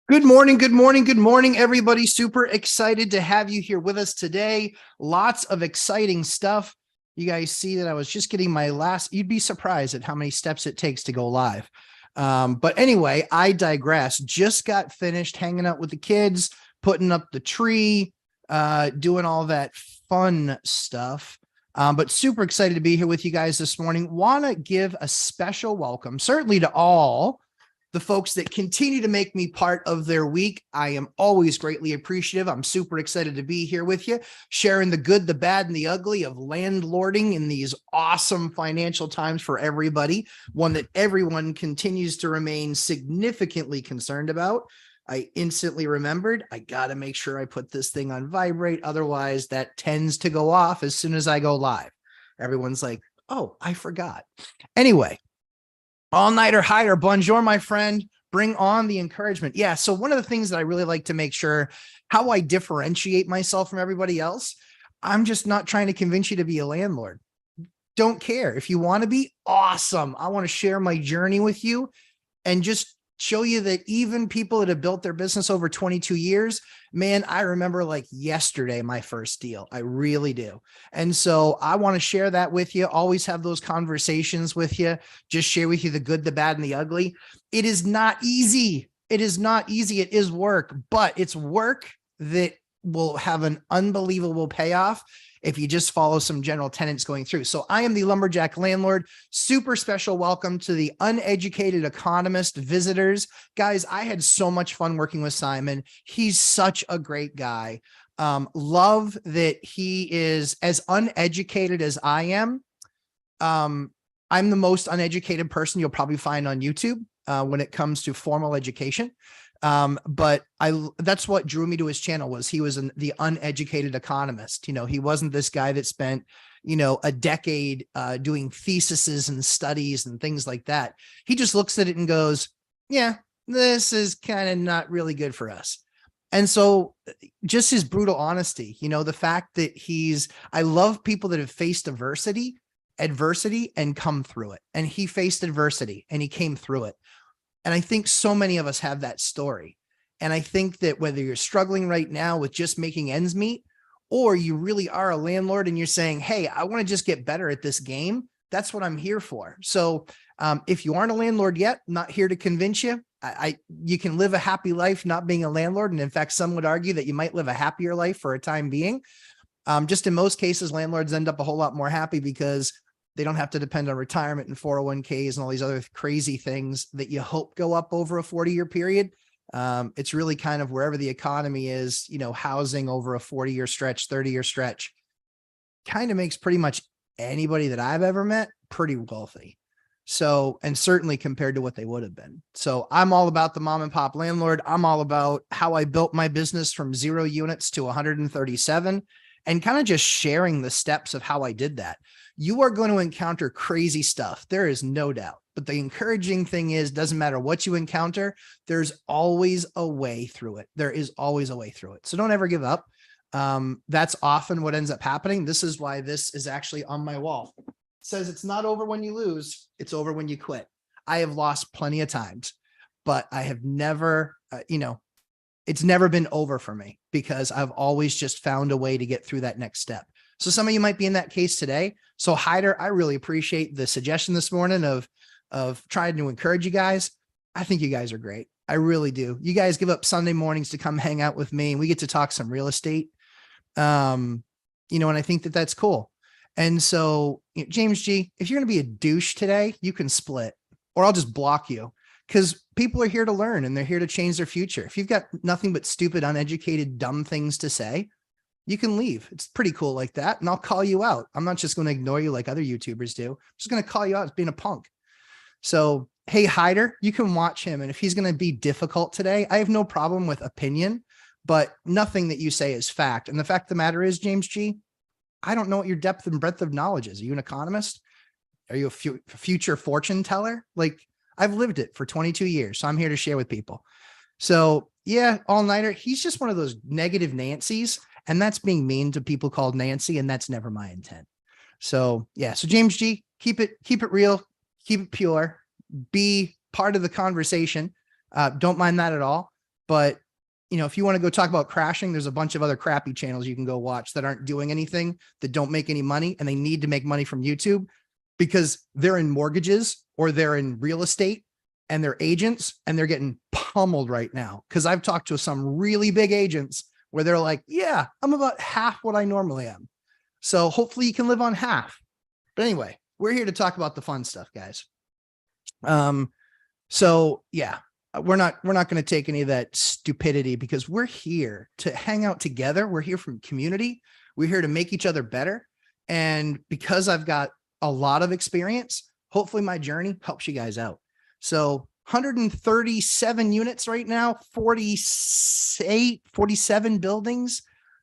Good morning, good morning, good morning, everybody. Super excited to have you here with us today. Lots of exciting stuff. You guys see that I was just getting my last, you'd be surprised at how many steps it takes to go live. But anyway, I digress. Just got finished hanging out with the kids, putting up the tree, doing all that fun stuff. But super excited to be here with you guys this morning. Want to give a special welcome, certainly to all the folks that continue to make me part of their week. I am always greatly appreciative. I'm super excited to be here with you, sharing the good, the bad, and the ugly of landlording in these awesome financial times for everybody, one that everyone continues to remain significantly concerned about. I instantly remembered, I got to make sure I put this thing on vibrate. Otherwise, that tends to go off as soon as I go live. Everyone's like, oh, I forgot. Anyway, all-nighter hider, bonjour, my friend. Bring on the encouragement. Yeah, so one of the things that I really like to make sure how I differentiate myself from everybody else, I'm just not trying to convince you to be a landlord. Don't care. If you want to be, awesome. I want to share my journey with you and just show you that even people that have built their business over 22 years, man, I remember like yesterday, my first deal. I really do. And so I want to share that with you. Always have those conversations with you. Just share with you the good, the bad, and the ugly. It is not easy. It is not easy. It is work, but it's work that will have an unbelievable payoff if you just follow some general tenets going through. So I am the Lumberjack Landlord. Super special welcome to the uneducated economist visitors. Guys, I had so much fun working with Simon. He's such a great guy. Love that he is as uneducated as I am. I'm the most uneducated person you'll probably find on YouTube when it comes to formal education. But that's what drew me to his channel was he was the uneducated economist. You know, he wasn't this guy that spent, a decade doing theses and studies and things like that. He just looks at it and goes, yeah, this is kind of not really good for us. And so just his brutal honesty, the fact that I love people that have faced adversity and come through it. And he faced adversity and he came through it. And I think so many of us have that story. And I think that whether you're struggling right now with just making ends meet, or you really are a landlord and you're saying, hey, I want to just get better at this game, that's what I'm here for. So if you aren't a landlord yet, I'm not here to convince you. You can live a happy life not being a landlord. And in fact, some would argue that you might live a happier life for a time being. Just in most cases, landlords end up a whole lot more happy because they don't have to depend on retirement and 401ks and all these other crazy things that you hope go up over a 40-year period. It's really kind of wherever the economy is, housing over a 40-year stretch, 30-year stretch, kind of makes pretty much anybody that I've ever met pretty wealthy. So, and certainly compared to what they would have been. So I'm all about the mom and pop landlord. I'm all about how I built my business from 0 units to 137 and kind of just sharing the steps of how I did that. You are going to encounter crazy stuff. There is no doubt. But the encouraging thing is, doesn't matter what you encounter, there's always a way through it. There is always a way through it. So don't ever give up. That's often what ends up happening. This is why this is actually on my wall. It says it's not over when you lose, it's over when you quit. I have lost plenty of times, but I have never, it's never been over for me because I've always just found a way to get through that next step. So some of you might be in that case today. So Hyder, I really appreciate the suggestion this morning of trying to encourage you guys. I think you guys are great. I really do. You guys give up Sunday mornings to come hang out with me and we get to talk some real estate. And I think that that's cool. And so James G, if you're going to be a douche today, you can split or I'll just block you because people are here to learn and they're here to change their future. If you've got nothing but stupid, uneducated, dumb things to say, you can leave. It's pretty cool like that. And I'll call you out. I'm not just going to ignore you like other YouTubers do. I'm just going to call you out as being a punk. So, hey, Hyder, you can watch him. And if he's going to be difficult today, I have no problem with opinion, but nothing that you say is fact. And the fact of the matter is, James G, I don't know what your depth and breadth of knowledge is. Are you an economist? Are you a future fortune teller? Like I've lived it for 22 years. So I'm here to share with people. So yeah, all-nighter. He's just one of those negative Nancy's. And that's being mean to people called Nancy. And that's never my intent. So yeah. So James G, keep it real, keep it pure, be part of the conversation. Don't mind that at all. But, if you want to go talk about crashing, there's a bunch of other crappy channels you can go watch that aren't doing anything, that don't make any money, and they need to make money from YouTube because they're in mortgages or they're in real estate and they're agents and they're getting pummeled right now. Cause I've talked to some really big agents where they're like, yeah, I'm about half what I normally am. So hopefully you can live on half. But anyway, we're here to talk about the fun stuff, guys. So yeah, we're not going to take any of that stupidity because we're here to hang out together. We're here from community. We're here to make each other better. And because I've got a lot of experience, hopefully my journey helps you guys out. So 137 units right now, 47 buildings.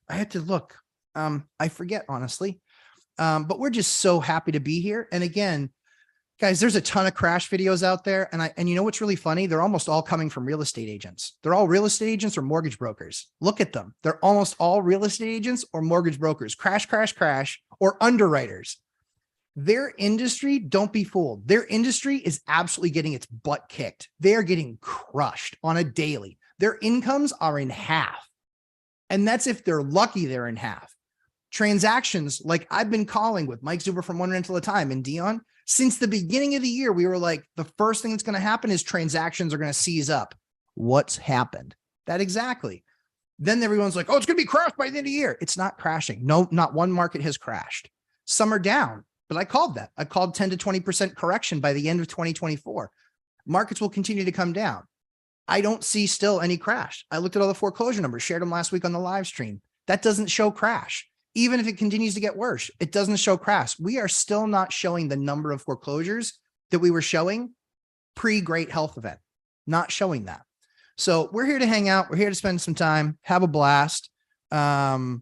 I had to look. I forget, honestly. But we're just so happy to be here. And again, guys, there's a ton of crash videos out there. And you know what's really funny? They're almost all coming from real estate agents. They're all real estate agents or mortgage brokers. Look at them. They're almost all real estate agents or mortgage brokers. Crash, crash, crash, or underwriters. Their industry, don't be fooled. Their industry is absolutely getting its butt kicked. They are getting crushed on a daily. Their incomes are in half. And that's if they're lucky, they're in half. Transactions, like I've been calling with Mike Zuber from One Rental at a Time and Dion, since the beginning of the year, we were like, the first thing that's going to happen is transactions are going to seize up. What's happened? That exactly. Then everyone's like, oh, it's going to be crashed by the end of the year. It's not crashing. No, not one market has crashed. Some are down, but I called that. I called 10 to 20% correction by the end of 2024. Markets will continue to come down. I don't see still any crash. I looked at all the foreclosure numbers, shared them last week on the live stream. That doesn't show crash. Even if it continues to get worse, it doesn't show crash. We are still not showing the number of foreclosures that we were showing pre-Great Health Event, not showing that. So we're here to hang out. We're here to spend some time, have a blast. Haters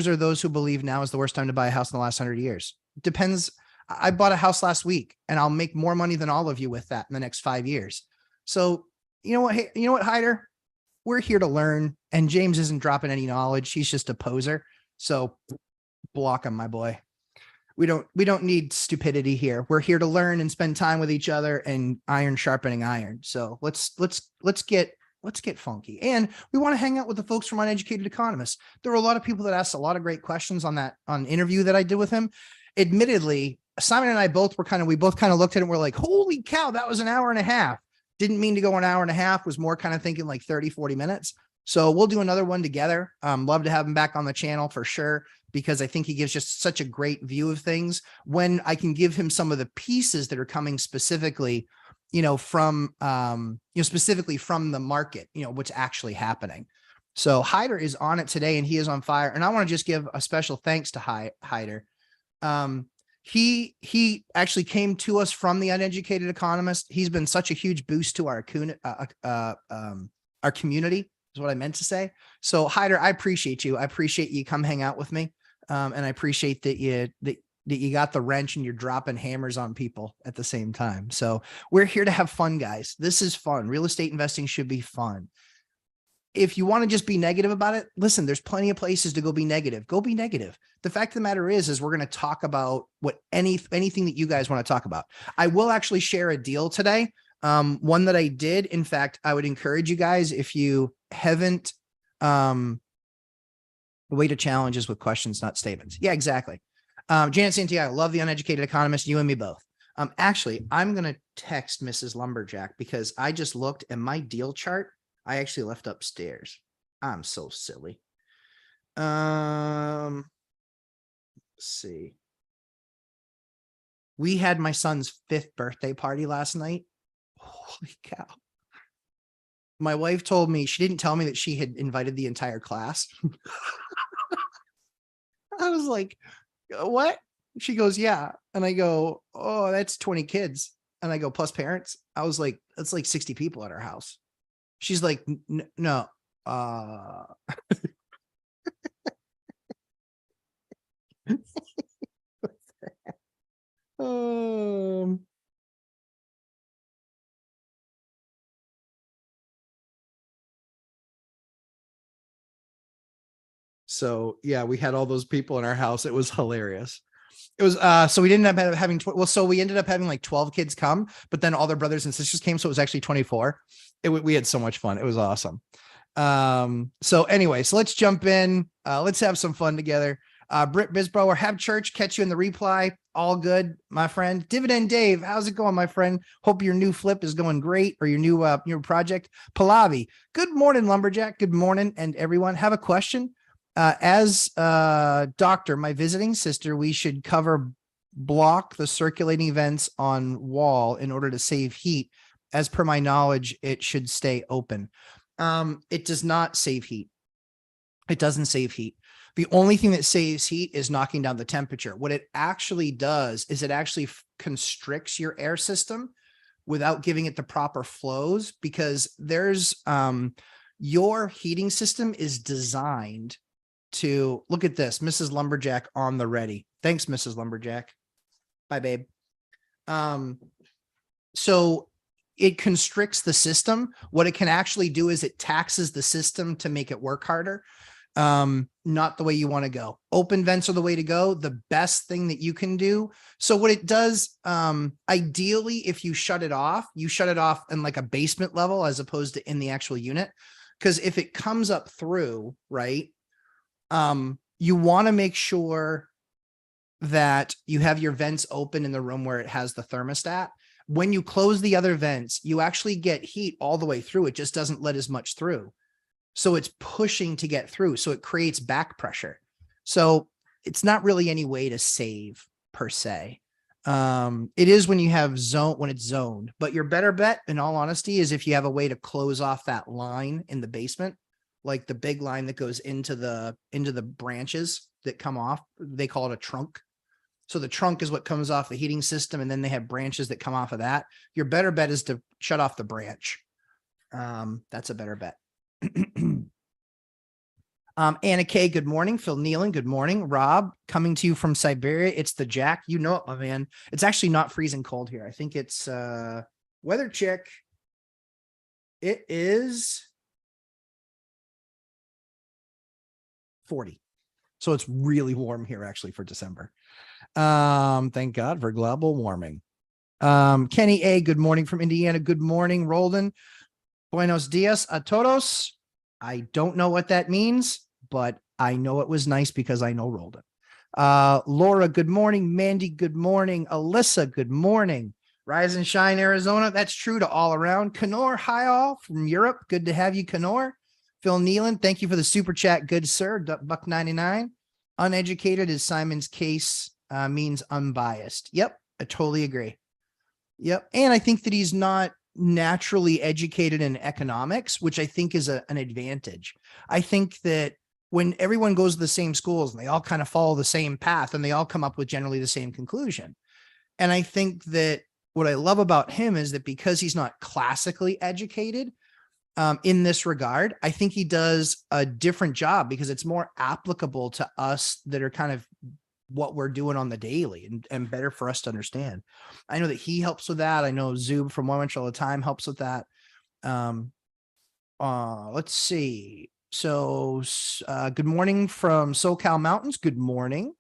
are those who believe now is the worst time to buy a house in the last 100 years. It depends. I bought a house last week and I'll make more money than all of you with that in the next 5 years. So you know what, Hyder? We're here to learn, and James isn't dropping any knowledge. He's just a poser. So block him, my boy. We don't need stupidity here. We're here to learn and spend time with each other and iron sharpening iron. So let's get funky. And we want to hang out with the folks from Uneducated Economists. There were a lot of people that asked a lot of great questions on interview that I did with him. Admittedly, Simon and I both looked at it and we're like, holy cow, that was an hour and a half. Didn't mean to go an hour and a half, was more kind of thinking like 30, 40 minutes. So we'll do another one together. Love to have him back on the channel for sure, because I think he gives just such a great view of things when I can give him some of the pieces that are coming specifically, from the market, what's actually happening. So Hyder is on it today and he is on fire. And I want to just give a special thanks to Hyder. He actually came to us from the Uneducated Economist. He's been such a huge boost to our community is what I meant to say. So Hyder, I appreciate you. I appreciate you come hang out with me. And I appreciate that you got the wrench and you're dropping hammers on people at the same time. So we're here to have fun, guys. This is fun. Real estate investing should be fun. If you want to just be negative about it, listen, there's plenty of places to go be negative. Go be negative. The fact of the matter is we're going to talk about anything that you guys want to talk about. I will actually share a deal today. One that I did. In fact, I would encourage you guys, if you haven't, the way to challenge is with questions, not statements. Yeah, exactly. Janet Santiago, love the Uneducated Economist, you and me both. Actually, I'm going to text Mrs. Lumberjack because I just looked at my deal chart. I actually left upstairs. I'm so silly. Let's see. We had my son's 5th birthday party last night. Holy cow. My wife told me, she didn't tell me that she had invited the entire class. I was like, what? She goes, yeah. And I go, oh, that's 20 kids. And I go, plus parents. I was like, that's like 60 people at our house. She's like, no. So yeah, we had all those people in our house. It was hilarious. It was, so we didn't end up having, so we ended up having like 12 kids come, but then all their brothers and sisters came. So it was actually 24. We had so much fun. It was awesome. So anyway, so let's jump in. Let's have some fun together. Britt Bisbrower, have church, catch you in the reply. All good, my friend. Dividend Dave, how's it going, my friend? Hope your new flip is going great, or your new project. Pallavi, good morning, Lumberjack. Good morning, and everyone. Have a question. As doctor, my visiting sister, we should block the circulating vents on wall in order to save heat. As per my knowledge, it should stay open. It does not save heat. It doesn't save heat. The only thing that saves heat is knocking down the temperature. What it actually does is it actually constricts your air system without giving it the proper flows, because your heating system is designed to, look at this, Mrs. Lumberjack on the ready. Thanks, Mrs. Lumberjack. Bye, babe. So it constricts the system. What it can actually do is it taxes the system to make it work harder. Not the way you want to go. Open vents are the way to go. The best thing that you can do. So what it does, ideally, if you shut it off in like a basement level, as opposed to in the actual unit. Because if it comes up through, right, you want to make sure that you have your vents open in the room where it has the thermostat. When you close the other vents, you actually get heat all the way through. It just doesn't let as much through. So it's pushing to get through. So it creates back pressure. So it's not really any way to save per se. It is when you have when it's zoned, but your better bet, in all honesty, is if you have a way to close off that line in the basement, like the big line that goes into the branches that come off. They call it a trunk. So the trunk is what comes off the heating system, and then they have branches that come off of that. Your better bet is to shut off the branch. That's a better bet. Anna K, good morning. Phil Nealon, good morning. Rob, coming to you from Siberia. It's the Jack. You know it, my man. It's actually not freezing cold here. I think it's weather check. It is 40. So it's really warm here actually for December. Thank God for global warming. Kenny A, good morning from Indiana. Good morning, Roldan. Buenos dias a todos. I don't know what that means, but I know it was nice because I know Roldan. Laura, good morning. Mandy, good morning. Alyssa, good morning. Rise and shine, Arizona. That's true to all around. Kenor, hi all from Europe. Good to have you, Kenor. Phil Nealon, thank you for the super chat. Good, sir. Buck 99. Uneducated is Simon's case, means unbiased. Yep, I totally agree. Yep. And I think that he's not naturally educated in economics, which I think is an advantage. I think that when everyone goes to the same schools and they all kind of follow the same path and they all come up with generally the same conclusion. And I think that what I love about him is that because he's not classically educated in this regard, I think he does a different job because it's more applicable to us that are kind of what we're doing on the daily and better for us to understand. I know that he helps with that. I know Zub from One Inch All the Time helps with that. Let's see. So good morning from SoCal Mountains. Good morning.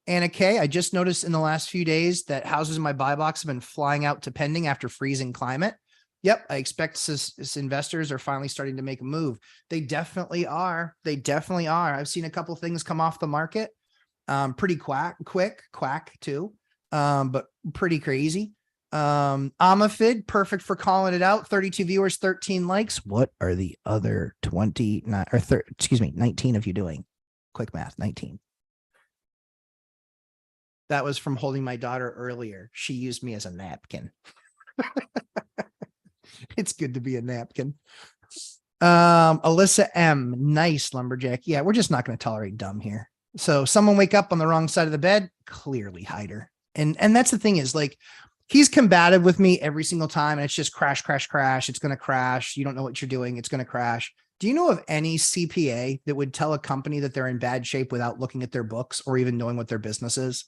Anna K, I just noticed in the last few days that houses in my buy box have been flying out to pending after freezing climate. Yep, I expect this investors are finally starting to make a move. They definitely are. They definitely are. I've seen a couple of things come off the market. Pretty quick too. But pretty crazy. Amafid, perfect for calling it out. 32 viewers, 13 likes. What are the other 29 or 19 of you doing? Quick math, 19. That was from holding my daughter earlier. She used me as a napkin. It's good to be a napkin. Alyssa M, nice, Lumberjack. Yeah, we're just not going to tolerate dumb here. So someone wake up on the wrong side of the bed, clearly hider. And that's the thing is, like, he's combative with me every single time. And it's just crash, crash, crash. It's going to crash. You don't know what you're doing. It's going to crash. Do you know of any CPA that would tell a company that they're in bad shape without looking at their books or even knowing what their business is?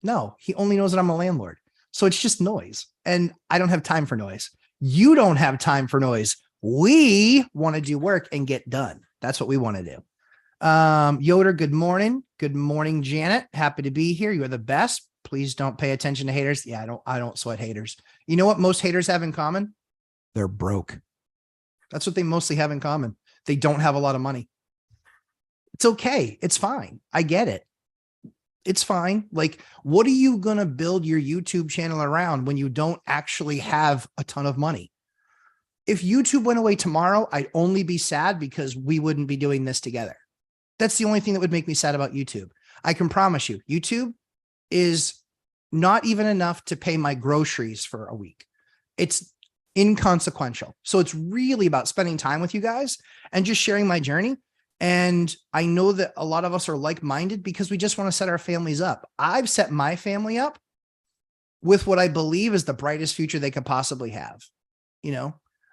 No, he only knows that I'm a landlord. So it's just noise. And I don't have time for noise. You don't have time for noise. We want to do work and get done. That's what we want to do. Yoder, good morning. Good morning, Janet. Happy to be here. You're the best. Please don't pay attention to haters. Yeah, I don't sweat haters. You know what most haters have in common? They're broke. That's what they mostly have in common. They don't have a lot of money. It's okay. It's fine. I get it. It's fine. Like, what are you going to build your YouTube channel around when you don't actually have a ton of money? If YouTube went away tomorrow, I'd only be sad because we wouldn't be doing this together. That's the only thing that would make me sad about YouTube. I can promise you, YouTube is not even enough to pay my groceries for a week. It's inconsequential. So it's really about spending time with you guys and just sharing my journey. And I know that a lot of us are like-minded because we just want to set our families up. I've set my family up with what I believe is the brightest future they could possibly have. You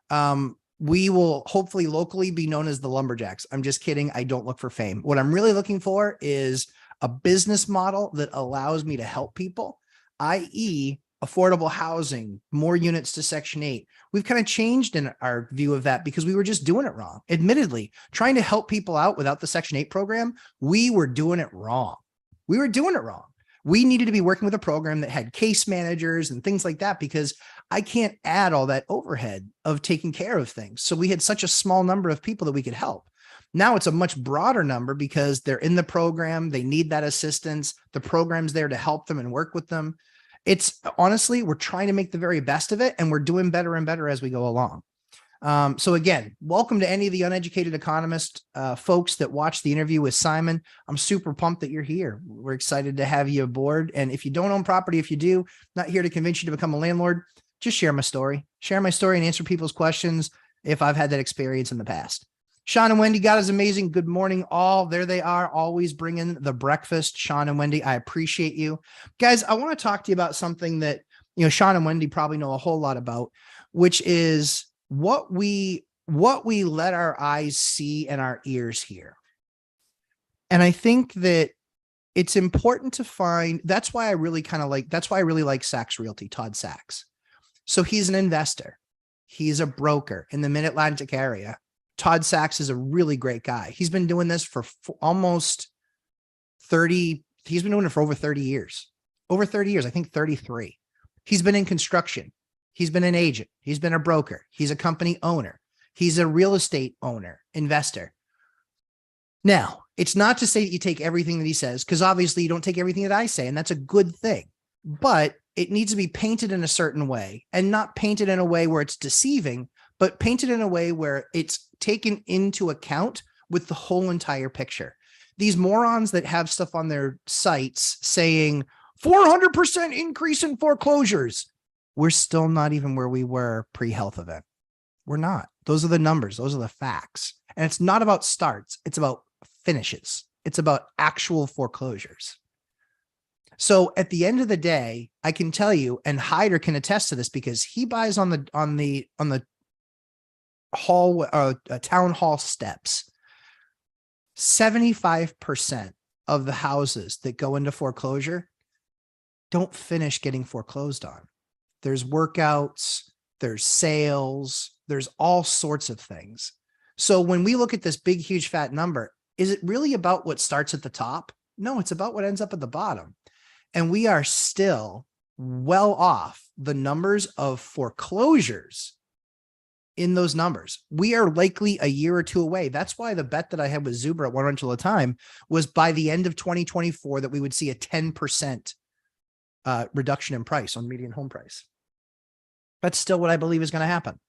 know, we will hopefully locally be known as the Lumberjacks. I'm just kidding. I don't look for fame. What I'm really looking for is a business model that allows me to help people, i.e. affordable housing, more units to Section 8. We've kind of changed in our view of that because we were just doing it wrong. Admittedly, trying to help people out without the Section 8 program, we were doing it wrong. We were doing it wrong. We needed to be working with a program that had case managers and things like that because I can't add all that overhead of taking care of things. So we had such a small number of people that we could help. Now it's a much broader number because they're in the program. They need that assistance. The program's there to help them and work with them. It's honestly, we're trying to make the very best of it and we're doing better and better as we go along. So again, welcome to any of the uneducated economist folks that watched the interview with Simon. I'm super pumped that you're here. We're excited to have you aboard. And if you don't own property, if you do, not here to convince you to become a landlord, just share my story and answer people's questions if I've had that experience in the past. Sean and Wendy, God is amazing. Good morning, all. There they are, always bringing the breakfast. Sean and Wendy, I appreciate you. Guys, I want to talk to you about something that, you know, Sean and Wendy probably know a whole lot about, which is what we let our eyes see and our ears hear. And I think that it's important to find, that's why I really like Sachs Realty, Todd Sachs. So he's an investor. He's a broker in the Mid-Atlantic area. Todd Sachs is a really great guy. He's been doing this for almost 30. He's been doing it for over 30 years, I think 33. He's been in construction. He's been an agent. He's been a broker. He's a company owner. He's a real estate owner, investor. Now, it's not to say that you take everything that he says, because obviously you don't take everything that I say, and that's a good thing. But it needs to be painted in a certain way, and not painted in a way where it's deceiving, but painted in a way where it's taken into account with the whole entire picture. These morons that have stuff on their sites saying 400% increase in foreclosures. We're still not even where we were pre-health event. We're not. Those are the numbers. Those are the facts. And it's not about starts. It's about finishes. It's about actual foreclosures. So at the end of the day, I can tell you, and Hyder can attest to this because he buys on the hall, town hall steps. 75% of the houses that go into foreclosure don't finish getting foreclosed on. There's workouts, there's sales, there's all sorts of things. So when we look at this big, huge, fat number, is it really about what starts at the top? No, it's about what ends up at the bottom. And we are still well off the numbers of foreclosures in those numbers. We are likely a year or two away. That's why the bet that I had with Zuber at one rental at a time was by the end of 2024 that we would see a 10% reduction in price on median home price. That's still what I believe is going to happen.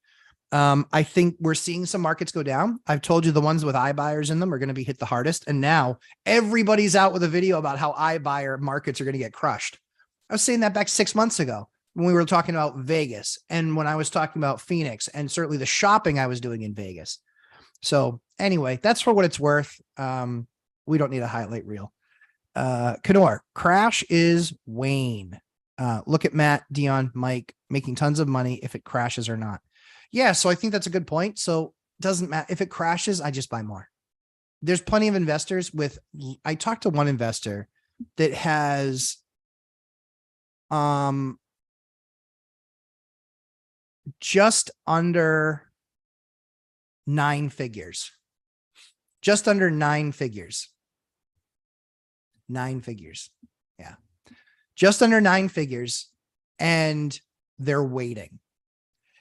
I think we're seeing some markets go down. I've told you the ones with iBuyers in them are going to be hit the hardest. And now everybody's out with a video about how iBuyer markets are going to get crushed. I was saying that back 6 months ago when we were talking about Vegas and when I was talking about Phoenix and certainly the shopping I was doing in Vegas. So anyway, that's for what it's worth. We don't need a highlight reel. Kenor, crash is Wayne. Look at Matt, Dion, Mike making tons of money if it crashes or not. Yeah, so I think that's a good point. So it doesn't matter if it crashes, I just buy more. There's plenty of investors with, I talked to one investor that has just under 9 figures. just under 9 figures. 9 figures. Yeah. Just under 9 figures. And they're waiting.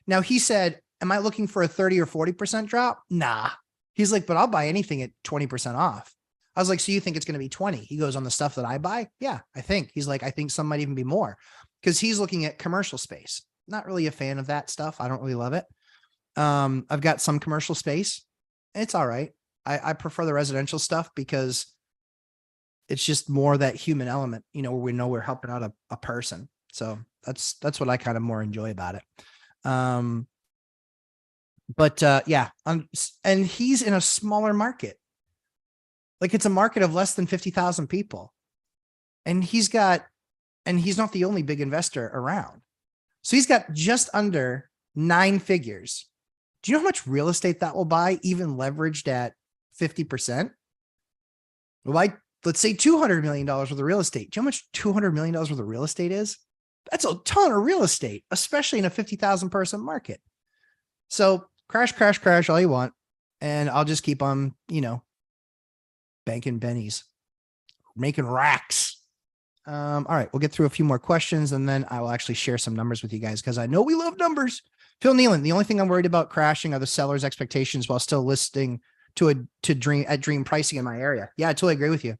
Now he said, am I looking for a 30 or 40% drop? Nah. He's like, but I'll buy anything at 20% off. I was like, so you think it's going to be 20? He goes, on the stuff that I buy? Yeah, I think. He's like, I think some might even be more, because he's looking at commercial space. Not really a fan of that stuff. I don't really love it. I've got some commercial space. It's all right. I prefer the residential stuff because it's just more that human element, you know, where we know we're helping out a person. So that's what I kind of more enjoy about it. Yeah. And he's in a smaller market. Like it's a market of less than 50,000 people. And he's not the only big investor around. So he's got just under 9 figures. Do you know how much real estate that will buy, even leveraged at 50%? Well, let's say $200 million worth of real estate. Do you know how much $200 million worth of real estate is? That's a ton of real estate, especially in a 50,000 person market. So crash all you want. And I'll just keep on, you know, banking bennies, making racks. All right, we'll get through a few more questions and then I will actually share some numbers with you guys because I know we love numbers. Phil Nealon, the only thing I'm worried about crashing are the seller's expectations while still listing to dream pricing in my area. Yeah, I totally agree with you.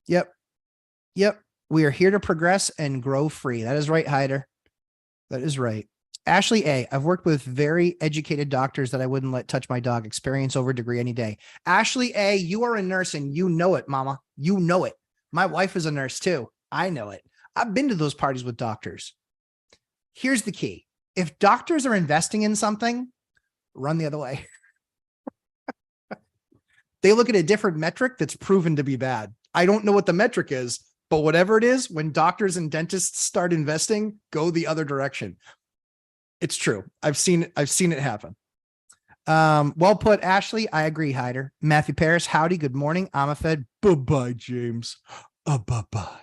Yep. We are here to progress and grow free. That is right, Hyder. That is right. Ashley A, I've worked with very educated doctors that I wouldn't let touch my dog. Experience over degree any day. Ashley A, you are a nurse and you know it, mama. You know it. My wife is a nurse too. I know it. I've been to those parties with doctors. Here's the key. If doctors are investing in something, run the other way. They look at a different metric that's proven to be bad. I don't know what the metric is, but whatever it is, when doctors and dentists start investing, go the other direction. It's true. I've seen it happen. Well put, Ashley. I agree, Hyder. Matthew Paris, howdy. Good morning. I'm a Fed. Bye-bye, James. Bye-bye.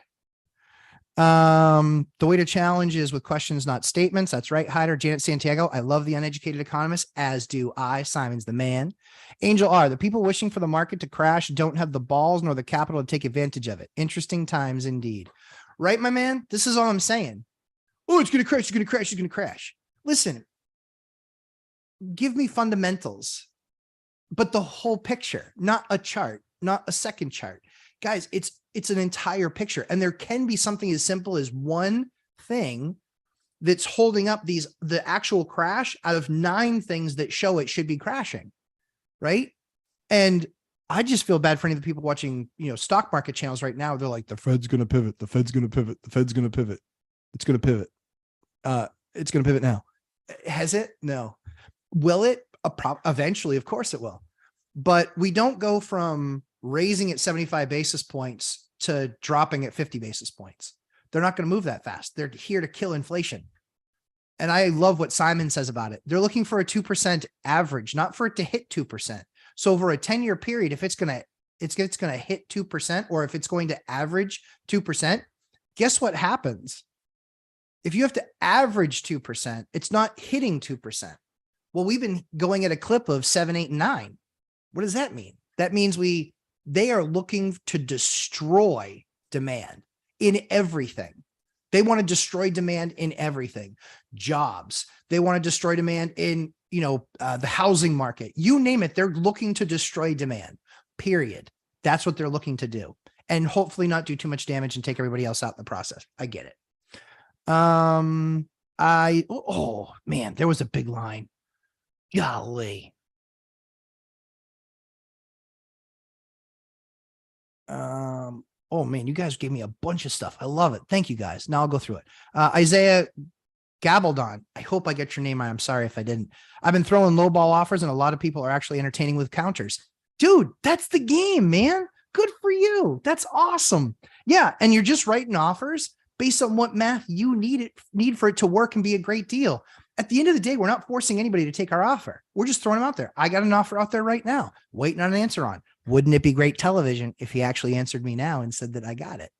The way to challenge is with questions, not statements. That's right, Hyder. Janet Santiago, I love the uneducated economist, as do I. Simon's the man. Angel R, the people wishing for the market to crash don't have the balls nor the capital to take advantage of it. Interesting times indeed. Right, my man? This is all I'm saying. Oh, it's going to crash. It's going to crash. It's going to crash. Listen, give me fundamentals, but the whole picture, not a chart, not a second chart. Guys, it's an entire picture. And there can be something as simple as one thing that's holding up the actual crash out of 9 things that show it should be crashing. Right. And I just feel bad for any of the people watching, you know, stock market channels right now. They're like, the Fed's going to pivot. The Fed's going to pivot. The Fed's going to pivot. It's going to pivot. It's going to pivot now. Has it? No. Will it? Eventually, of course it will. But we don't go from raising at 75 basis points to dropping at 50 basis points. They're not going to move that fast. They're here to kill inflation. And I love what Simon says about it. They're looking for a 2% average, not for it to hit 2%. So over a 10-year period, if it's going to hit 2%, or if it's going to average 2%, guess what happens? If you have to average 2%, it's not hitting 2%. Well, we've been going at a clip of 7, 8, and 9. What does that mean? That means they are looking to destroy demand in everything. They want to destroy demand in everything. Jobs. They want to destroy demand in, the housing market. You name it. They're looking to destroy demand, period. That's what they're looking to do. And hopefully not do too much damage and take everybody else out in the process. I get it. Oh man, there was a big line. Golly. Oh man, you guys gave me a bunch of stuff. I love it. Thank you guys. Now I'll go through it. Isaiah Gabaldon. I hope I get your name right. I'm sorry if I didn't. I've been throwing lowball offers and a lot of people are actually entertaining with counters. Dude, that's the game, man. Good for you. That's awesome. Yeah. And you're just writing offers based on what math you need for it to work and be a great deal. At the end of the day, we're not forcing anybody to take our offer. We're just throwing them out there. I got an offer out there right now, waiting on an answer on. Wouldn't it be great television if he actually answered me now and said that I got it?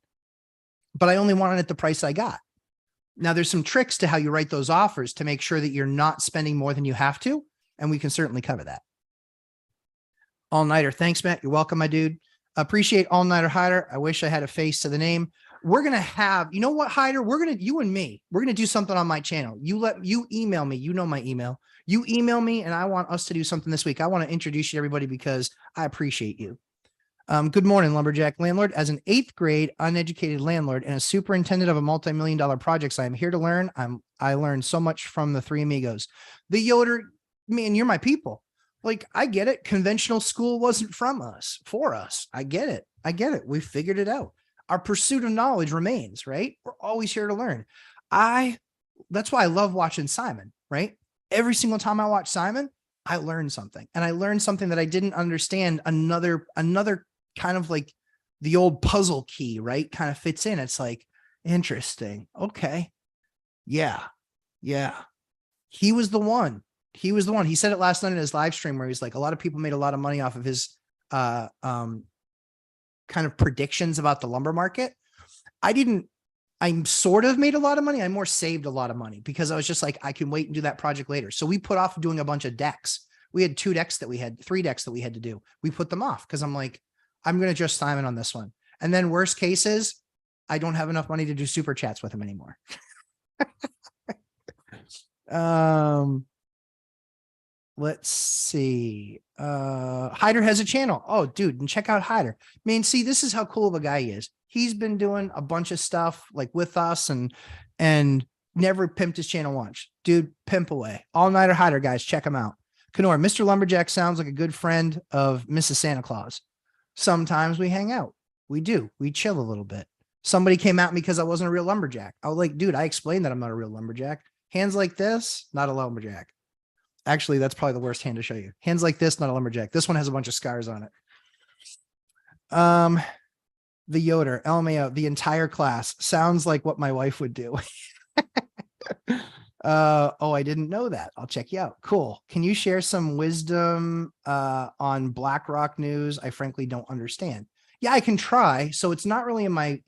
But I only wanted it at the price I got. Now, there's some tricks to how you write those offers to make sure that you're not spending more than you have to, and we can certainly cover that. All-nighter. Thanks, Matt. You're welcome, my dude. Appreciate all-nighter Hyder. I wish I had a face to the name. We're going to have, you know what, Hyder? You and me, we're going to do something on my channel. You email me. You know my email. You email me and I want us to do something this week. I want to introduce you to everybody because I appreciate you. Good morning, Lumberjack Landlord. As an 8th grade uneducated landlord and a superintendent of a multi-million-dollar projects, I am here to learn. I learned so much from the three amigos. The Yoder, man, you're my people. Like, I get it. Conventional school wasn't for us. I get it. We figured it out. Our pursuit of knowledge remains, right? We're always here to learn. That's why I love watching Simon, right? Every single time I watch Simon, I learn something, and I learned something that I didn't understand. Another kind of like the old puzzle key, right? Kind of fits in. It's like, interesting. Okay. Yeah. He was the one. He said it last night in his live stream where he's like, a lot of people made a lot of money off of his kind of predictions about the lumber market. I sort of made a lot of money. I more saved a lot of money because I was just like, I can wait and do that project later. So we put off doing a bunch of decks. We had 3 decks that we had to do. We put them off because I'm like, I'm going to just Simon on this one. And then worst cases, I don't have enough money to do super chats with him anymore. Let's see. Hyder has a channel. Oh, dude, and check out Hyder. Man, see, this is how cool of a guy he is. He's been doing a bunch of stuff like with us and never pimped his channel once. Dude, pimp away. All-nighter Hyder, guys, check him out. Kenor, Mr. Lumberjack sounds like a good friend of Mrs. Santa Claus. Sometimes we hang out. We do. We chill a little bit. Somebody came at me because I wasn't a real lumberjack. I was like, dude, I explained that I'm not a real lumberjack. Hands like this, not a lumberjack. Actually, that's probably the worst hand to show you. Hands like this, not a lumberjack. This one has a bunch of scars on it. The Yoder, LMAO, the entire class sounds like what my wife would do. Oh, I didn't know that. I'll check you out. Cool. Can you share some wisdom on BlackRock news? I frankly don't understand. Yeah, I can try. So it's not really in my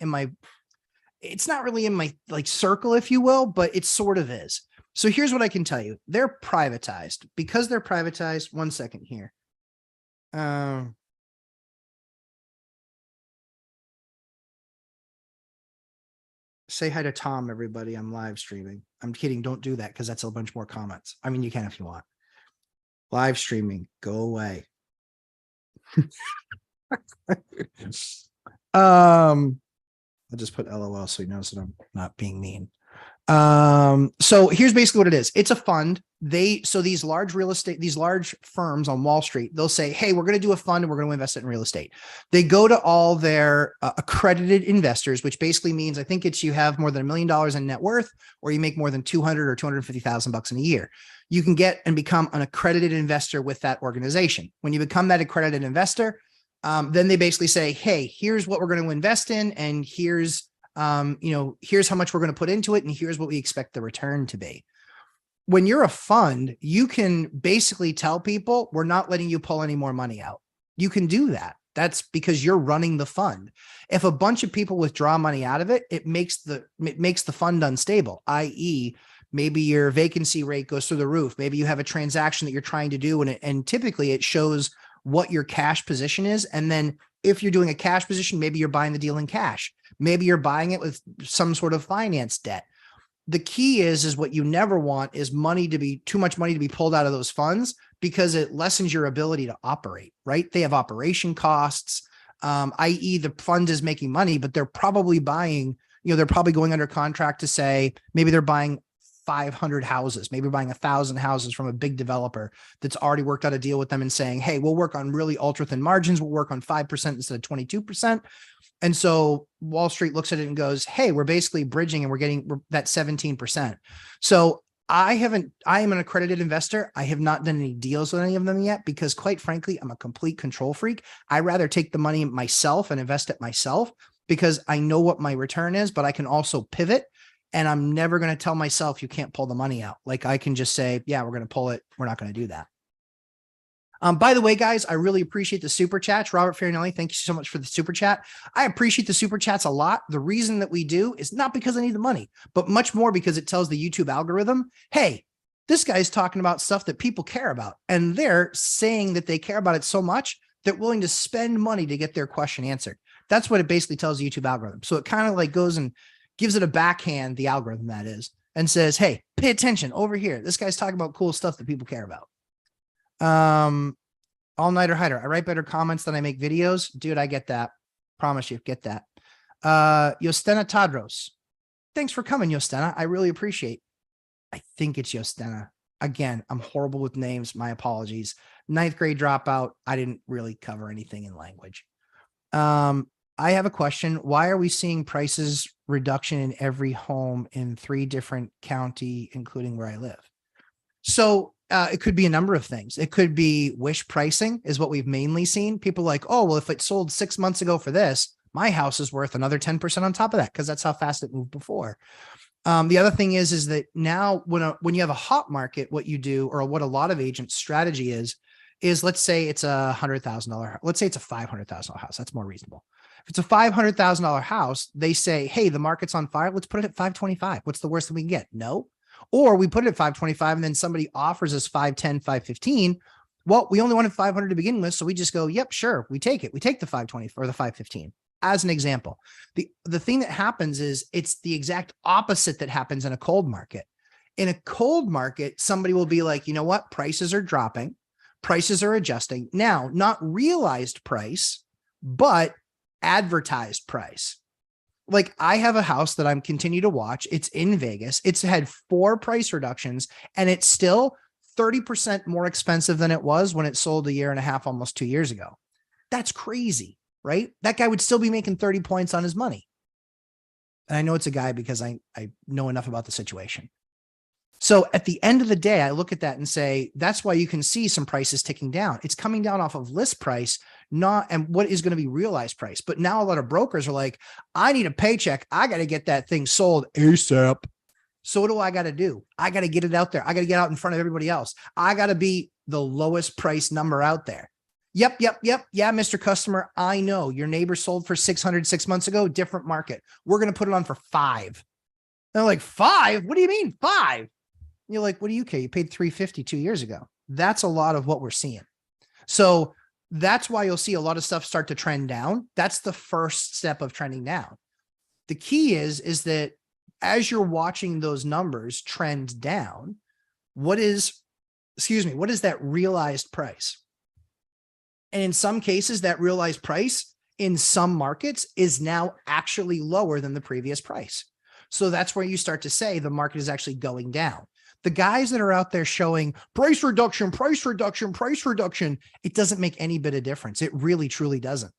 like circle, if you will, but it sort of is. So here's what I can tell you. They're privatized. Because they're privatized, 1 second here. Say hi to Tom, everybody. I'm live streaming. I'm kidding. Don't do that because that's a bunch more comments. I mean, you can if you want. Live streaming. Go away. I'll just put LOL so he knows that I'm not being mean. So here's basically what it is. It's a fund. So these large firms on Wall Street, they'll say, hey, we're going to do a fund and we're going to invest it in real estate. They go to all their accredited investors, which basically means I think it's you have more than $1 million in net worth, or you make more than 200 or 250,000 bucks in a year. You can get and become an accredited investor with that organization. When you become that accredited investor, then they basically say, hey, here's what we're going to invest in. And here's how much we're going to put into it. And here's what we expect the return to be. When you're a fund, you can basically tell people, we're not letting you pull any more money out. You can do that. That's because you're running the fund. If a bunch of people withdraw money out of it, it makes the fund unstable, i.e., maybe your vacancy rate goes through the roof. Maybe you have a transaction that you're trying to do, and typically it shows what your cash position is. And then if you're doing a cash position, maybe you're buying the deal in cash. Maybe you're buying it with some sort of finance debt. The key is what you never want is too much money to be pulled out of those funds, because it lessens your ability to operate, right? They have operation costs, i.e. the fund is making money, but they're probably buying, they're probably going under contract to say, maybe they're buying 500 houses, maybe buying 1,000 houses from a big developer that's already worked out a deal with them and saying, hey, we'll work on really ultra thin margins. We'll work on 5% instead of 22%. And so Wall Street looks at it and goes, hey, we're basically bridging and we're getting that 17%. So I am an accredited investor. I have not done any deals with any of them yet because, quite frankly, I'm a complete control freak. I rather take the money myself and invest it myself because I know what my return is, but I can also pivot. And I'm never going to tell myself you can't pull the money out. Like I can just say, yeah, we're going to pull it. We're not going to do that. By the way, guys, I really appreciate the super chats. Robert Farinelli, thank you so much for the super chat. I appreciate the super chats a lot. The reason that we do is not because I need the money, but much more because it tells the YouTube algorithm, hey, this guy's talking about stuff that people care about. And they're saying that they care about it so much They're willing to spend money to get their question answered. That's what it basically tells the YouTube algorithm. So it kind of like goes and gives it a backhand, the algorithm that is, and says, hey, pay attention over here. This guy's talking about cool stuff that people care about. All-nighter hider. I write better comments than I make videos. Dude, I get that. Promise you, get that. Yostena Tadros. Thanks for coming, Yostena. I really appreciate. I think it's Yostena. Again, I'm horrible with names. My apologies. 9th grade dropout. I didn't really cover anything in language. I have a question. Why are we seeing prices reduction in every home in 3 different county, including where I live? So it could be a number of things. It could be wish pricing is what we've mainly seen. People like, oh, well, if it sold 6 months ago for this, my house is worth another 10% on top of that, because that's how fast it moved before. The other thing is that now when you have a hot market, what you do, or what a lot of agents' strategy is let's say it's $100,000. Let's say it's a $500,000 house. That's more reasonable. If it's a $500,000 house, they say, hey, the market's on fire. Let's put it at 525. What's the worst that we can get? No. Or we put it at 525 and then somebody offers us 510, 515. Well, we only wanted 500 to begin with. So we just go, yep, sure. We take it. We take the 520 or the 515 as an example. The thing that happens is it's the exact opposite that happens in a cold market. In a cold market, somebody will be like, you know what? Prices are dropping. Prices are adjusting. Now, not realized price, but advertised price. Like I have a house that I'm continue to watch. It's in Vegas. It's had 4 price reductions and it's still 30% more expensive than it was when it sold a year and a half, almost 2 years ago. That's crazy, right? That guy would still be making 30 points on his money. And I know it's a guy because I know enough about the situation. So at the end of the day, I look at that and say, that's why you can see some prices ticking down. It's coming down off of list price, and what is going to be realized price. But now a lot of brokers are like, I need a paycheck. I got to get that thing sold ASAP. So what do I got to do? I got to get it out there. I got to get out in front of everybody else. I got to be the lowest price number out there. Yep. Yeah, Mr. Customer, I know your neighbor sold for 600 6 months ago, different market. We're going to put it on for 5. They're like, 5? What do you mean 5? You're like, what do you care? You paid $350 2 years ago. That's a lot of what we're seeing. So that's why you'll see a lot of stuff start to trend down. That's the first step of trending down. The key is that as you're watching those numbers trend down, what is that realized price? And in some cases, that realized price in some markets is now actually lower than the previous price. So that's where you start to say the market is actually going down. The guys that are out there showing price reduction, it doesn't make any bit of difference. It really, truly doesn't.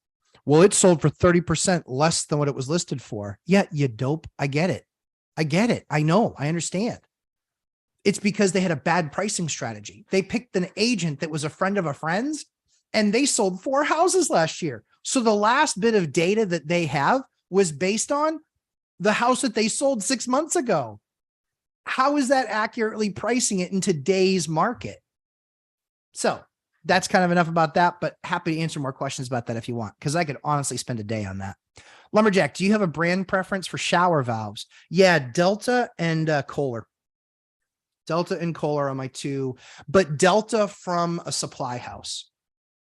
Well, it sold for 30% less than what it was listed for. Yeah, you dope. I get it. I know. I understand. It's because they had a bad pricing strategy. They picked an agent that was a friend of a friend's and they sold 4 houses last year. So the last bit of data that they have was based on the house that they sold 6 months ago. How is that accurately pricing it in today's market? So that's kind of enough about that, but happy to answer more questions about that if you want, because I could honestly spend a day on that. Lumberjack, do you have a brand preference for shower valves? Yeah, Delta and Kohler. Delta and Kohler are my 2, but Delta from a supply house.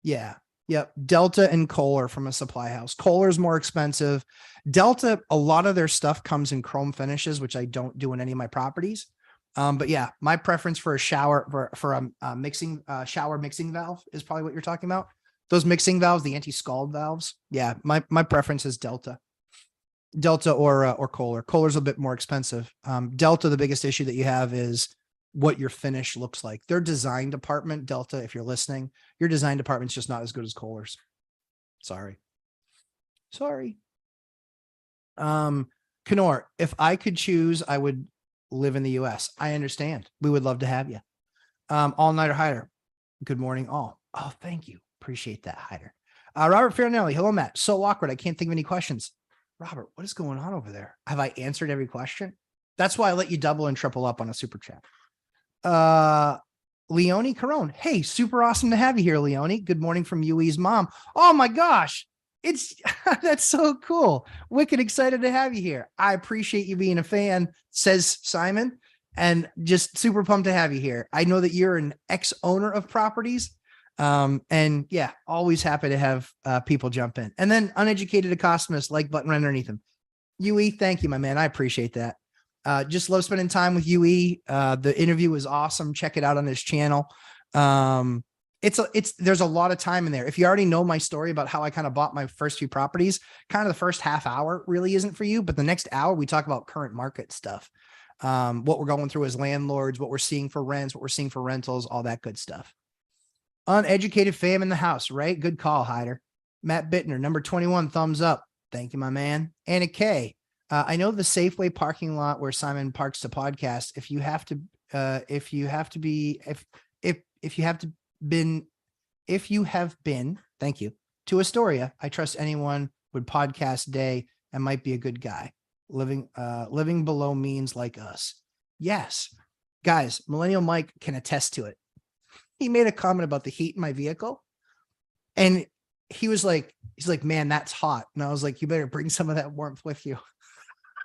Yeah. Yep. Delta and Kohler from a supply house. Kohler is more expensive. Delta, a lot of their stuff comes in chrome finishes, which I don't do in any of my properties. But yeah, my preference for a shower for a mixing shower mixing valve is probably what you're talking about. Those mixing valves, the anti-scald valves. Yeah, my preference is Delta or Kohler. Kohler's a bit more expensive. Delta, the biggest issue that you have is what your finish looks like. Their design department, Delta, if you're listening, your design department's just not as good as Kohler's. Sorry. Kenor, if I could choose, I would live in the US. I understand. We would love to have you. All-nighter hider. Good morning, all. Oh, thank you. Appreciate that, hider. Robert Farinelli. Hello, Matt. So awkward. I can't think of any questions. Robert, what is going on over there? Have I answered every question? That's why I let you double and triple up on a super chat. Leonie Carone. Hey, super awesome to have you here, Leonie. Good morning from UE's mom. Oh my gosh. It's that's so cool. Wicked excited to have you here. I appreciate you being a fan, says Simon, and just super pumped to have you here. I know that you're an ex-owner of properties. And yeah, always happy to have people jump in. And then uneducated economist, like button right underneath him. UE, thank you, my man. I appreciate that. Just love spending time with UE. The interview was awesome. Check it out on his channel. There's a lot of time in there. If you already know my story about how I kind of bought my first few properties, kind of the first half hour really isn't for you, but the next hour we talk about current market stuff. What we're going through as landlords, what we're seeing for rents, what we're seeing for rentals, all that good stuff. Uneducated fam in the house, right? Good call, Hyder. Matt Bittner, number 21, thumbs up. Thank you, my man. Anna K. I know the Safeway parking lot where Simon parks the podcast. If you have been, thank you, to Astoria, I trust anyone would podcast day and might be a good guy. Living below means like us. Yes, guys, Millennial Mike can attest to it. He made a comment about the heat in my vehicle, and he's like, man, that's hot. And I was like, you better bring some of that warmth with you,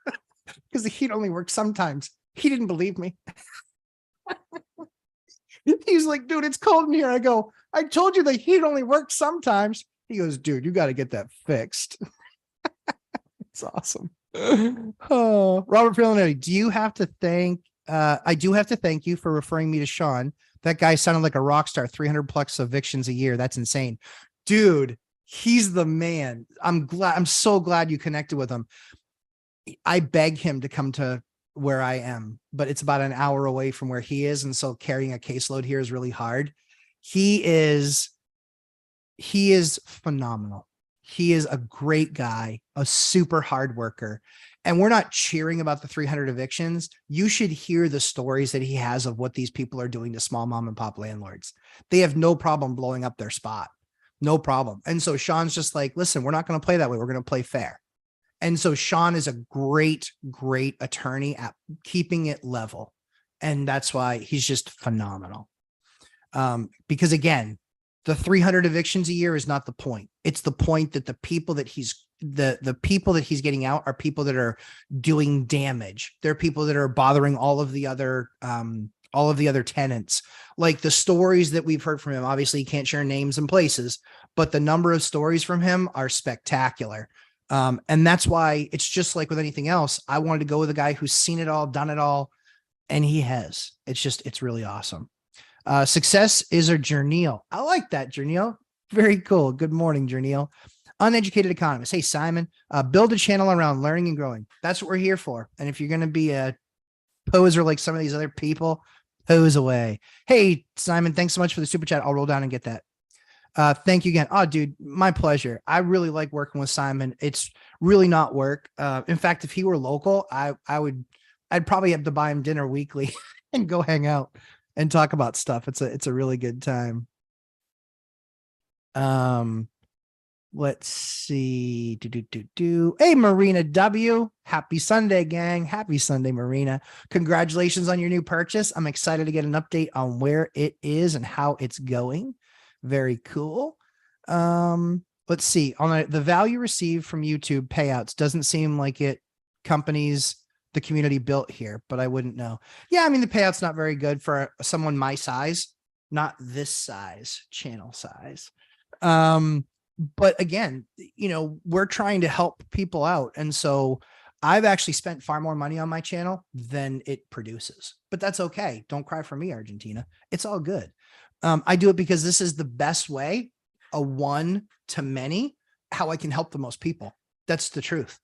because the heat only works sometimes. He didn't believe me. He's like, dude, it's cold in here. I go, I told you the heat only works sometimes. He goes, dude, you got to get that fixed. It's awesome. Oh, Robert Fillinelli, do you have to thank, I do have to thank you for referring me to Sean. That guy sounded like a rock star, 300 plus evictions a year. That's insane. Dude, he's the man. I'm so glad you connected with him. I beg him to come to where I am, but it's about an hour away from where he is. And so carrying a caseload here is really hard. He is phenomenal. He is a great guy, a super hard worker. And we're not cheering about the 300 evictions. You should hear the stories that he has of what these people are doing to small mom and pop landlords. They have no problem blowing up their spot. No problem. And so Sean's just like, listen, we're not going to play that way. We're going to play fair. And so Sean is a great, great attorney at keeping it level. And that's why he's just phenomenal. Because again, the 300 evictions a year is not the point. It's the point that the people that he's getting out are people that are doing damage. They're people that are bothering all of the other tenants. Like the stories that we've heard from him, obviously he can't share names and places, but the number of stories from him are spectacular. And that's why it's just like with anything else. I wanted to go with a guy who's seen it all, done it all, and he has. It's really awesome. Success is a Jerneal. I like that, Jerneal. Very cool. Good morning, Jerneal. Uneducated economist. Hey, Simon, build a channel around learning and growing. That's what we're here for. And if you're going to be a poser like some of these other people, pose away. Hey, Simon, thanks so much for the super chat. I'll roll down and get that. Thank you again. Oh, dude, my pleasure. I really like working with Simon. It's really not work. In fact, if he were local, I'd probably have to buy him dinner weekly and go hang out and talk about stuff. It's a really good time. Let's see. Hey, Marina W. Happy Sunday, gang. Happy Sunday, Marina. Congratulations on your new purchase. I'm excited to get an update on where it is and how it's going. Very cool. Let's see. On the value received from YouTube payouts doesn't seem like it companies the community built here, but I wouldn't know. Yeah, I mean, the payout's not very good for someone my size, not this size, channel size. But again, we're trying to help people out. And so I've actually spent far more money on my channel than it produces, but that's okay. Don't cry for me, Argentina. It's all good. I do it because this is the best way, a one to many, how I can help the most people. That's the truth.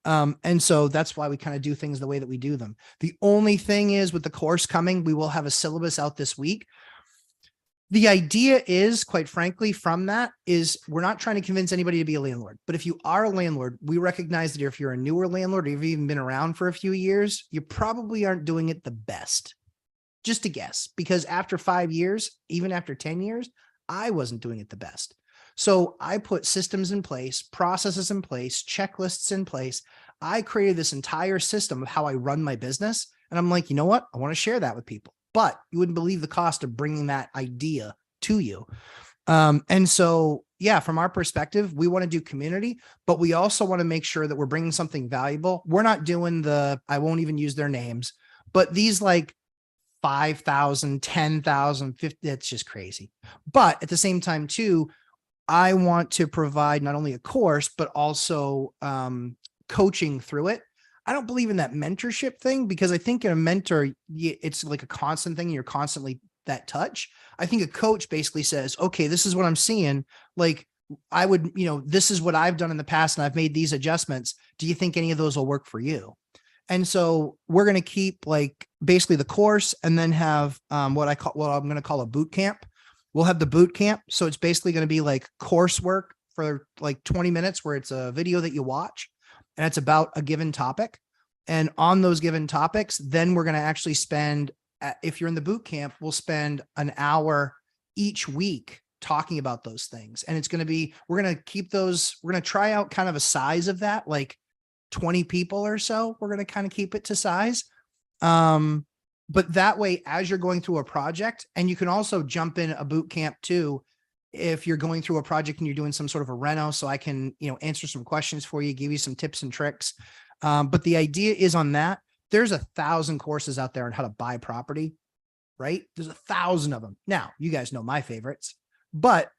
And so that's why we kind of do things the way that we do them. The only thing is with the course coming, we will have a syllabus out this week. The idea is, quite frankly, from that is we're not trying to convince anybody to be a landlord. But if you are a landlord, we recognize that if you're a newer landlord, or you've even been around for a few years, you probably aren't doing it the best. Just a guess, because after 5 years, even after 10 years, I wasn't doing it the best. So I put systems in place, processes in place, checklists in place. I created this entire system of how I run my business. And I'm like, you know what? I want to share that with people, but you wouldn't believe the cost of bringing that idea to you. And so, yeah, from our perspective, we want to do community, but we also want to make sure that we're bringing something valuable. We're not doing I won't even use their names, but these like 5,000, 10,000, 50. It's just crazy. But at the same time too, I want to provide not only a course, but also coaching through it. I don't believe in that mentorship thing because I think in a mentor, it's like a constant thing. You're constantly that touch. I think a coach basically says, okay, this is what I'm seeing. Like I would, this is what I've done in the past and I've made these adjustments. Do you think any of those will work for you? And so we're going to keep like basically the course and then have what I'm going to call a boot camp. We'll have the boot camp. So it's basically going to be like coursework for like 20 minutes where it's a video that you watch and it's about a given topic. And on those given topics, then we're going to actually spend, if you're in the boot camp, we'll spend an hour each week talking about those things. And it's going to be, we're going to keep those, we're going to try out kind of a size of that, like 20 people or so. We're going to kind of keep it to size. But that way, as you're going through a project, and you can also jump in a boot camp too, if you're going through a project and you're doing some sort of a reno, so I can, answer some questions for you, give you some tips and tricks. But the idea is on that, there's 1,000 courses out there on how to buy property, right? There's 1,000 of them. Now, you guys know my favorites, but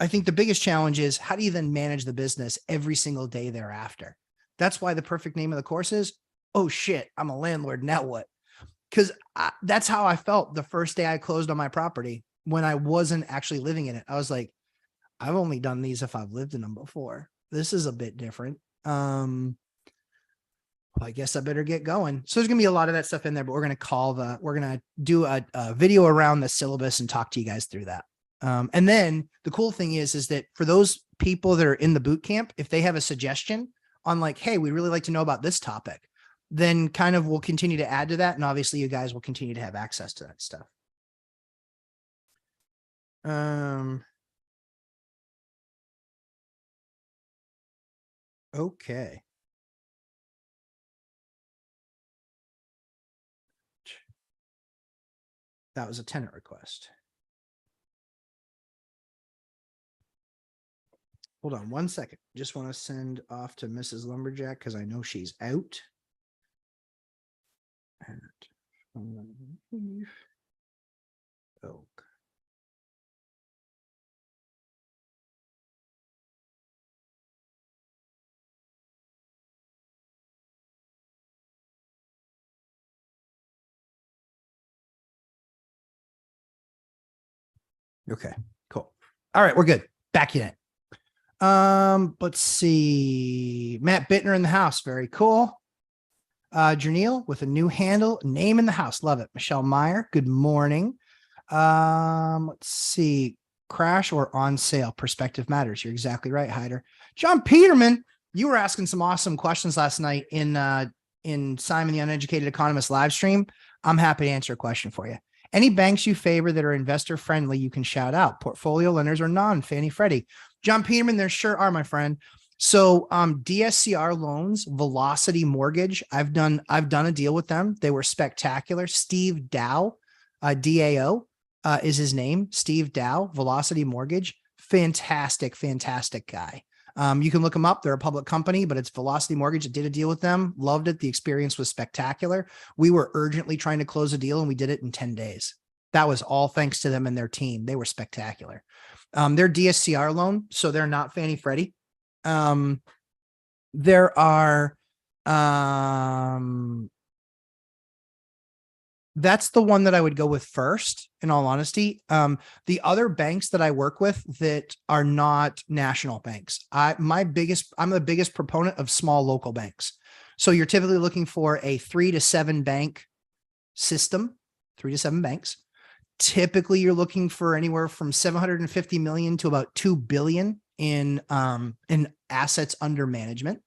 I think the biggest challenge is how do you then manage the business every single day thereafter? That's why the perfect name of the course is, oh shit, I'm a landlord, now what? Because that's how I felt the first day I closed on my property when I wasn't actually living in it. I was like, I've only done these if I've lived in them before. This is a bit different. Well, I guess I better get going. So there's going to be a lot of that stuff in there, but we're going to do a video around the syllabus and talk to you guys through that. And then the cool thing is that for those people that are in the boot camp, if they have a suggestion on like, hey, we'd really like to know about this topic, then kind of we'll continue to add to that. And obviously you guys will continue to have access to that stuff. Okay. That was a tenant request. Hold on one second. Just want to send off to Mrs. Lumberjack because I know she's out. Oh. Okay, cool. All right, we're good. Back in it. Let's see. Matt Bittner in the house. Very cool. Janelle with a new handle, name in the house. Love it. Michelle Meyer. Good morning. Let's see. Crash or on sale? Perspective matters. You're exactly right, Hyder. John Peterman, you were asking some awesome questions last night in Simon the Uneducated Economist live stream. I'm happy to answer a question for you. Any banks you favor that are investor friendly, you can shout out. Portfolio lenders or non, Fannie Freddie. John Peterman, there sure are, my friend. So DSCR loans, Velocity Mortgage, I've done a deal with them. They were spectacular. Steve Dow, DAO is his name. Steve Dow, Velocity Mortgage. Fantastic guy. You can look them up. They're a public company, but it's Velocity Mortgage. I did a deal with them. Loved it. The experience was spectacular. We were urgently trying to close a deal and we did it in 10 days. That was all thanks to them and their team. They were spectacular. They're DSCR loan, so they're not Fannie Freddie. There are, that's the one that I would go with first, in all honesty. The other banks that I work with that are not national banks, I'm the biggest proponent of small local banks. So you're typically looking for a 3 to 7 bank system, 3 to 7 banks. Typically you're looking for anywhere from 750 million to about 2 billion in assets under management.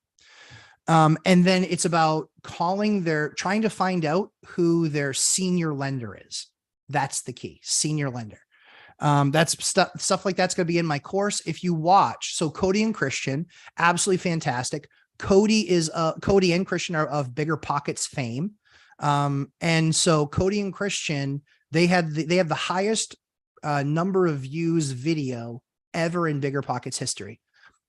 And then it's about trying to find out who their senior lender is. That's the key, senior lender. That's stuff like that's going to be in my course. If you watch, so Cody and Christian, absolutely fantastic. Cody and Christian are of Bigger Pockets fame. And so Cody and Christian, they have the highest number of views video ever in Bigger Pockets history.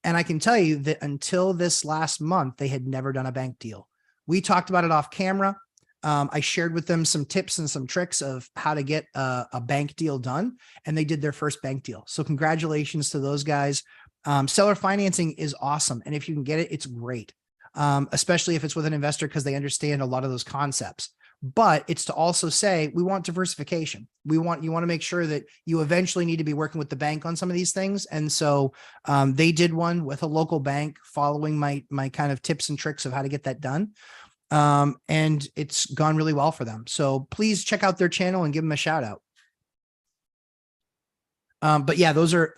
And I can tell you that until this last month, they had never done a bank deal. We talked about it off camera. I shared with them some tips and some tricks of how to get a bank deal done, and they did their first bank deal. So congratulations to those guys. Seller financing is awesome. And if you can get it, it's great. Especially if it's with an investor, because they understand a lot of those concepts. But it's to also say, we want diversification. You want to make sure that you eventually need to be working with the bank on some of these things. And so they did one with a local bank following my kind of tips and tricks of how to get that done. And it's gone really well for them. So please check out their channel and give them a shout out. But yeah, those are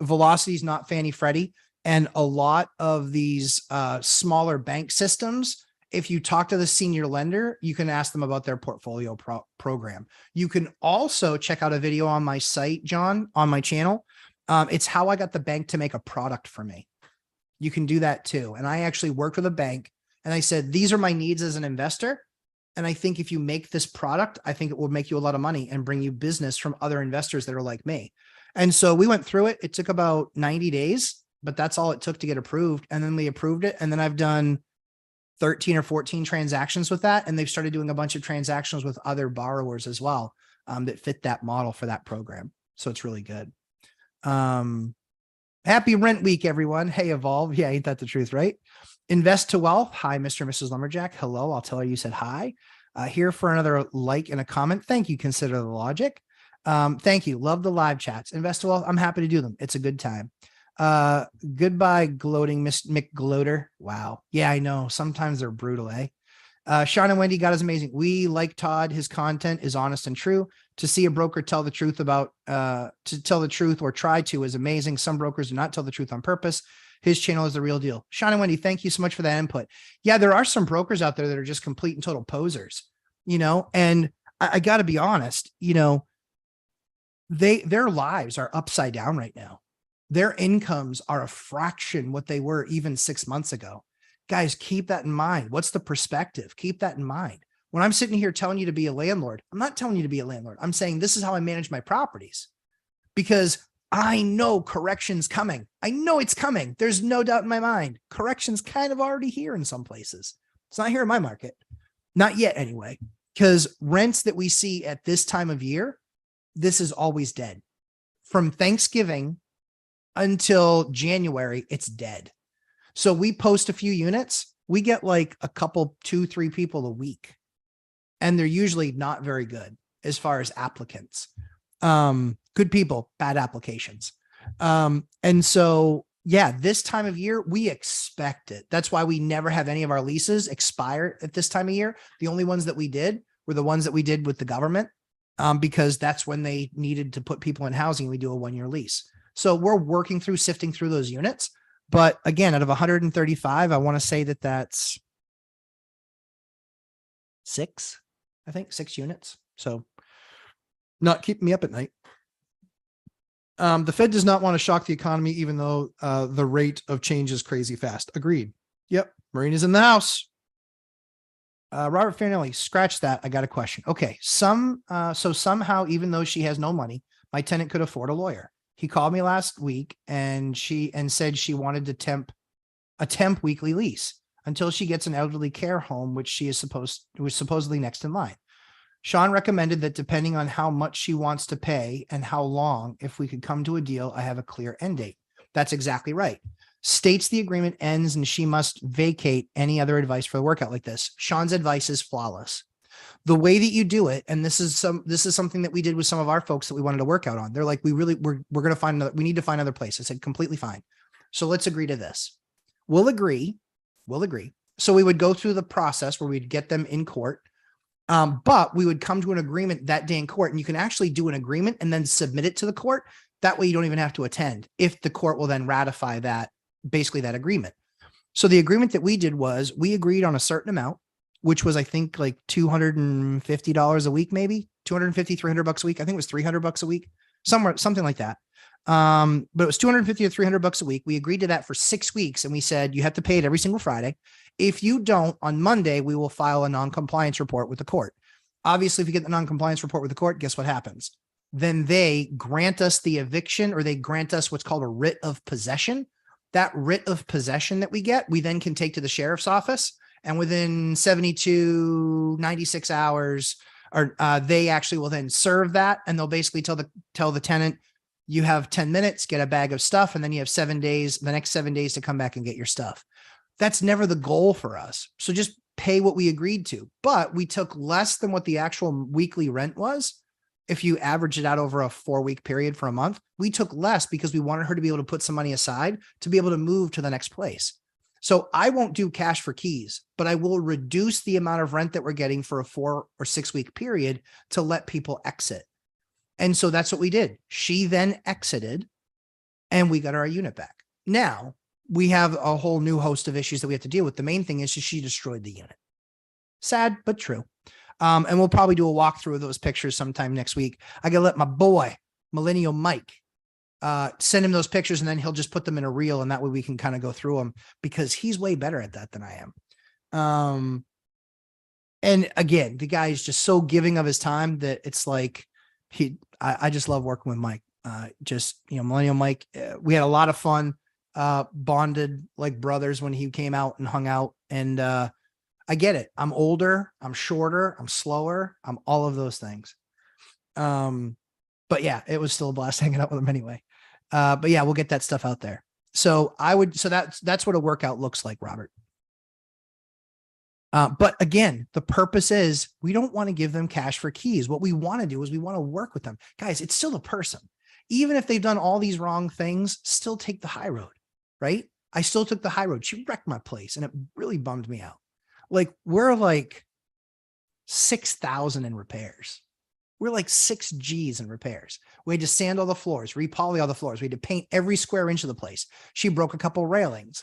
velocities, not Fannie Freddie. And a lot of these smaller bank systems, if you talk to the senior lender, you can ask them about their portfolio program. You can also check out a video on my site, John, on my channel. It's how I got the bank to make a product for me. You can do that too. And I actually worked with a bank and I said, these are my needs as an investor. And I think if you make this product, I think it will make you a lot of money and bring you business from other investors that are like me. And so we went through it. It took about 90 days, but that's all it took to get approved. And then we approved it. And then I've done 13 or 14 transactions with that. And they've started doing a bunch of transactions with other borrowers as well that fit that model for that program. So it's really good. Happy rent week, everyone. Hey, Evolve. Yeah, ain't that the truth, right? Invest to Wealth. Hi, Mr. and Mrs. Lumberjack. Hello. I'll tell her you said hi. Here for another like and a comment. Thank you. Consider the logic. Thank you. Love the live chats. Invest to Wealth. I'm happy to do them. It's a good time. Goodbye, gloating Miss McGloater. Wow. Yeah, I know. Sometimes they're brutal, eh? Sean and Wendy, God is amazing. We like Todd. His content is honest and true. To see a broker tell the truth to tell the truth or try to is amazing. Some brokers do not tell the truth on purpose. His channel is the real deal. Sean and Wendy, thank you so much for that input. Yeah, there are some brokers out there that are just complete and total posers, and I got to be honest, their lives are upside down right now. Their incomes are a fraction what they were even 6 months ago. Guys, keep that in mind. What's the perspective? Keep that in mind. When I'm sitting here telling you to be a landlord, I'm not telling you to be a landlord. I'm saying this is how I manage my properties, because I know correction's coming. I know it's coming. There's no doubt in my mind. Correction's kind of already here in some places. It's not here in my market. Not yet anyway, because rents that we see at this time of year, this is always dead. From Thanksgiving until January, it's dead. So we post a few units. We get like a couple, 2-3 people a week. And they're usually not very good as far as applicants. Good people, bad applications. And so, yeah, this time of year, we expect it. That's why we never have any of our leases expire at this time of year. The only ones that we did were the ones that we did with the government, because that's when they needed to put people in housing. We do a 1-year lease. So we're working through sifting through those units. But again, out of 135, I want to say that that's 6 units. So not keeping me up at night. The Fed does not want to shock the economy, even though the rate of change is crazy fast. Agreed. Yep. Marina's in the house. Robert Fairnelly, scratch that. I got a question. Okay. So somehow, even though she has no money, my tenant could afford a lawyer. He called me last week and said she wanted to temp weekly lease until she gets an elderly care home, which was supposedly next in line. Sean recommended that depending on how much she wants to pay and how long, if we could come to a deal, I have a clear end date. That's exactly right. States the agreement ends and she must vacate. Any other advice for the workout like this? Sean's advice is flawless. The way that you do it, and this is something that we did with some of our folks that we wanted to work out on. They're like, we're going to find another, we need to find another place. I said, completely fine. So let's agree to this. We'll agree. So we would go through the process where we'd get them in court. But we would come to an agreement that day in court, and you can actually do an agreement and then submit it to the court. That way you don't even have to attend if the court will then ratify that, basically that agreement. So the agreement that we did was we agreed on a certain amount, which was, I think, like $250 a week, maybe $250, $300 a week. I think it was $300 a week, something like that. But it was $250 to $300 a week. We agreed to that for 6 weeks. And we said, you have to pay it every single Friday. If you don't, on Monday, we will file a non-compliance report with the court. Obviously, if you get the non-compliance report with the court, guess what happens? Then they grant us the eviction, or they grant us what's called a writ of possession. That writ of possession that we get, we then can take to the sheriff's office And within 72, 96 hours, or they actually will then serve that. And they'll basically tell the tenant, you have 10 minutes, get a bag of stuff. And then you have 7 days, the next 7 days to come back and get your stuff. That's never the goal for us. So just pay what we agreed to, but we took less than what the actual weekly rent was. If you average it out over a 4-week period for a month, we took less because we wanted her to be able to put some money aside to be able to move to the next place. So I won't do cash for keys, but I will reduce the amount of rent that we're getting for a 4 or 6 week period to let people exit. And so that's what we did. She then exited and we got our unit back. Now we have a whole new host of issues that we have to deal with. The main thing is she destroyed the unit. Sad, but true. And we'll probably do a walkthrough of those pictures sometime next week. I gotta let my boy, Millennial Mike, send him those pictures and then he'll just put them in a reel. And that way we can kind of go through them because he's way better at that than I am. And again, the guy is just so giving of his time that it's like, I just love working with Mike. Millennial Mike, we had a lot of fun, bonded like brothers when he came out and hung out. And, I get it. I'm older, I'm shorter, I'm slower, I'm all of those things. But yeah, it was still a blast hanging out with him anyway. But yeah, we'll get that stuff out there. So that's what a workout looks like, Robert. But again, the purpose is we don't want to give them cash for keys. What we want to do is we want to work with them. Guys, it's still a person. Even if they've done all these wrong things, still take the high road, right? I still took the high road. She wrecked my place and it really bummed me out. Like we're like 6,000 in repairs. We're like 6 G's in repairs. We had to sand all the floors, repoly all the floors. We had to paint every square inch of the place. She broke a couple railings.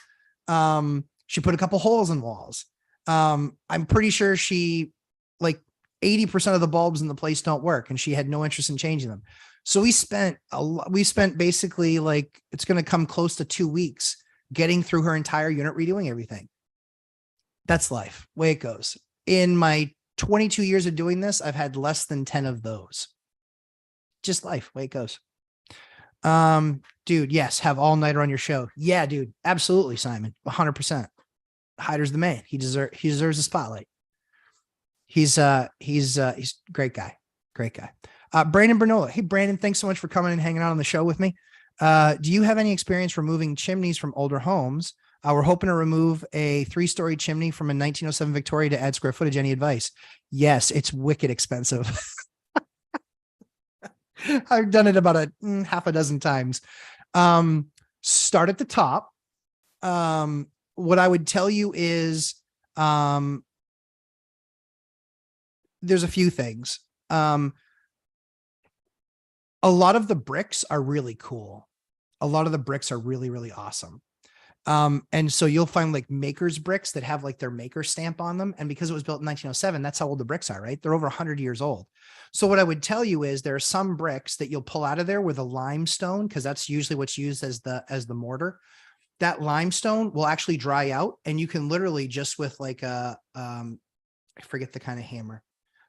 She put a couple holes in walls. I'm pretty sure she like 80% of the bulbs in the place don't work and she had no interest in changing them. So we spent basically like, it's going to come close to 2 weeks getting through her entire unit, redoing everything. That's life, way it goes. In my 22 years of doing this, I've had less than 10 of those. Just life, way it goes. Dude, yes, have all nighter on your show. Yeah, dude, absolutely, Simon, 100%. Hyder's the man. He deserves a spotlight. He's a great guy. Great guy. Brandon Bernola. Hey, Brandon, thanks so much for coming and hanging out on the show with me. Do you have any experience removing chimneys from older homes? We're hoping to remove a 3-story chimney from a 1907 Victoria to add square footage. Any advice? Yes, it's wicked expensive. I've done it about half a dozen times. Start at the top. What I would tell you is there's a few things. A lot of the bricks are really cool. A lot of the bricks are really, really awesome. And so you'll find like maker's bricks that have like their maker stamp on them. And because it was built in 1907, that's how old the bricks are, right? They're over 100 years old. So what I would tell you is there are some bricks that you'll pull out of there with a limestone, because that's usually what's used as the mortar. That limestone will actually dry out and you can literally just with like I forget the kind of hammer,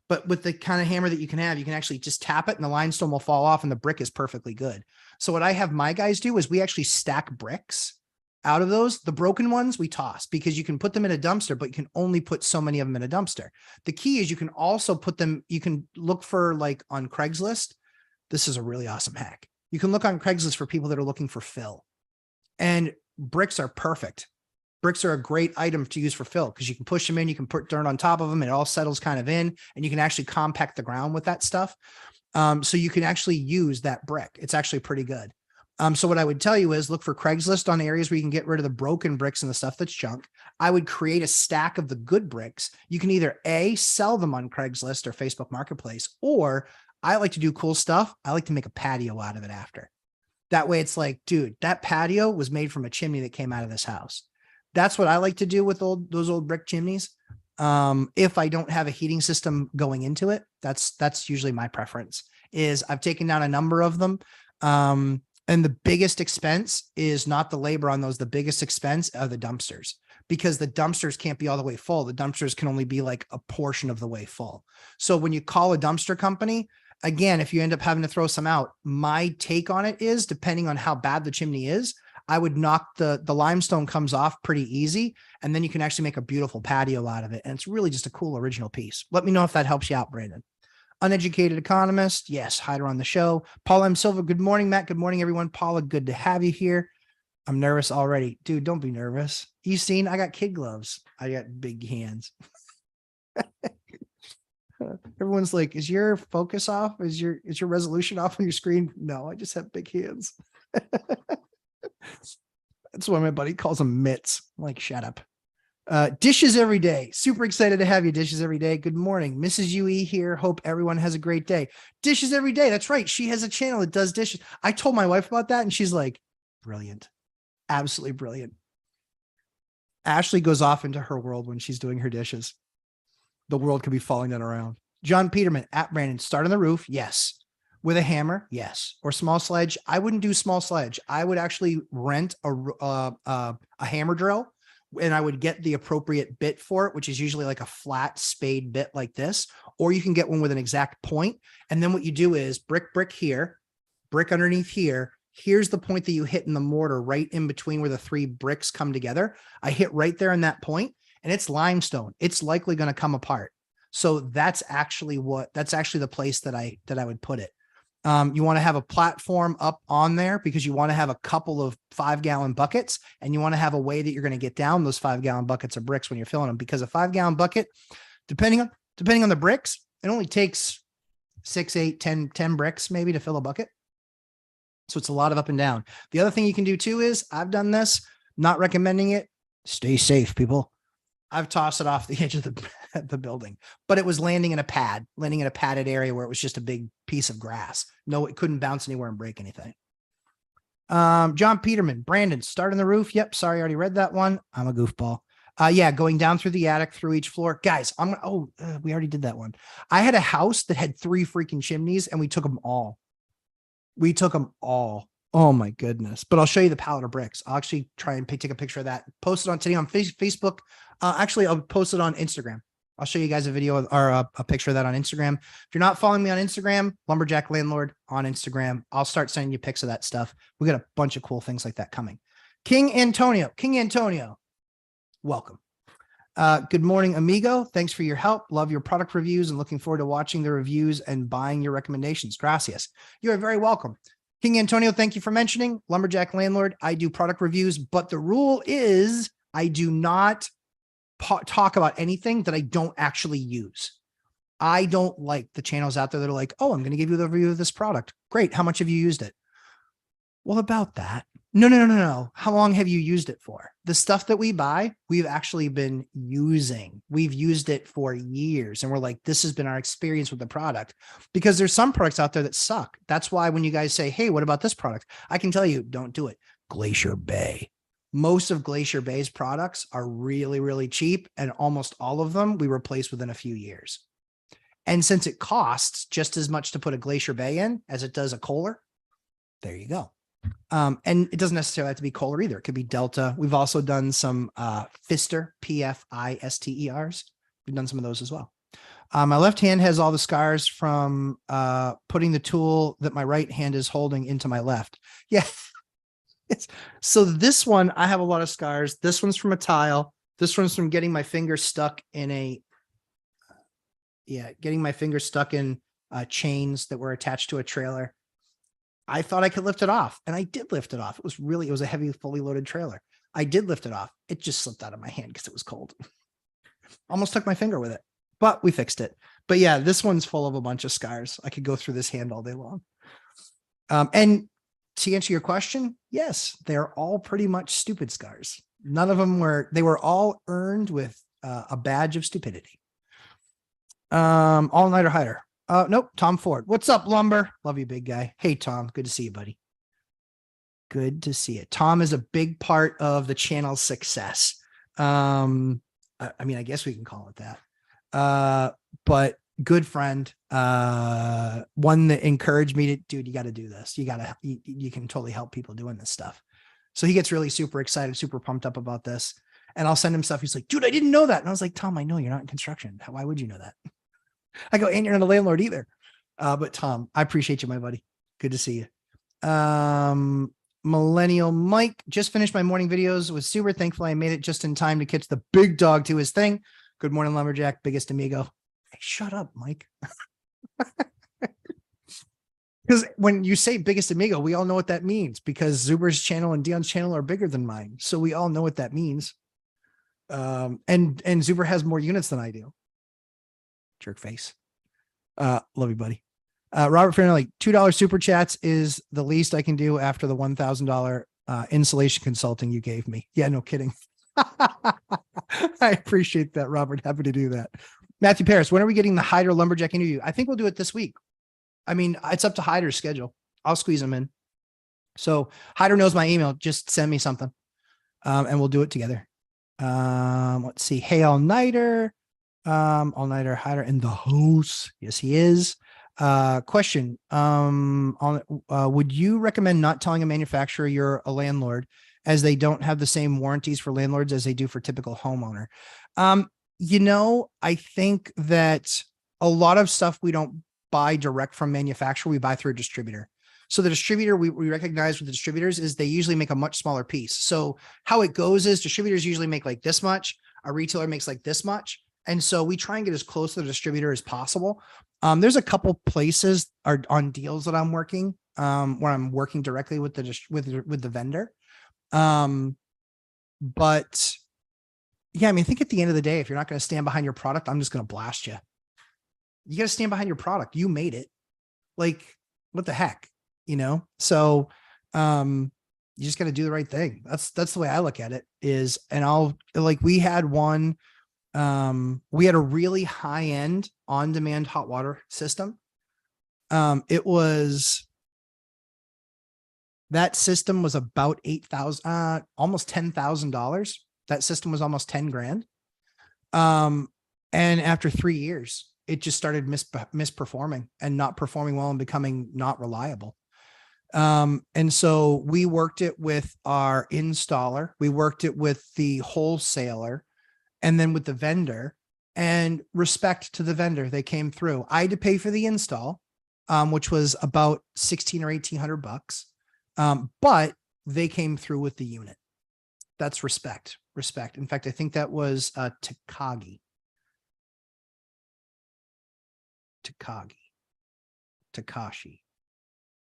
but with the kind of hammer that you can actually just tap it and the limestone will fall off and the brick is perfectly good. So what I have my guys do is we actually stack bricks out of those. The broken ones we toss because you can put them in a dumpster, but you can only put so many of them in a dumpster. The key is you can also put them, you can look for like on Craigslist. This is a really awesome hack. You can look on Craigslist for people that are looking for fill, and bricks are perfect. Bricks are a great item to use for fill because you can push them in, you can put dirt on top of them, and it all settles kind of in, and you can actually compact the ground with that stuff. So you can actually use that brick. It's actually pretty good. So what I would tell you is look for Craigslist on areas where you can get rid of the broken bricks and the stuff that's junk. I would create a stack of the good bricks. You can either sell them on Craigslist or Facebook Marketplace, or I like to do cool stuff. I like to make a patio out of it after. That way it's like, dude, that patio was made from a chimney that came out of this house. That's what I like to do with those old brick chimneys. If I don't have a heating system going into it, that's usually my preference. Is I've taken down a number of them. And the biggest expense is not the labor on those. The biggest expense are the dumpsters, because the dumpsters can't be all the way full. The dumpsters can only be like a portion of the way full. So when you call a dumpster company, again, if you end up having to throw some out, my take on it is, depending on how bad the chimney is, I would knock the limestone comes off pretty easy. And then you can actually make a beautiful patio out of it. And it's really just a cool original piece. Let me know if that helps you out, Brandon. Uneducated economist. Yes. Hider on the show. Paula M. Silva. Good morning, Matt. Good morning, everyone. Paula, good to have you here. I'm nervous already. Dude, don't be nervous. You seen, I got kid gloves. I got big hands. Everyone's like, is your focus off? Is your resolution off on your screen? No, I just have big hands. That's why my buddy calls them mitts. I'm like, shut up. Dishes every day. Super excited to have you, Dishes every day. Good morning. Mrs. UE here. Hope everyone has a great day. Dishes every day. That's right. She has a channel that does dishes. I told my wife about that and she's like, brilliant. Absolutely brilliant. Ashley goes off into her world when she's doing her dishes. The world could be falling down around. John Peterman at Brandon, start on the roof. Yes. With a hammer. Yes. Or small sledge. I wouldn't do small sledge. I would actually rent a hammer drill and I would get the appropriate bit for it, which is usually like a flat spade bit like this, or you can get one with an exact point. And then what you do is brick here, brick underneath here. Here's the point that you hit in the mortar right in between where the three bricks come together. I hit right there in that point and it's limestone. It's likely going to come apart. So that's actually the place that I would put it. You want to have a platform up on there because you want to have a couple of 5-gallon buckets and you want to have a way that you're going to get down those 5-gallon buckets of bricks when you're filling them, because a 5-gallon bucket, depending on the bricks, it only takes 6, 8, 10 bricks maybe to fill a bucket. So it's a lot of up and down. The other thing you can do too is, I've done this, not recommending it. Stay safe, people. I've tossed it off the edge of the building, but it was landing in a padded area where it was just a big piece of grass. No, it couldn't bounce anywhere and break anything. John Peterman, Brandon, start on the roof. Yep. Sorry. I already read that one. I'm a goofball. Yeah. Going down through the attic, through each floor. Guys, we already did that one. I had a house that had 3 freaking chimneys and we took them all. Oh my goodness. But I'll show you the pallet of bricks. I'll actually try and take a picture of that. Post it on today on Facebook. Actually, I'll post it on Instagram. I'll show you guys a video or a picture of that on Instagram. If you're not following me on Instagram, Lumberjack Landlord on Instagram, I'll start sending you pics of that stuff. We got a bunch of cool things like that coming. King Antonio, welcome. Good morning, amigo. Thanks for your help. Love your product reviews and looking forward to watching the reviews and buying your recommendations. Gracias. You are very welcome. King Antonio, thank you for mentioning Lumberjack Landlord. I do product reviews, but the rule is I do not talk about anything that I don't actually use. I don't like the channels out there that are like, oh, I'm going to give you the review of this product. Great. How much have you used it? Well, about that. No. How long have you used it for? The stuff that we buy, we've actually been using. We've used it for years. And we're like, this has been our experience with the product, because there's some products out there that suck. That's why when you guys say, hey, what about this product? I can tell you, don't do it. Glacier Bay. Most of Glacier Bay's products are really, really cheap. And almost all of them we replace within a few years. And since it costs just as much to put a Glacier Bay in as it does a Kohler, there you go. And it doesn't necessarily have to be Kohler either. It could be Delta. We've also done some Pfister, Pfisters. We've done some of those as well. My left hand has all the scars from putting the tool that my right hand is holding into my left. Yeah. So this one, I have a lot of scars. This one's from a tile. This one's from getting my finger stuck in chains that were attached to a trailer. I thought I could lift it off, and I did lift it off. It was a heavy, fully loaded trailer. I did lift it off. It just slipped out of my hand because it was cold. Almost took my finger with it, but we fixed it. But yeah, this one's full of a bunch of scars. I could go through this hand all day long. And to answer your question, yes, they're all pretty much stupid scars. None of them they were all earned with a badge of stupidity. All-nighter hider. Nope. Tom Ford. What's up, Lumber? Love you, big guy. Hey, Tom. Good to see you, buddy. Good to see you. Tom is a big part of the channel's success. I mean, I guess we can call it that. But good friend. One that encouraged me to, dude, you got to do this. You can totally help people doing this stuff. So he gets really super excited, super pumped up about this. And I'll send him stuff. He's like, dude, I didn't know that. And I was like, Tom, I know you're not in construction. Why would you know that? I go, and you're not a landlord either. But Tom, I appreciate you, my buddy. Good to see you. Millennial Mike, just finished my morning videos. Was super thankful I made it just in time to catch the big dog to his thing. Good morning, Lumberjack, biggest amigo. Hey, shut up, Mike. Because when you say biggest amigo, we all know what that means, because Zuber's channel and Dion's channel are bigger than mine. So we all know what that means. And Zuber has more units than I do. Jerk face. Love you, buddy. Robert Farrell, like $2 super chats is the least I can do after the $1,000 insulation consulting you gave me. Yeah, no kidding. I appreciate that, Robert. Happy to do that. Matthew Paris, when are we getting the Hyder Lumberjack interview? I think we'll do it this week. I mean, it's up to Hyder's schedule. I'll squeeze him in. So Hyder knows my email. Just send me something, and we'll do it together. Let's see. Hey, all-nighter. All-nighter Hyder in the house. Yes, he is. Question. Would you recommend not telling a manufacturer you're a landlord, as they don't have the same warranties for landlords as they do for typical homeowner? I think that a lot of stuff we don't buy direct from manufacturer, we buy through a distributor. So the distributor, we recognize with the distributors is they usually make a much smaller piece. So how it goes is distributors usually make like this much, a retailer makes like this much. And so we try and get as close to the distributor as possible. There's a couple places are on deals that I'm working, where I'm working directly with the vendor. But yeah, I mean, I think at the end of the day, if you're not going to stand behind your product, I'm just going to blast you. You got to stand behind your product. You made it. Like, what the heck, So, you just got to do the right thing. That's the way I look at it is, and we had one, we had a really high end on-demand hot water system. That system was about $8,000, almost $10,000. That system was almost 10 grand. And after 3 years, it just started misperforming and not performing well and becoming not reliable. And so we worked it with our installer. We worked it with the wholesaler and then with the vendor, and respect to the vendor. They came through. I had to pay for the install, which was about 16 or 1800 bucks. But they came through with the unit. That's respect. In fact, I think that was Takashi.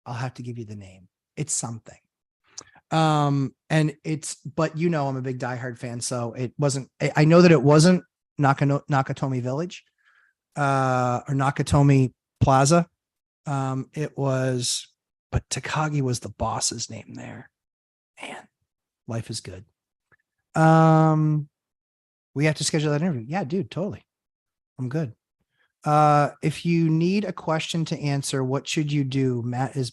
I'll have to give you the name. It's something. But I'm a big diehard fan. So it wasn't, I know that it wasn't Nakatomi Village, or Nakatomi Plaza. But Takagi was the boss's name there. Man, life is good. We have to schedule that interview. Yeah, dude, totally. I'm good. If you need a question to answer, what should you do? Matt is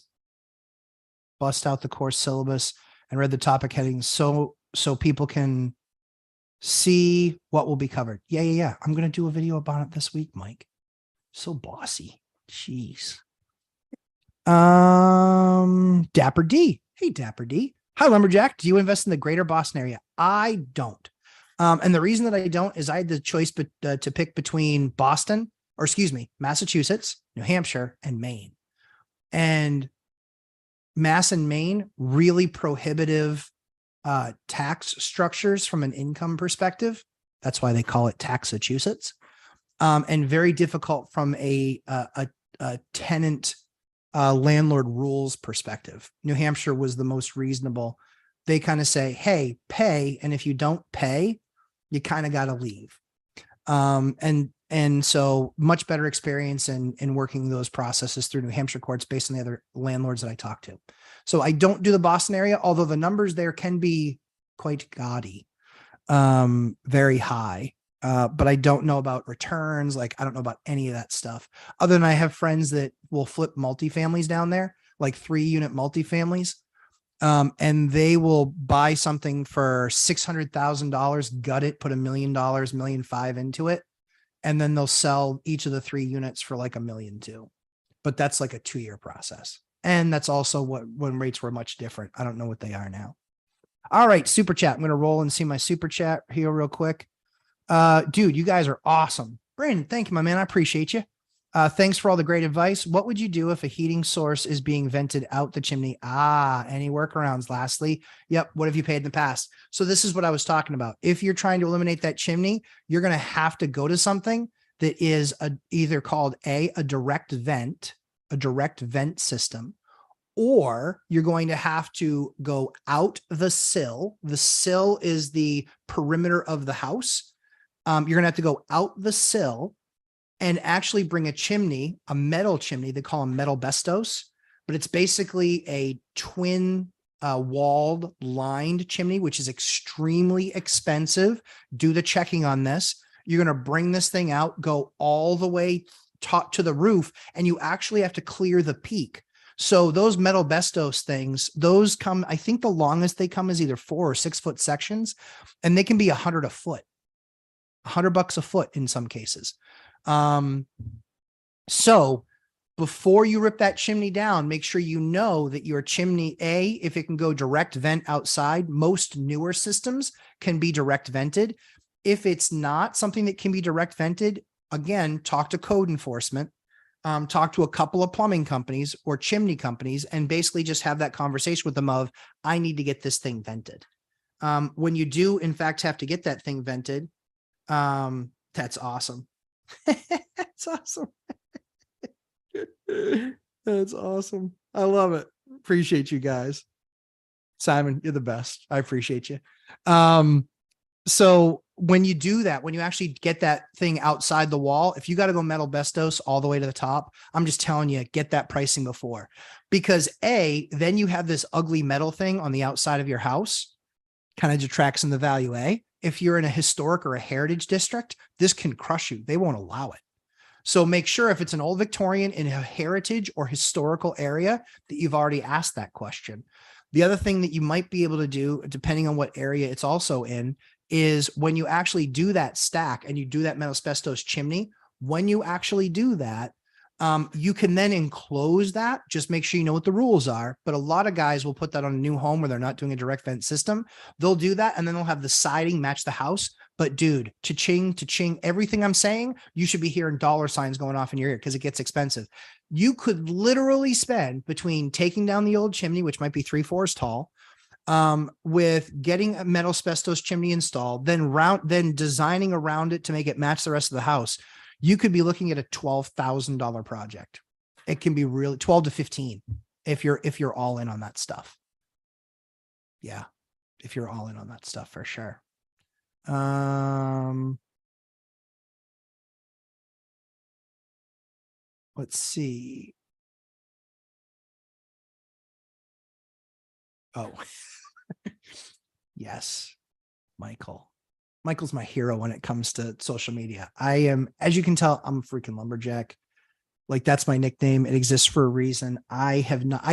bust out the course syllabus and read the topic headings so people can see what will be covered. Yeah. I'm going to do a video about it this week, Mike. So bossy. Jeez. Dapper D. Hey, Dapper D. Hi, Lumberjack. Do you invest in the greater Boston area? I don't. And the reason that I don't is I had the choice to pick between Massachusetts, New Hampshire, and Maine. And Mass and Maine, really prohibitive tax structures from an income perspective. That's why they call it Taxachusetts. And very difficult from a tenant landlord rules perspective. New Hampshire was the most reasonable. They kind of say, hey, pay. And if you don't pay, you kind of got to leave. And so much better experience in working those processes through New Hampshire courts based on the other landlords that I talk to. So I don't do the Boston area, although the numbers there can be quite gaudy, very high. But I don't know about returns. Like, I don't know about any of that stuff, other than I have friends that will flip multifamilies down there, like 3-unit multifamilies. And they will buy something for $600,000, gut it, put $1 million, $1.5 million into it. And then they'll sell each of the 3 units for like $1.2 million. But that's like a 2-year process. And that's also when rates were much different. I don't know what they are now. All right. Super chat. I'm going to roll and see my super chat here real quick. Dude, you guys are awesome. Brandon, thank you, my man. I appreciate you. Thanks for all the great advice. What would you do if a heating source is being vented out the chimney? Any workarounds? Lastly, yep. What have you paid in the past? So this is what I was talking about. If you're trying to eliminate that chimney, you're going to have to go to something that is either called a direct vent system, or you're going to have to go out the sill. The sill is the perimeter of the house. You're going to have to go out the sill and actually bring a chimney, a metal chimney. They call them metal bestos, but it's basically a twin walled lined chimney, which is extremely expensive. Do the checking on this. You're going to bring this thing out, go all the way to the roof, and you actually have to clear the peak. So those metal bestos things, those come, I think the longest they come is either 4 or 6 foot sections, and they can be $100 a foot, $100 a foot in some cases. So before you rip that chimney down, make sure you know that your chimney, if it can go direct vent outside, most newer systems can be direct vented. If it's not something that can be direct vented, again, talk to code enforcement, talk to a couple of plumbing companies or chimney companies, and basically just have that conversation with them of, I need to get this thing vented. When you do, in fact, have to get that thing vented, that's awesome. That's awesome. That's awesome. I love it. Appreciate you guys. Simon, you're the best. I appreciate you. So when you do that, when you actually get that thing outside the wall, if you got to go metal bestos all the way to the top, I'm just telling you, get that pricing before, because then you have this ugly metal thing on the outside of your house, kind of detracts in the value. If you're in a historic or a heritage district, this can crush you. They won't allow it. So make sure if it's an old Victorian in a heritage or historical area that you've already asked that question. The other thing that you might be able to do, depending on what area it's also in, is when you actually do that stack and you do that metal asbestos chimney, when you actually do that, you can then enclose that. Just make sure you know what the rules are. But a lot of guys will put that on a new home where they're not doing a direct vent system. They'll do that and then they'll have the siding match the house. But dude, cha-ching, everything I'm saying, you should be hearing dollar signs going off in your ear because it gets expensive. You could literally spend between taking down the old chimney, which might be 3 floors tall, with getting a metal asbestos chimney installed, then designing around it to make it match the rest of the house. You could be looking at a $12,000 project. It can be really 12 to 15 if you're all in on that stuff. Yeah. If you're all in on that stuff for sure. Let's see. Oh, yes. Michael's my hero when it comes to social media. I am, as you can tell, I'm a freaking lumberjack. Like, that's my nickname. It exists for a reason. I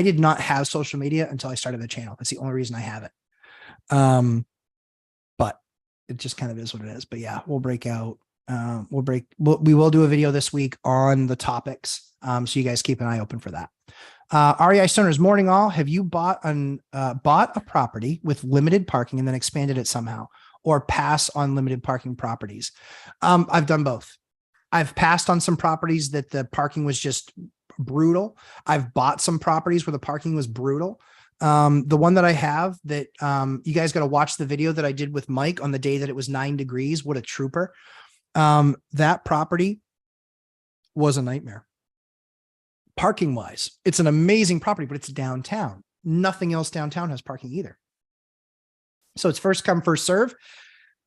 did not have social media until I started the channel. That's the only reason I have it. But it just kind of is what it is. But yeah, we'll break out. We will do a video this week on the topics. So you guys keep an eye open for that. REI Stoners, morning all. Have you bought a property with limited parking and then expanded it somehow, or pass on limited parking properties? I've done both. I've passed on some properties that the parking was just brutal. I've bought some properties where the parking was brutal. The one that I have that you guys got to watch the video that I did with Mike on the day that it was 9 degrees. What a trooper. That property was a nightmare. Parking wise, it's an amazing property, but it's downtown. Nothing else downtown has parking either. So it's first come, first serve.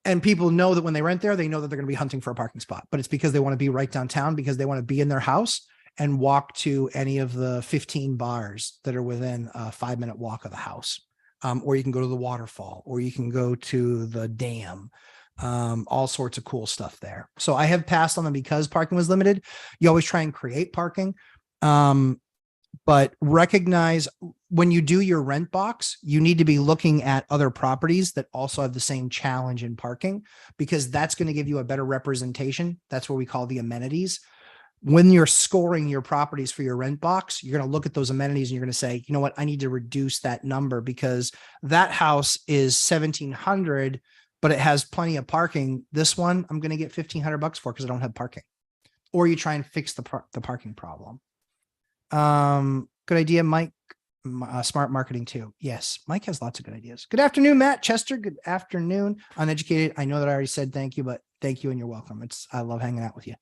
And people know that when they rent there, they know that they're going to be hunting for a parking spot, but it's because they want to be right downtown, because they want to be in their house and walk to any of the 15 bars that are within a 5-minute walk of the house. Or you can go to the waterfall, or you can go to the dam. All sorts of cool stuff there. So I have passed on them because parking was limited. You always try and create parking. But recognize when you do your rent box, you need to be looking at other properties that also have the same challenge in parking, because that's going to give you a better representation. That's what we call the amenities. When you're scoring your properties for your rent box, you're going to look at those amenities and you're going to say, you know what, I need to reduce that number because that house is 1,700, but it has plenty of parking. This one, I'm going to get $1,500 for because I don't have parking. or you try and fix the parking problem. Good idea, Mike. Smart marketing too. Yes, Mike has lots of good ideas. Good afternoon, Matt Chester. Good afternoon, uneducated. I know that I already said thank you, but thank you and you're welcome. I love hanging out with you.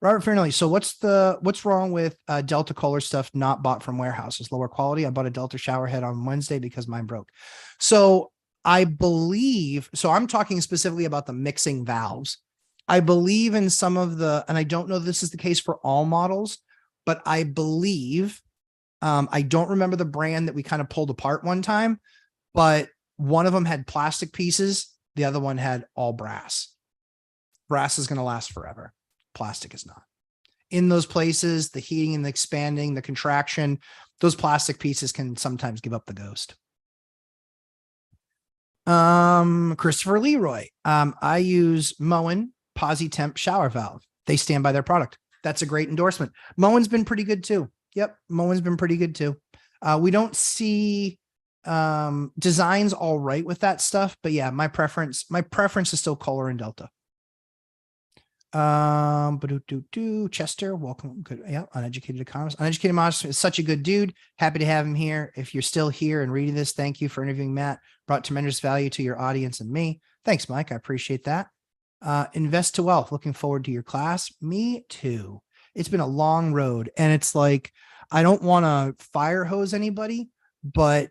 Robert Fairnelly. So what's wrong with Delta Kohler stuff not bought from warehouses? Lower quality. I bought a Delta shower head on Wednesday because mine broke. So I believe, so I'm talking specifically about the mixing valves. I believe in some of the, and I don't know if this is the case for all models, but I believe, I don't remember the brand that we kind of pulled apart one time, but one of them had plastic pieces. The other one had all brass. Brass is going to last forever. Plastic is not. In those places, the heating and the expanding, the contraction, those plastic pieces can sometimes give up the ghost. Christopher Leroy. I use Moen PosiTemp shower valve. They stand by their product. That's a great endorsement. Moen's been pretty good too. Yep. Moen's been pretty good too. We don't see designs all right with that stuff, but yeah, my preference is still Kohler and Delta. Chester, welcome. Good. Yeah. Uneducated economist. Uneducated economist is such a good dude. Happy to have him here. If you're still here and reading this, thank you for interviewing Matt. Brought tremendous value to your audience and me. Thanks, Mike. I appreciate that. Invest to wealth. Looking forward to your class. Me too. It's been a long road, and it's like, I don't want to fire hose anybody, but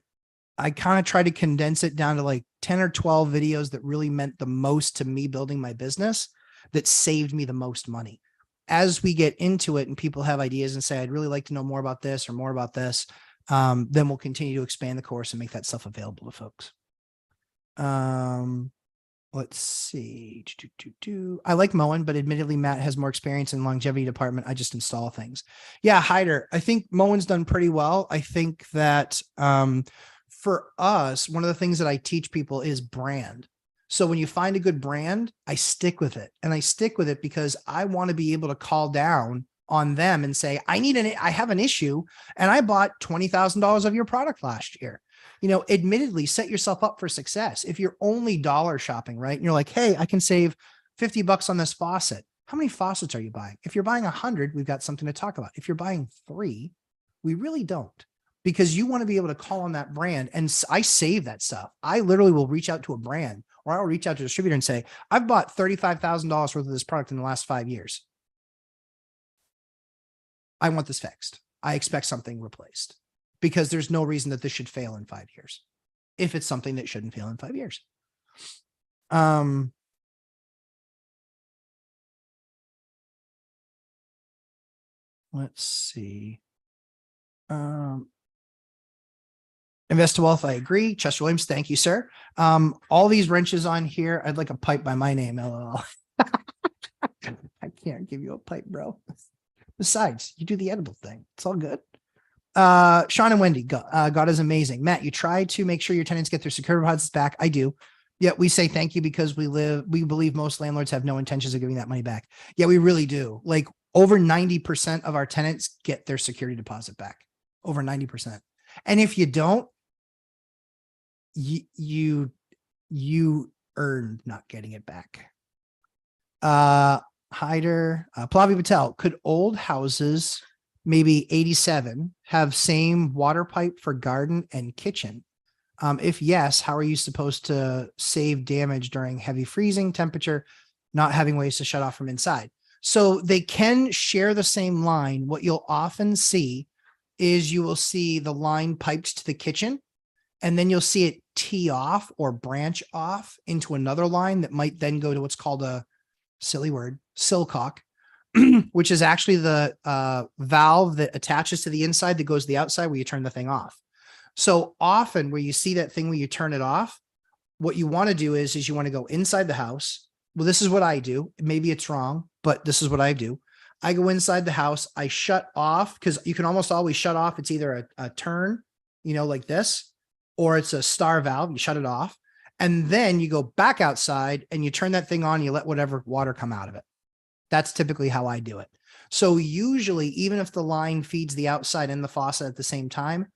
I kind of try to condense it down to like 10 or 12 videos that really meant the most to me building my business, that saved me the most money. As we get into it and people have ideas and say, I'd really like to know more about this or more about this, then we'll continue to expand the course and make that stuff available to folks. Let's see. I like Moen, but admittedly, Matt has more experience in longevity department. I just install things. Yeah, Hyder. I think Moen's done pretty well. I think that for us, one of the things that I teach people is brand. So when you find a good brand, I stick with it. And I stick with it because I want to be able to call down on them and say, I have an issue, and I bought $20,000 of your product last year. You know, admittedly, set yourself up for success. If you're only dollar shopping, right? And you're like, hey, I can save $50 on this faucet. How many faucets are you buying? If you're buying 100, we've got something to talk about. If you're buying 3, we really don't, because you want to be able to call on that brand. And I save that stuff. I literally will reach out to a brand, or I'll reach out to a distributor and say, I've bought $35,000 worth of this product in the last 5 years. I want this fixed. I expect something replaced, because there's no reason that this should fail in 5 years if it's something that shouldn't fail in 5 years. Let's see. Invest to wealth. I agree. Chester Williams. Thank you, sir. All these wrenches on here. I'd like a pipe by my name. LOL. I can't give you a pipe, bro. Besides, you do the edible thing. It's all good. Sean and Wendy, God is amazing. Matt, you try to make sure your tenants get their security deposits back. I do. Yeah, we say thank you because we believe most landlords have no intentions of giving that money back. Yeah, we really do. Like over 90% of our tenants get their security deposit back. Over 90%. And if you don't, you earned not getting it back. Hyder, Plavi Patel, could old houses, maybe 87, have same water pipe for garden and kitchen? If yes, how are you supposed to save damage during heavy freezing temperature, not having ways to shut off from inside? So they can share the same line. What you'll often see is you will see the line piped to the kitchen, and then you'll see it tee off or branch off into another line that might then go to what's called a silly word, sillcock, which is actually the valve that attaches to the inside that goes to the outside where you turn the thing off. So often where you see that thing where you turn it off, what you want to do is you want to go inside the house. Well, this is what I do. Maybe it's wrong, but this is what I do. I go inside the house. I shut off, because you can almost always shut off. It's either a turn, like this, or it's a star valve. You shut it off. And then you go back outside and you turn that thing on. You let whatever water come out of it. That's typically how I do it. So usually, even if the line feeds the outside and the faucet at the same time,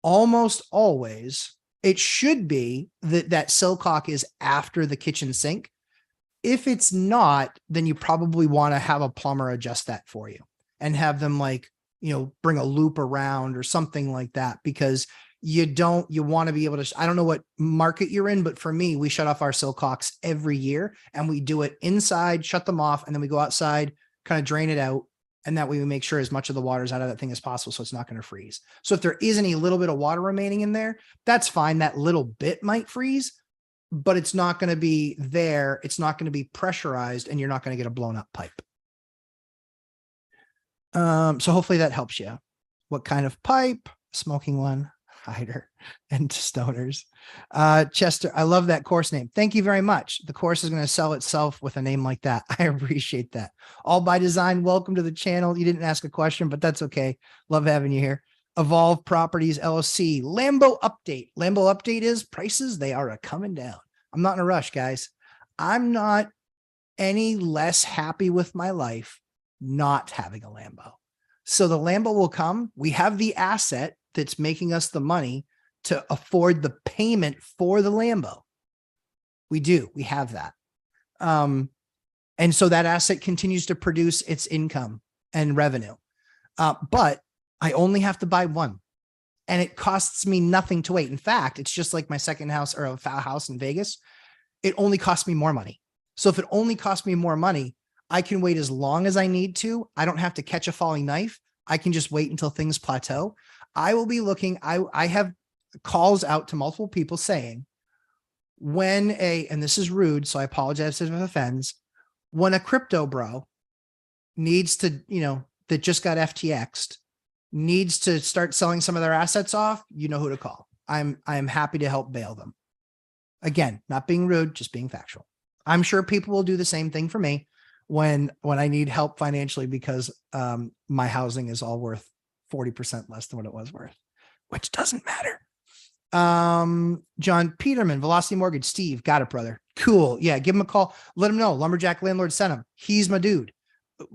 almost always it should be that sillcock is after the kitchen sink. If it's not, then you probably want to have a plumber adjust that for you and have them like, bring a loop around or something like that, because you want to be able to, I don't know what market you're in, but for me, we shut off our silcox every year and we do it inside, shut them off. And then we go outside, kind of drain it out. And that way we make sure as much of the water's out of that thing as possible. So it's not going to freeze. So if there is any little bit of water remaining in there, that's fine. That little bit might freeze, but it's not going to be there. It's not going to be pressurized and you're not going to get a blown up pipe. So hopefully that helps you. What kind of pipe? Smoking one, hider, and stoners. Chester, I love that course name. Thank you very much. The course is going to sell itself with a name like that. I appreciate that. All by design. Welcome to the channel. You didn't ask a question, but that's okay. Love having you here. Evolve Properties LLC. Lambo update. Lambo update is prices. They are coming down. I'm not in a rush, guys. I'm not any less happy with my life not having a Lambo. So the Lambo will come. We have the asset that's making us the money to afford the payment for the Lambo. We do. We have that. And so that asset continues to produce its income and revenue. But I only have to buy one and it costs me nothing to wait. In fact, it's just like my second house or a house in Vegas. It only costs me more money. So if it only costs me more money, I can wait as long as I need to. I don't have to catch a falling knife. I can just wait until things plateau. I will be looking. I have calls out to multiple people saying and this is rude, so I apologize if it offends, when a crypto bro needs to, that just got FTX'd, needs to start selling some of their assets off, you know who to call. I'm happy to help bail them. Again, not being rude, just being factual. I'm sure people will do the same thing for me when I need help financially because my housing is all worth 40% less than what it was worth, which doesn't matter. John Peterman, Velocity Mortgage, Steve, got it, brother. Cool. Yeah, give him a call. Let him know. Lumberjack Landlord sent him. He's my dude.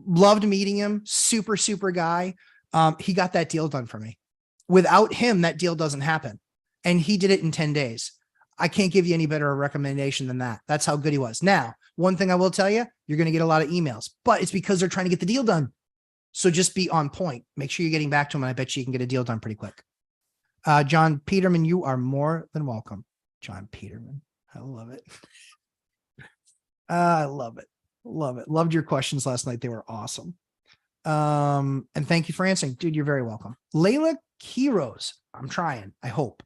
Loved meeting him. Super, super guy. He got that deal done for me. Without him, that deal doesn't happen. And he did it in 10 days. I can't give you any better recommendation than that. That's how good he was. Now, one thing I will tell you, you're going to get a lot of emails, but it's because they're trying to get the deal done. So just be on point. Make sure you're getting back to him. And I bet you can get a deal done pretty quick. John Peterman, you are more than welcome. John Peterman. I love it. I love it. Love it. Loved your questions last night. They were awesome. And thank you for answering. Dude, you're very welcome. Layla Kiros. I'm trying. I hope.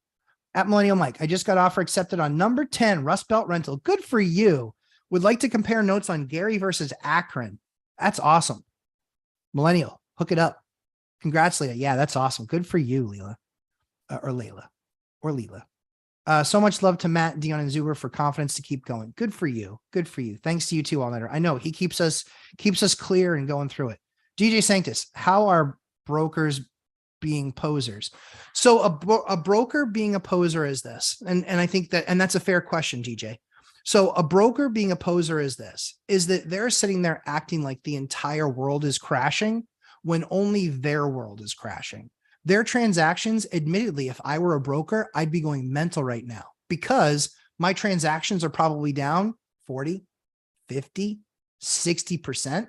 At Millennial Mike, I just got offer accepted on number 10 Rust Belt rental. Good for you. Would like to compare notes on Gary versus Akron. That's awesome. Millennial, hook it up. Congrats, Leah. Yeah, that's awesome. Good for you, Leela. Or Layla. Or Leela. So much love to Matt, Dion, and Zuber for confidence to keep going. Good for you. Good for you. Thanks to you too, all nighter. I know he keeps us clear and going through it. DJ Sanctus, how are brokers being posers? So a broker being a poser is this. And I think that's a fair question, DJ. So a broker being a poser is that they're sitting there acting like the entire world is crashing when only their world is crashing. Their transactions, admittedly, if I were a broker, I'd be going mental right now because my transactions are probably down 40, 50, 60%.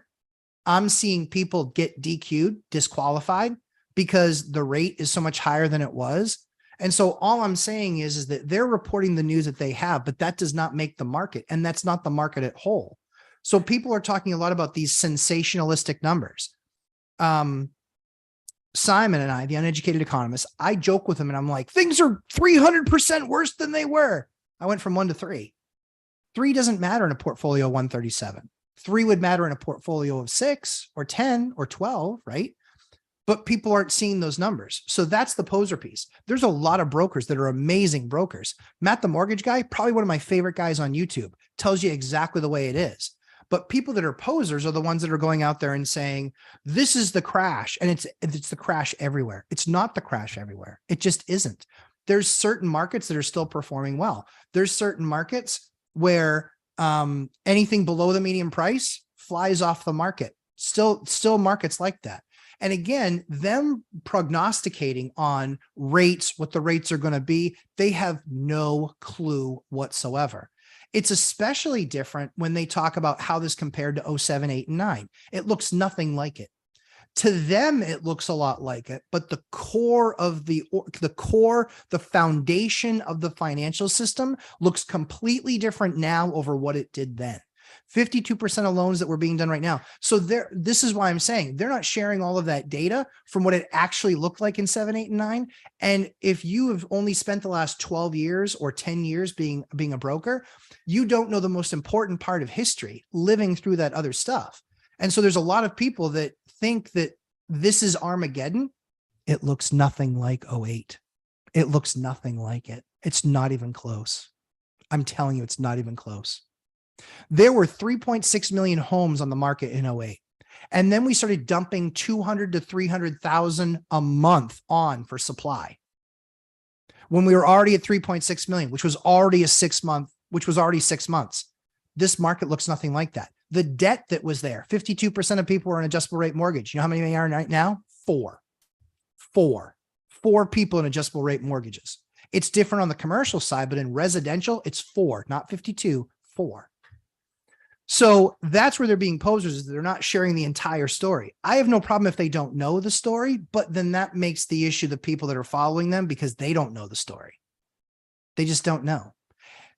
I'm seeing people get DQ'd, disqualified, because the rate is so much higher than it was. And so all I'm saying is that they're reporting the news that they have, but that does not make the market. And that's not the market at whole. So people are talking a lot about these sensationalistic numbers. Simon and I, the uneducated economist, I joke with him and I'm like, things are 300% worse than they were. I went from 1 to 3. 3 doesn't matter in a portfolio of 137. 3 would matter in a portfolio of 6 or 10 or 12, right? But people aren't seeing those numbers. So that's the poser piece. There's a lot of brokers that are amazing brokers. Matt, the mortgage guy, probably one of my favorite guys on YouTube, tells you exactly the way it is. But people that are posers are the ones that are going out there and saying, this is the crash. And it's the crash everywhere. It's not the crash everywhere. It just isn't. There's certain markets that are still performing well. There's certain markets where anything below the median price flies off the market. Still markets like that. And again, them prognosticating on rates, what the rates are going to be, they have no clue whatsoever. It's especially different when they talk about how this compared to 07, 8, and 9. It looks nothing like it. To them, it looks a lot like it, but the foundation of the financial system looks completely different now over what it did then. 52% of loans that were being done right now. So this is why I'm saying they're not sharing all of that data from what it actually looked like in 7, 8, and 9. And if you have only spent the last 12 years or 10 years being a broker, you don't know the most important part of history, living through that other stuff. And so there's a lot of people that think that this is Armageddon. It looks nothing like 08. It looks nothing like it. It's not even close. I'm telling you, it's not even close. There were 3.6 million homes on the market in 08. And then we started dumping 200 to 300,000 a month on for supply. When we were already at 3.6 million, which was already 6 months, this market looks nothing like that. The debt that was there, 52% of people were in adjustable rate mortgage. You know how many they are right now? Four people in adjustable rate mortgages. It's different on the commercial side, but in residential, it's 4, not 52, 4. So that's where they're being posers, is they're not sharing the entire story. I have no problem if they don't know the story, but then that makes the issue the people that are following them, because they don't know the story. They just don't know.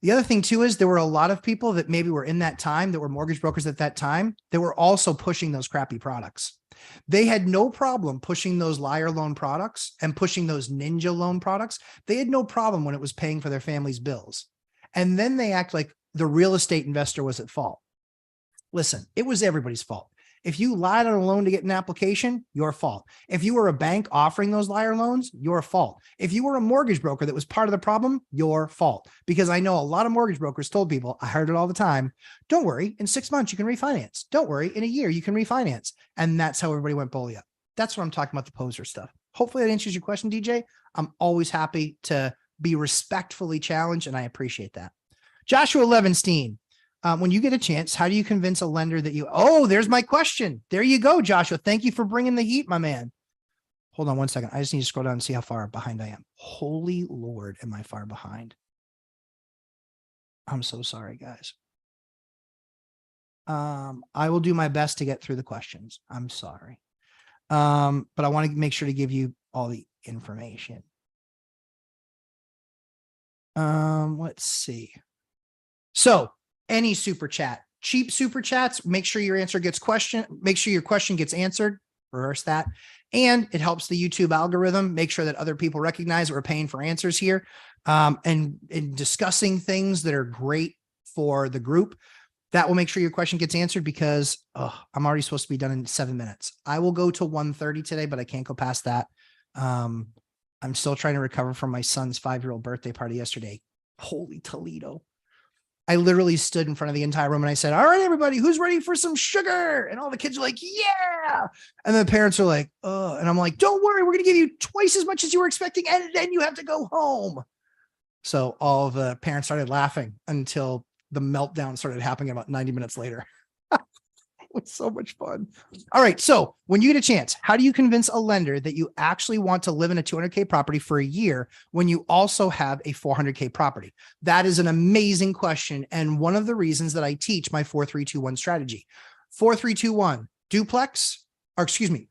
The other thing too is there were a lot of people that maybe were in that time, that were mortgage brokers at that time, that were also pushing those crappy products. They had no problem pushing those liar loan products and pushing those ninja loan products. They had no problem when it was paying for their family's bills. And then they act like the real estate investor was at fault. Listen, it was everybody's fault. If you lied on a loan to get an application, your fault. If you were a bank offering those liar loans, your fault. If you were a mortgage broker that was part of the problem, your fault. Because I know a lot of mortgage brokers told people, I heard it all the time, don't worry, in 6 months you can refinance. Don't worry, in a year you can refinance. And that's how everybody went belly up. That's what I'm talking about, the poser stuff. Hopefully that answers your question, DJ. I'm always happy to be respectfully challenged, and I appreciate that. Joshua Levenstein. When you get a chance, how do you convince a lender that oh, there's my question. There you go, Joshua. Thank you for bringing the heat, my man. Hold on one second. I just need to scroll down and see how far behind I am. Holy Lord, am I far behind? I'm so sorry, guys. I will do my best to get through the questions. I'm sorry. But I want to make sure to give you all the information. Let's see. So, any super chat, cheap super chats, make sure your answer gets make sure your question gets answered, reverse that. And it helps the YouTube algorithm make sure that other people recognize that we're paying for answers here. And in discussing things that are great for the group, that will make sure your question gets answered, because I'm already supposed to be done in 7 minutes. I will go to 1:30 today, but I can't go past that. I'm still trying to recover from my son's 5-year-old birthday party yesterday. Holy Toledo. I literally stood in front of the entire room and I said, all right, everybody, who's ready for some sugar? And all the kids are like, yeah. And the parents are like, oh, and I'm like, don't worry, we're going to give you twice as much as you were expecting. And then you have to go home. So all of the parents started laughing until the meltdown started happening about 90 minutes later. It was so much fun. All right. So when you get a chance, how do you convince a lender that you actually want to live in a 200K property for a year when you also have a 400K property? That is an amazing question. And one of the reasons that I teach my 4-3-2-1 strategy. 4-3-2-1, duplex, or excuse me,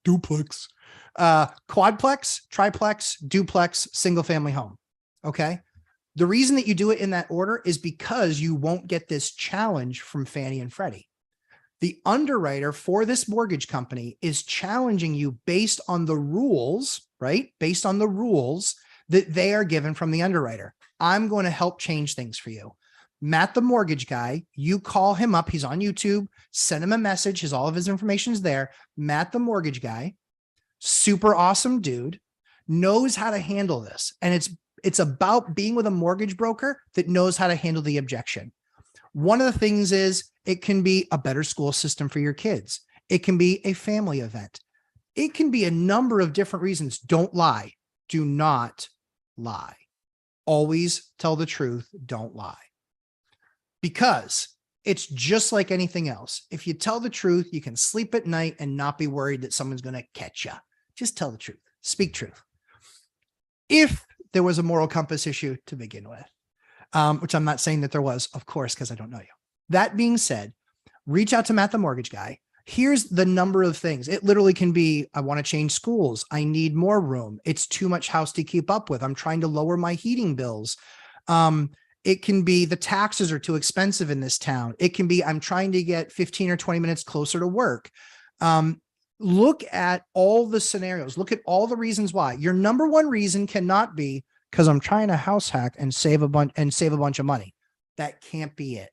duplex, quadplex, triplex, duplex, single family home. Okay. The reason that you do it in that order is because you won't get this challenge from Fannie and Freddie. The underwriter for this mortgage company is challenging you based on the rules, right? Based on the rules that they are given from the underwriter. I'm going to help change things for you. Matt, the mortgage guy, you call him up. He's on YouTube. Send him a message. All of his information is there. Matt, the mortgage guy, super awesome dude, knows how to handle this. And it's about being with a mortgage broker that knows how to handle the objection. One of the things is it can be a better school system for your kids. It can be a family event. It can be a number of different reasons. Don't lie. Do not lie. Always tell the truth. Don't lie. Because it's just like anything else. If you tell the truth, you can sleep at night and not be worried that someone's going to catch you. Just tell the truth. Speak truth. If there was a moral compass issue to begin with. which I'm not saying that there was, of course, because I don't know you. That being said, reach out to Matt, the mortgage guy. Here's the number of things. It literally can be, I want to change schools. I need more room. It's too much house to keep up with. I'm trying to lower my heating bills. It can be the taxes are too expensive in this town. It can be, I'm trying to get 15 or 20 minutes closer to work. Look at all the scenarios. Look at all the reasons why. Your number one reason cannot be because I'm trying to house hack and save a bunch of money. That can't be it.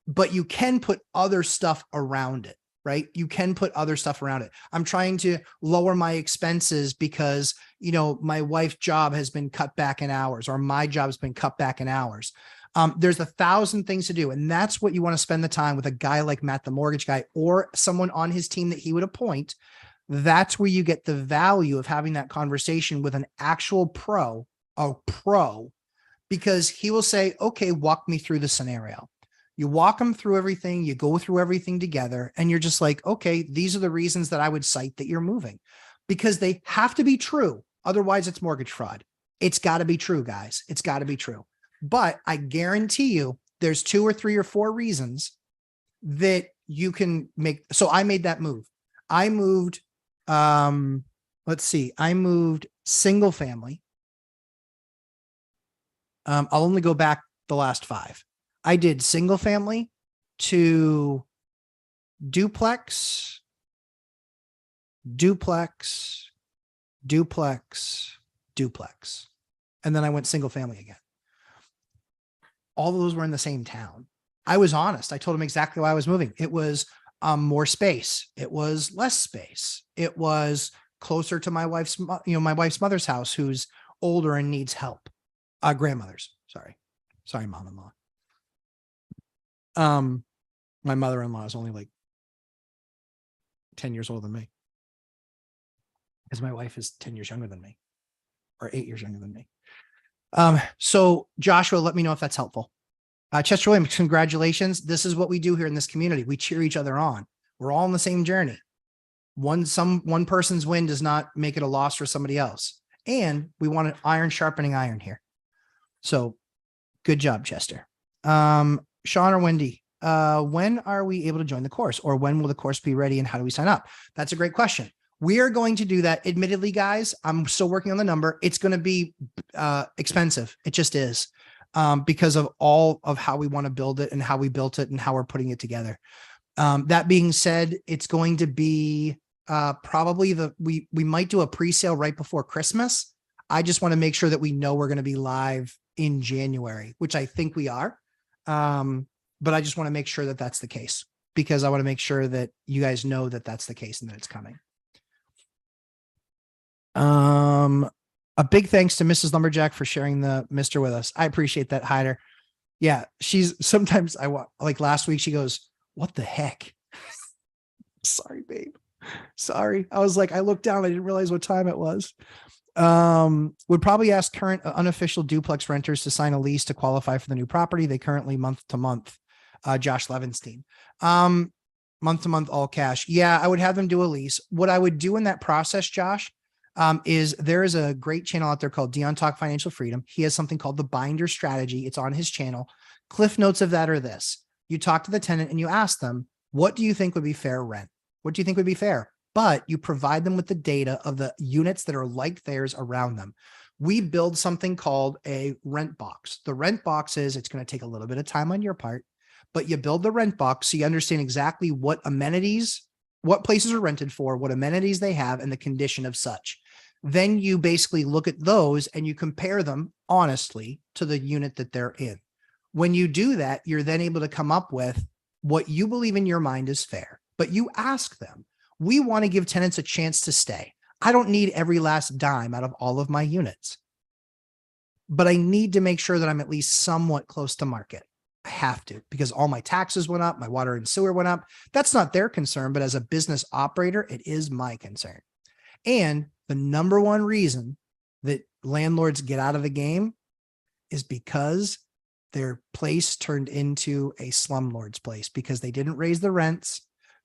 But you can put other stuff around it, right? You can put other stuff around it. I'm trying to lower my expenses because, my wife's job has been cut back in hours, or my job has been cut back in hours. There's 1,000 things to do. And that's what you want to spend the time with a guy like Matt, the mortgage guy, or someone on his team that he would appoint. That's where you get the value of having that conversation with an actual pro, because he will say, okay, walk me through the scenario. You walk them through everything, you go through everything together, and you're just like, okay, these are the reasons that I would cite that you're moving, because they have to be true. Otherwise, it's mortgage fraud. It's got to be true, guys. It's got to be true. But I guarantee you there's 2 or 3 or 4 reasons that you can make. So I made that move. I moved, I moved single family. I'll only go back the last 5. I did single family to duplex, duplex, duplex, duplex. And then I went single family again. All of those were in the same town. I was honest. I told him exactly why I was moving. It was more space. It was less space. It was closer to my wife's mother's house, who's older and needs help. Grandmother's. Sorry, mom-in-law. My mother-in-law is only like 10 years older than me, because my wife is 10 years younger than me, or 8 years younger than me. So Joshua, let me know if that's helpful. Chester Williams, congratulations. This is what we do here in this community. We cheer each other on. We're all on the same journey. One person's win does not make it a loss for somebody else. And we want an iron sharpening iron here. So good job, Chester. Sean or Wendy, when are we able to join the course, or when will the course be ready, and how do we sign up? That's a great question. We are going to do that. Admittedly, guys, I'm still working on the number. It's going to be expensive. It just is, because of all of how we want to build it and how we built it and how we're putting it together. That being said, it's going to be probably we might do a pre-sale right before Christmas. I just want to make sure that we know we're going to be live in January, which I think we are. But I just want to make sure that that's the case, because I want to make sure that you guys know that that's the case and that it's coming. A big thanks to Mrs. Lumberjack for sharing the Mr. with us. I appreciate that, Hyder. Yeah, sometimes like last week, she goes, "What the heck?" Sorry, babe. Sorry. I was like, I looked down, I didn't realize what time it was. Would probably ask current unofficial duplex renters to sign a lease to qualify for the new property. They currently month to month. Josh Levinstein. Month to month, all cash. Yeah, I would have them do a lease. What I would do in that process, Josh, is there is a great channel out there called Dion Talk Financial Freedom. He has something called the binder strategy. It's on his channel. Cliff notes of that are this: you talk to the tenant and you ask them, what do you think would be fair rent? What do you think would be fair? But you provide them with the data of the units that are like theirs around them. We build something called a rent box. The rent box is, it's going to take a little bit of time on your part, but you build the rent box so you understand exactly what amenities, what places are rented for, what amenities they have, and the condition of such. Then you basically look at those and you compare them honestly to the unit that they're in. When you do that, you're then able to come up with what you believe in your mind is fair, but you ask them. We want to give tenants a chance to stay. I don't need every last dime out of all of my units, but I need to make sure that I'm at least somewhat close to market. I have to, because all my taxes went up, my water and sewer went up. That's not their concern, but as a business operator, it is my concern. And the number one reason that landlords get out of the game is because their place turned into a slumlord's place, because they didn't raise the rents.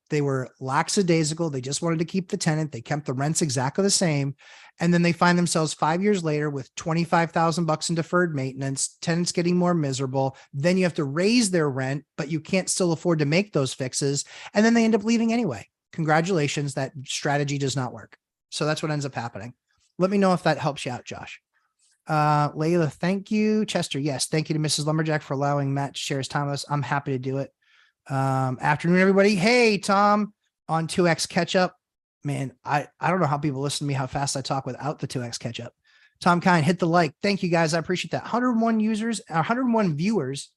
They were lackadaisical. They just wanted to keep the tenant. They kept the rents exactly the same. And then they find themselves 5 years later with $25,000 in deferred maintenance, tenants getting more miserable. Then you have to raise their rent, but you can't still afford to make those fixes. And then they end up leaving anyway. Congratulations. That strategy does not work. So that's what ends up happening. Let me know if that helps you out, Josh. Layla, thank you. Chester, yes. Thank you to Mrs. Lumberjack for allowing Matt to share his time with us. I'm happy to do it. Afternoon, everybody. Hey, Tom on 2X catch up. Man, I don't know how people listen to me, how fast I talk without the 2X catch up. Tom Kine, hit the like. Thank you guys. I appreciate that. 101 users, 101 viewers,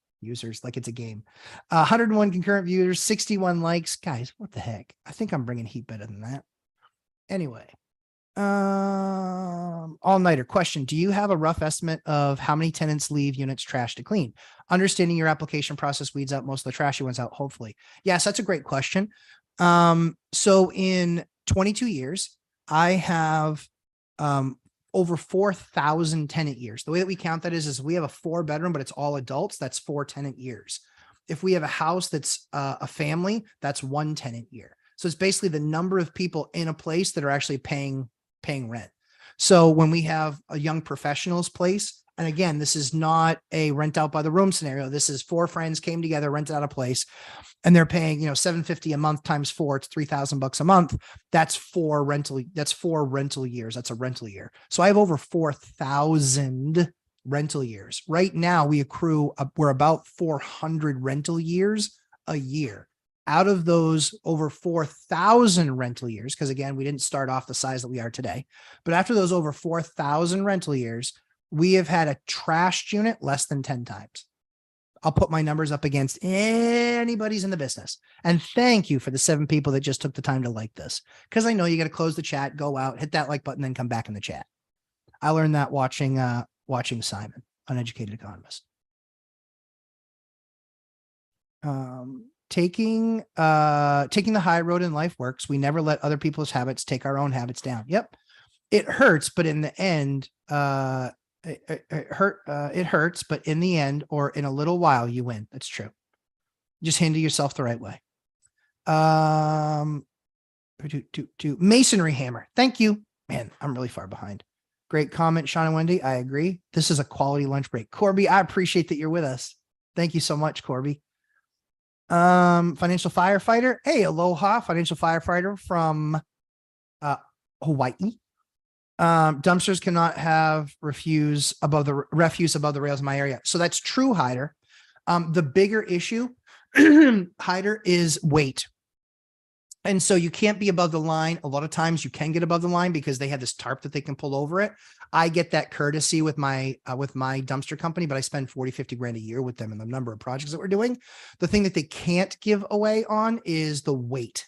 like it's a game. 101 concurrent viewers, 61 likes. Guys, what the heck? I think I'm bringing heat better than that. Anyway, all-nighter question. Do you have a rough estimate of how many tenants leave units trash to clean? Understanding your application process weeds out most of the trashy ones out, hopefully. Yes, that's a great question. So in 22 years, I have over 4,000 tenant years. The way that we count that is we have a 4-bedroom, but it's all adults. That's 4 tenant years. If we have a house that's a family, that's 1 tenant year. So it's basically the number of people in a place that are actually paying rent. So when we have a young professionals place, and again, this is not a rent out by the room scenario. This is 4 friends came together, rented out a place, and they're paying, $750 a month times 4, it's $3,000 a month. That's 4 rental. That's 4 rental years. That's a rental year. So I have over 4,000 rental years. Right now we're about 400 rental years a year. Out of those over 4,000 rental years, because again, we didn't start off the size that we are today, but after those over 4,000 rental years, we have had a trashed unit less than 10 times. I'll put my numbers up against anybody's in the business. And thank you for the 7 people that just took the time to like this, because I know you got to close the chat, go out, hit that like button, then come back in the chat. I learned that watching Simon, Uneducated Economist. Taking the high road in life works. We never let other people's habits take our own habits down. Yep. It hurts, but in the end, it hurts, but in the end, or in a little while, you win. That's true. Just handle yourself the right way. Masonry hammer. Thank you. Man, I'm really far behind. Great comment, Sean and Wendy. I agree. This is a quality lunch break. Corby, I appreciate that you're with us. Thank you so much, Corby. Financial firefighter. Hey, aloha, financial firefighter from Hawaii. Dumpsters cannot have refuse above the rails in my area. So that's true, Hyder. The bigger issue, Hyder, is weight. And so you can't be above the line. A lot of times you can get above the line because they have this tarp that they can pull over it. I get that courtesy with my dumpster company, but I spend 40, 50 grand a year with them and the number of projects that we're doing. The thing that they can't give away on is the weight.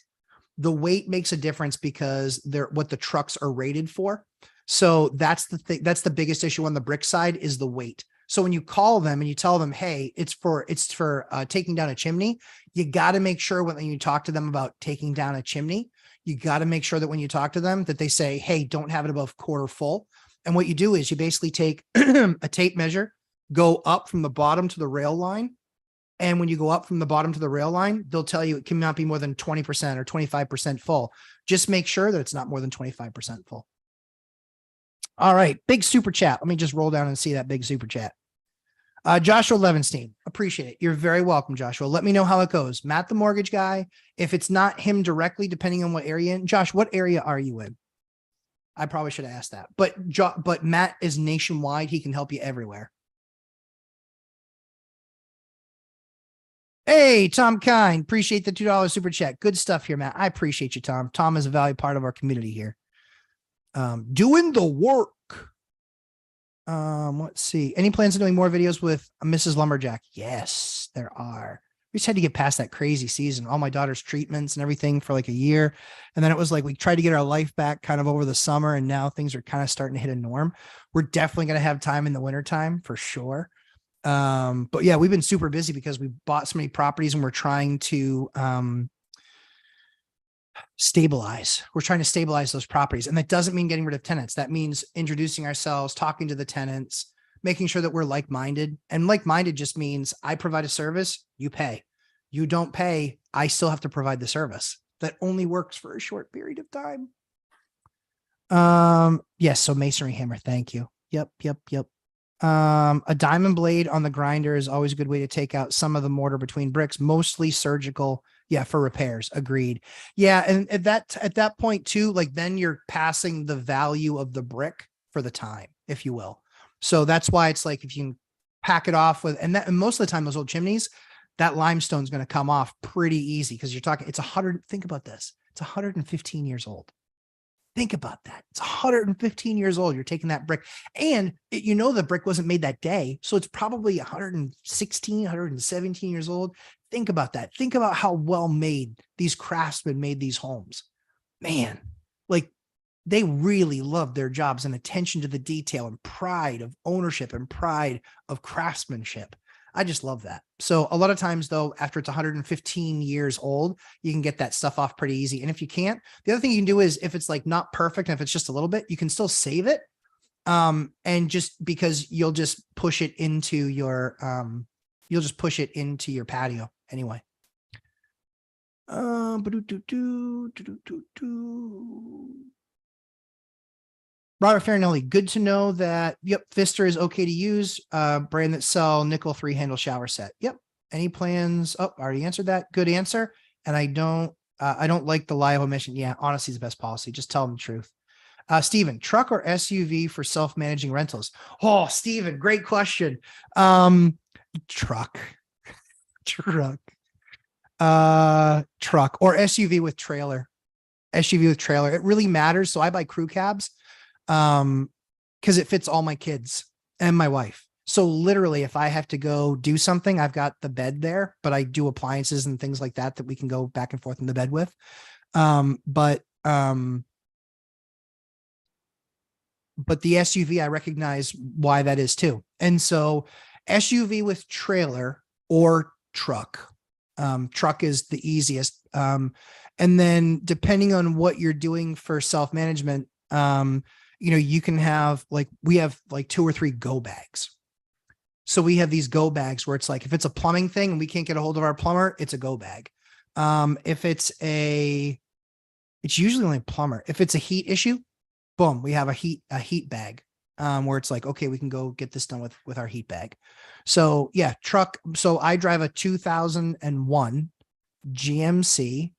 The weight makes a difference because they're what the trucks are rated for. So that's the thing. That's the biggest issue on the brick side is the weight. So when you call them and you tell them, hey, it's for taking down a chimney, you got to make sure when you talk to them about taking down a chimney, you got to make sure that when you talk to them that they say, hey, don't have it above quarter full. And what you do is you basically take a tape measure, go up from the bottom to the rail line. And when you go up from the bottom to the rail line, they'll tell you it cannot be more than 20% or 25% full. Just make sure that it's not more than 25% full. All right. Big super chat. Let me just roll down and see that big super chat. Joshua Levenstein, appreciate it. You're very welcome, Joshua. Let me know how it goes. Matt, the mortgage guy. If it's not him directly, depending on what area. Josh, what area are you in? I probably should have asked that. But Matt is nationwide. He can help you everywhere. Hey, Tom Kine. Appreciate the $2 super chat. Good stuff here, Matt. I appreciate you, Tom. Tom is a valued part of our community here. Doing the work. Let's see. Any plans on doing more videos with Mrs. Lumberjack? Yes, there are. We just had to get past that crazy season. All my daughter's treatments and everything for like a year. And then it was like, we tried to get our life back kind of over the summer. And now things are kind of starting to hit a norm. We're definitely going to have time in the wintertime for sure. But yeah, we've been super busy because we bought so many properties and we're trying to, stabilize. We're trying to stabilize those properties. And that doesn't mean getting rid of tenants. That means introducing ourselves, talking to the tenants, making sure that we're like-minded. And like-minded just means I provide a service, you pay. You don't pay, I still have to provide the service. that only works for a short period of time. Yes. So masonry hammer. Thank you. Yep. A diamond blade on the grinder is always a good way to take out some of the mortar between bricks, mostly surgical. Yeah. For repairs. Agreed. Yeah. And at that point too, like then you're passing the value of the brick for the time, if you will. So that's why it's like, if you can pack it off with, and most of the time, those old chimneys, that limestone is going to come off pretty easy. Cause you're talking, think about this. It's 115 years old. Think about that. It's 115 years old. You're taking that brick and the brick wasn't made that day. So it's probably 116, 117 years old. Think about that. Think about how well made these craftsmen made these homes. Man, like they really love their jobs and attention to the detail and pride of ownership and pride of craftsmanship. I just love that. So a lot of times though, after it's 115 years old, you can get that stuff off pretty easy. And if you can't, the other thing you can do is if it's like not perfect, and if it's just a little bit, you can still save it. And just because you'll just push it into your, patio anyway. Robert Farinelli, good to know that. Yep. Pfister is okay to use, brand that sell nickel 3-handle shower set. Yep. Any plans? Oh, I already answered that. Good answer. And I don't like the lie of omission. Yeah. Honesty is the best policy. Just tell them the truth. Steven, truck or SUV for self-managing rentals? Oh, Steven, great question. Truck or SUV with trailer. It really matters. So I buy crew cabs. Because it fits all my kids and my wife. So literally, if I have to go do something, I've got the bed there, but I do appliances and things like that we can go back and forth in the bed with. But the SUV, I recognize why that is too. And so SUV with trailer or truck. Truck is the easiest. And then depending on what you're doing for self-management, you can have we have 2 or 3 go bags. So we have these go bags where it's like, if it's a plumbing thing and we can't get a hold of our plumber, it's a go bag. If it's usually only a plumber. If it's a heat issue, boom, we have a heat bag, where it's like, okay, we can go get this done with our heat bag. So yeah, truck. So I drive a 2001 GMC,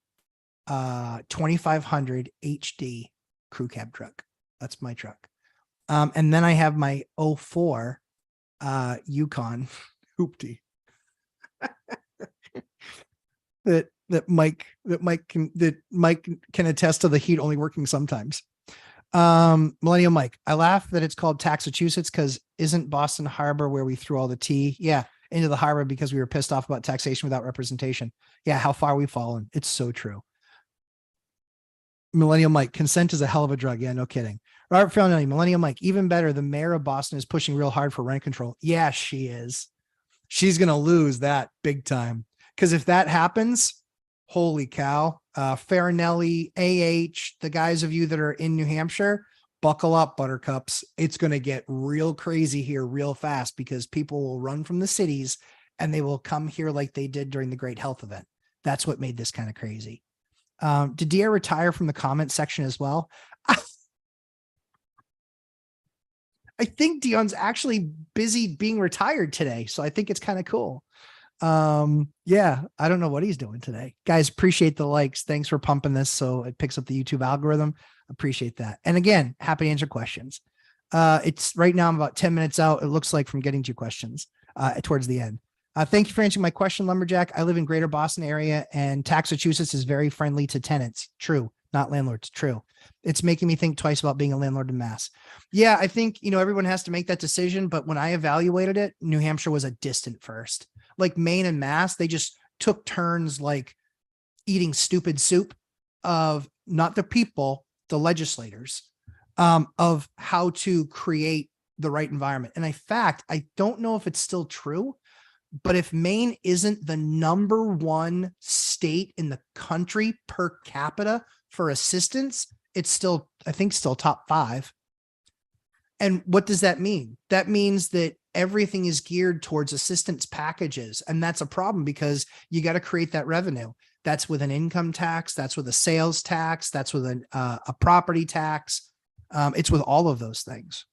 2500 HD crew cab truck. That's my truck. And then I have my 04 Yukon hoopty that Mike can attest to the heat only working sometimes. Millennial Mike, I laugh that it's called Taxachusetts because isn't Boston Harbor where we threw all the tea? Yeah, into the harbor because we were pissed off about taxation without representation. Yeah, how far we've fallen. It's so true. Millennial Mike, consent is a hell of a drug. Yeah, no kidding. Robert Farinelli, Millennial Mike, even better. The mayor of Boston is pushing real hard for rent control. Yeah, she is. She's going to lose that big time. Because if that happens, holy cow, Farinelli, the guys of you that are in New Hampshire, buckle up, buttercups. It's going to get real crazy here real fast because people will run from the cities and they will come here like they did during the Great Health Event. That's what made this kind of crazy. Did Dia retire from the comment section as well? I think Dion's actually busy being retired today. So I think it's kind of cool. Yeah, I don't know what he's doing today. Guys, appreciate the likes. Thanks for pumping this so it picks up the YouTube algorithm. Appreciate that. And again, happy to answer questions. It's right now I'm about 10 minutes out. It looks like from getting to questions towards the end. Thank you for answering my question, Lumberjack. I live in Greater Boston area and Taxachusetts is very friendly to tenants. True, not landlords. True. It's making me think twice about being a landlord in Mass. Yeah, I think, everyone has to make that decision. But when I evaluated it, New Hampshire was a distant first. Like Maine and Mass, they just took turns like eating stupid soup of not the people, the legislators, of how to create the right environment. And in fact, I don't know if it's still true, but if Maine isn't the #1 state in the country per capita for assistance, it's still, I think, still top 5. And what does that mean? That means that everything is geared towards assistance packages. And that's a problem because you got to create that revenue. That's with an income tax. That's with a sales tax. That's with a property tax. It's with all of those things.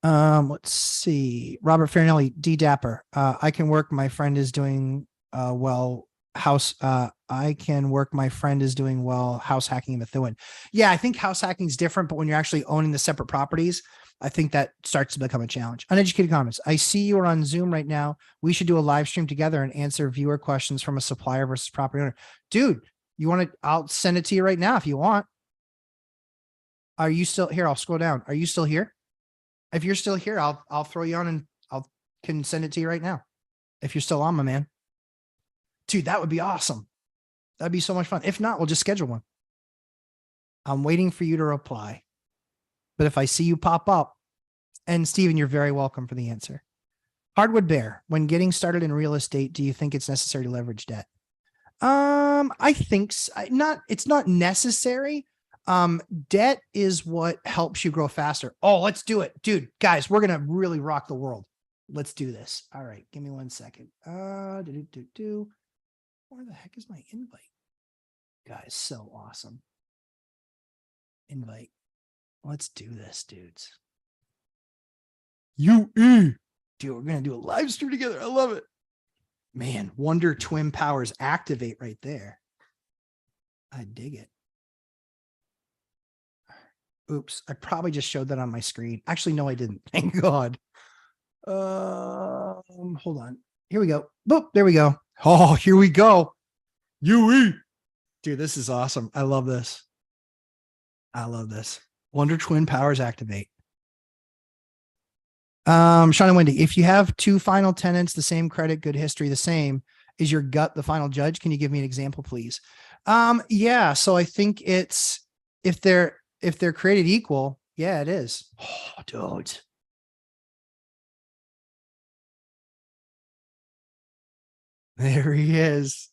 Let's see. Robert Farinelli, D Dapper. I can work. My friend is doing well. I can work. My friend is doing well. House hacking in Methuen. Yeah, I think house hacking is different, but when you're actually owning the separate properties, I think that starts to become a challenge. Uneducated comments. I see you are on Zoom right now. We should do a live stream together and answer viewer questions from a supplier versus property owner. Dude, you want to? I'll send it to you right now if you want. Are you still here? I'll scroll down. Are you still here? If you're still here, I'll throw you on and can send it to you right now. If you're still on, my man. Dude, that would be awesome. That'd be so much fun. If not, we'll just schedule one. I'm waiting for you to reply. But if I see you pop up, and Steven, you're very welcome for the answer. Hardwood Bear, when getting started in real estate, do you think it's necessary to leverage debt? I think it's not necessary. Debt is what helps you grow faster. Oh, let's do it. Dude, guys, we're going to really rock the world. Let's do this. All right. Give me 1 second. Where the heck is my invite? Guys, so awesome. Invite. Let's do this, dudes. Dude, we're going to do a live stream together. I love it. Man, Wonder Twin Powers activate right there. I dig it. Oops, I probably just showed that on my screen. Actually, no, I didn't. Thank God. Hold on. Here we go. Boop, there we go. Oh, here we go. Dude, this is awesome. I love this. I love this. Wonder Twin Powers activate. Sean and Wendy, if you have two final tenants, the same credit, good history, the same, is your gut the final judge? Can you give me an example, please? Yeah. So I think it's if they're created equal, yeah, it is. Oh, dude. There he is.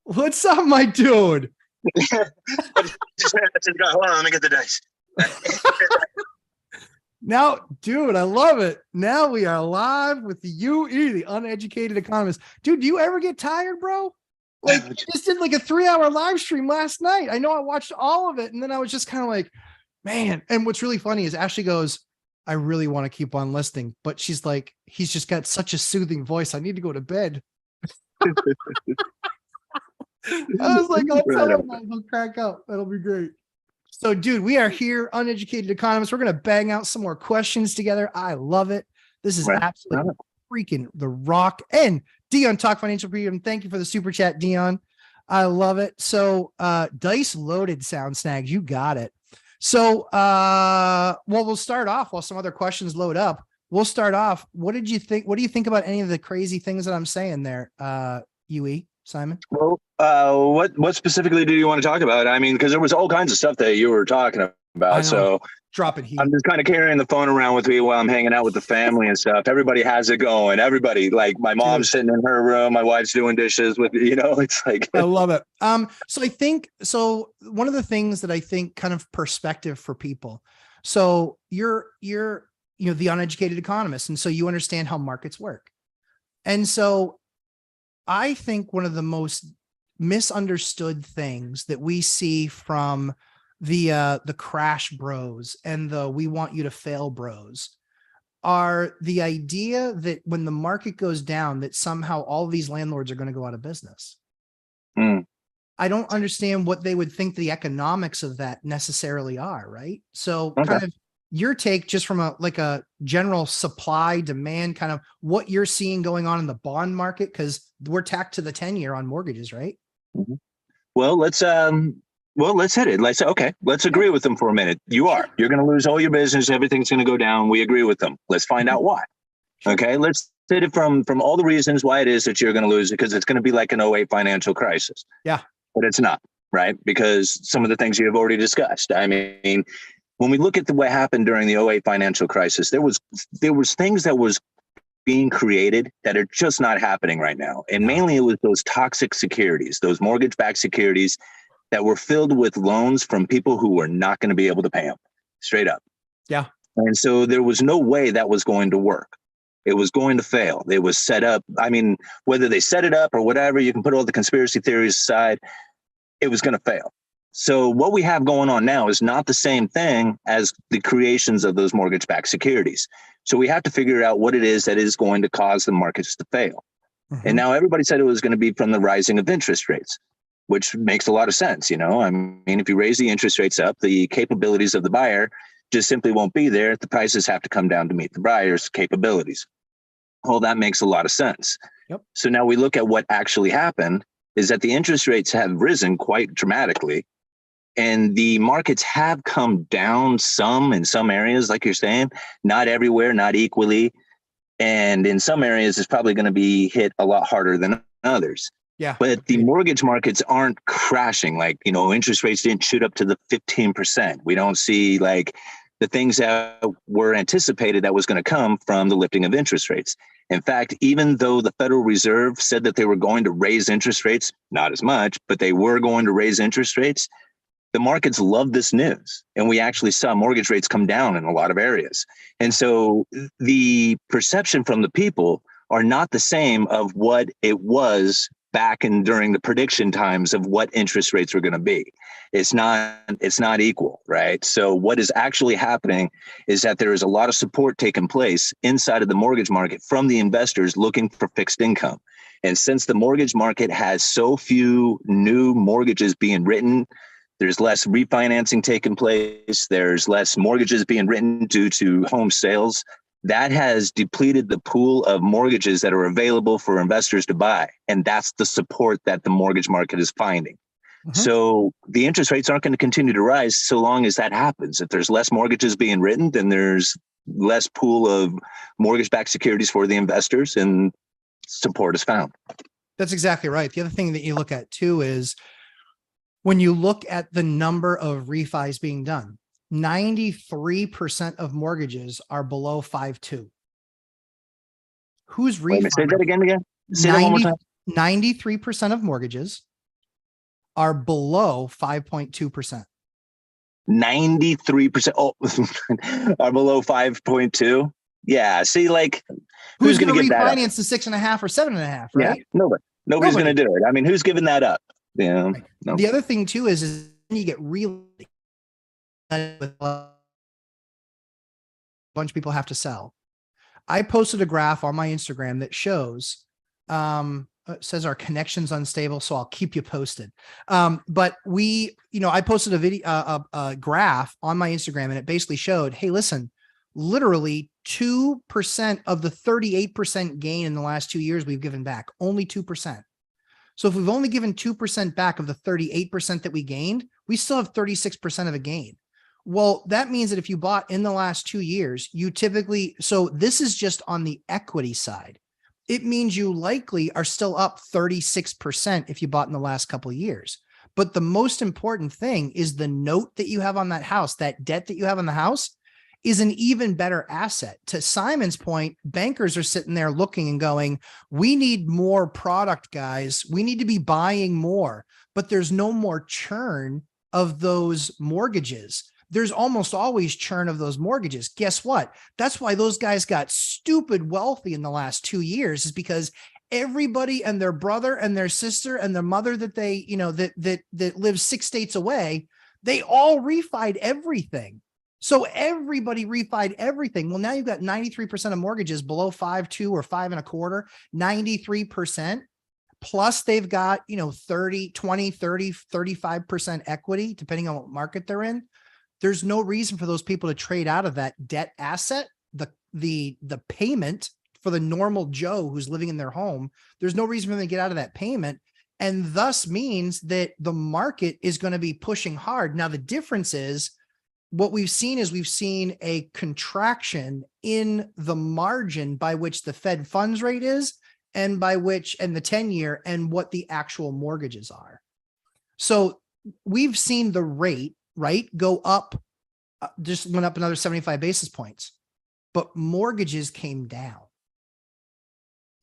What's up, my dude? Hold on, let me get the dice. Now, dude, I love it. Now we are live with the UE, the uneducated economist. Dude, do you ever get tired, bro? Like, I just did like a 3-hour live stream last night. I know I watched all of it, and then I was just kind of like, man. And what's really funny is Ashley goes, I really want to keep on listening, but she's like, he's just got such a soothing voice. I need to go to bed. I was like, I'll tell him that. He'll crack up. That'll be great. So, dude, we are here, uneducated economists. We're going to bang out some more questions together. I love it. This is absolutely freaking the rock. And Dion Talk Financial Freedom. Thank you for the super chat, Dion. I love it. So, dice loaded sound snags. You got it. So, well, we'll start off while some other questions load up. We'll start off. What did you think? What do you think about any of the crazy things that I'm saying there, UE, Simon? Well, what specifically do you want to talk about? I mean, because there was all kinds of stuff that you were talking about. So dropping heat. I'm just kind of carrying the phone around with me while I'm hanging out with the family and stuff. Everybody has it going. Everybody, like my mom's sitting in her room, my wife's doing dishes with, it's like, I love it. So I think, one of the things that I think kind of perspective for people. So you're, the uneducated economist. And so you understand how markets work. And so I think one of the most misunderstood things that we see from the crash bros and the we want you to fail bros are the idea that when the market goes down, that somehow all these landlords are going to go out of business. I don't understand what they would think the economics of that necessarily are, right? So kind of your take just from a general supply demand, kind of what you're seeing going on in the bond market, because we're tacked to the 10-year on mortgages, right? Well, let's hit it. Let's agree with them for a minute. You're going to lose all your business. Everything's going to go down. We agree with them. Let's find out why. Okay. Let's hit it from all the reasons why it is that you're going to lose it, because it's going to be like an '08 financial crisis. Yeah. But it's not, right? Because some of the things you have already discussed. I mean, when we look at what happened during the '08 financial crisis, there was things that was being created that are just not happening right now. And mainly it was those toxic securities, those mortgage-backed securities that were filled with loans from people who were not going to be able to pay them straight up. Yeah. And so there was no way that was going to work. It was going to fail. It was set up. I mean, whether they set it up or whatever, you can put all the conspiracy theories aside, it was going to fail. So what we have going on now is not the same thing as the creations of those mortgage-backed securities. So we have to figure out what it is that is going to cause the markets to fail. And now everybody said it was going to be from the rising of interest rates, which makes a lot of sense. You know, I mean, if you raise the interest rates up, the capabilities of the buyer just simply won't be there. The prices have to come down to meet the buyer's capabilities. Well, that makes a lot of sense. Yep. So now we look at what actually happened is that the interest rates have risen quite dramatically, and the markets have come down some in some areas, like you're saying, not everywhere, not equally. And in some areas, it's probably going to be hit a lot harder than others. Yeah. But the mortgage markets aren't crashing. Like, you know, interest rates didn't shoot up to the 15%. We don't see like the things that were anticipated that was going to come from the lifting of interest rates. In fact, even though the Federal Reserve said that they were going to raise interest rates, not as much, but they were going to raise interest rates, the markets love this news. And we actually saw mortgage rates come down in a lot of areas. And so the perception from the people are not the same of what it was back and during the prediction times of what interest rates were going to be. It's not equal, right? So what is actually happening is that there is a lot of support taking place inside of the mortgage market from the investors looking for fixed income. And since the mortgage market has so few new mortgages being written, there's less refinancing taking place, there's less mortgages being written due to home sales. That has depleted the pool of mortgages that are available for investors to buy. And that's the support that the mortgage market is finding. So the interest rates aren't going to continue to rise so long as that happens. If there's less mortgages being written, then there's less pool of mortgage-backed securities for the investors and support is found. That's exactly right. The other thing that you look at too is when you look at the number of refis being done, 93% of mortgages are below 5.2. Who's refi? Say that again. Say that one more time. 93% of mortgages are below 5.2%. 93% are below 5.2. Yeah. See, like who's going to refinance the 6.5 or 7.5, right? Yeah, nobody's going to do it. I mean, who's giving that up? Yeah. Right. No. The other thing too is you get really with a bunch of people have to sell. I posted a graph on my Instagram that shows, it says our connection's unstable, so I'll keep you posted. But I posted a video, a graph on my Instagram, and it basically showed, hey, listen, literally 2% of the 38% gain in the last 2 years we've given back, only 2%. So if we've only given 2% back of the 38% that we gained, we still have 36% of a gain. Well, that means that if you bought in the last 2 years, you typically, so this is just on the equity side. It means you likely are still up 36% if you bought in the last couple of years. But the most important thing is the note that you have on that house, that debt that you have on the house is an even better asset. To Simon's point, bankers are sitting there looking and going, we need more product, guys. We need to be buying more, but there's no more churn of those mortgages. There's almost always churn of those mortgages. Guess what? That's why those guys got stupid wealthy in the last 2 years, is because everybody and their brother and their sister and their mother that they, that lives 6 states away, they all refied everything. So everybody refied everything. Well, now you've got 93% of mortgages below 5.2 or 5.25, 93%. Plus they've got, 30, 20, 30, 35% equity, depending on what market they're in. There's no reason for those people to trade out of that debt asset, the payment for the normal Joe who's living in their home. There's no reason for them to get out of that payment. And thus means that the market is going to be pushing hard. Now, the difference is what we've seen a contraction in the margin by which the Fed funds rate is and the 10-year and what the actual mortgages are. So we've seen the rate, right, go up, just went up another 75 basis points, but mortgages came down.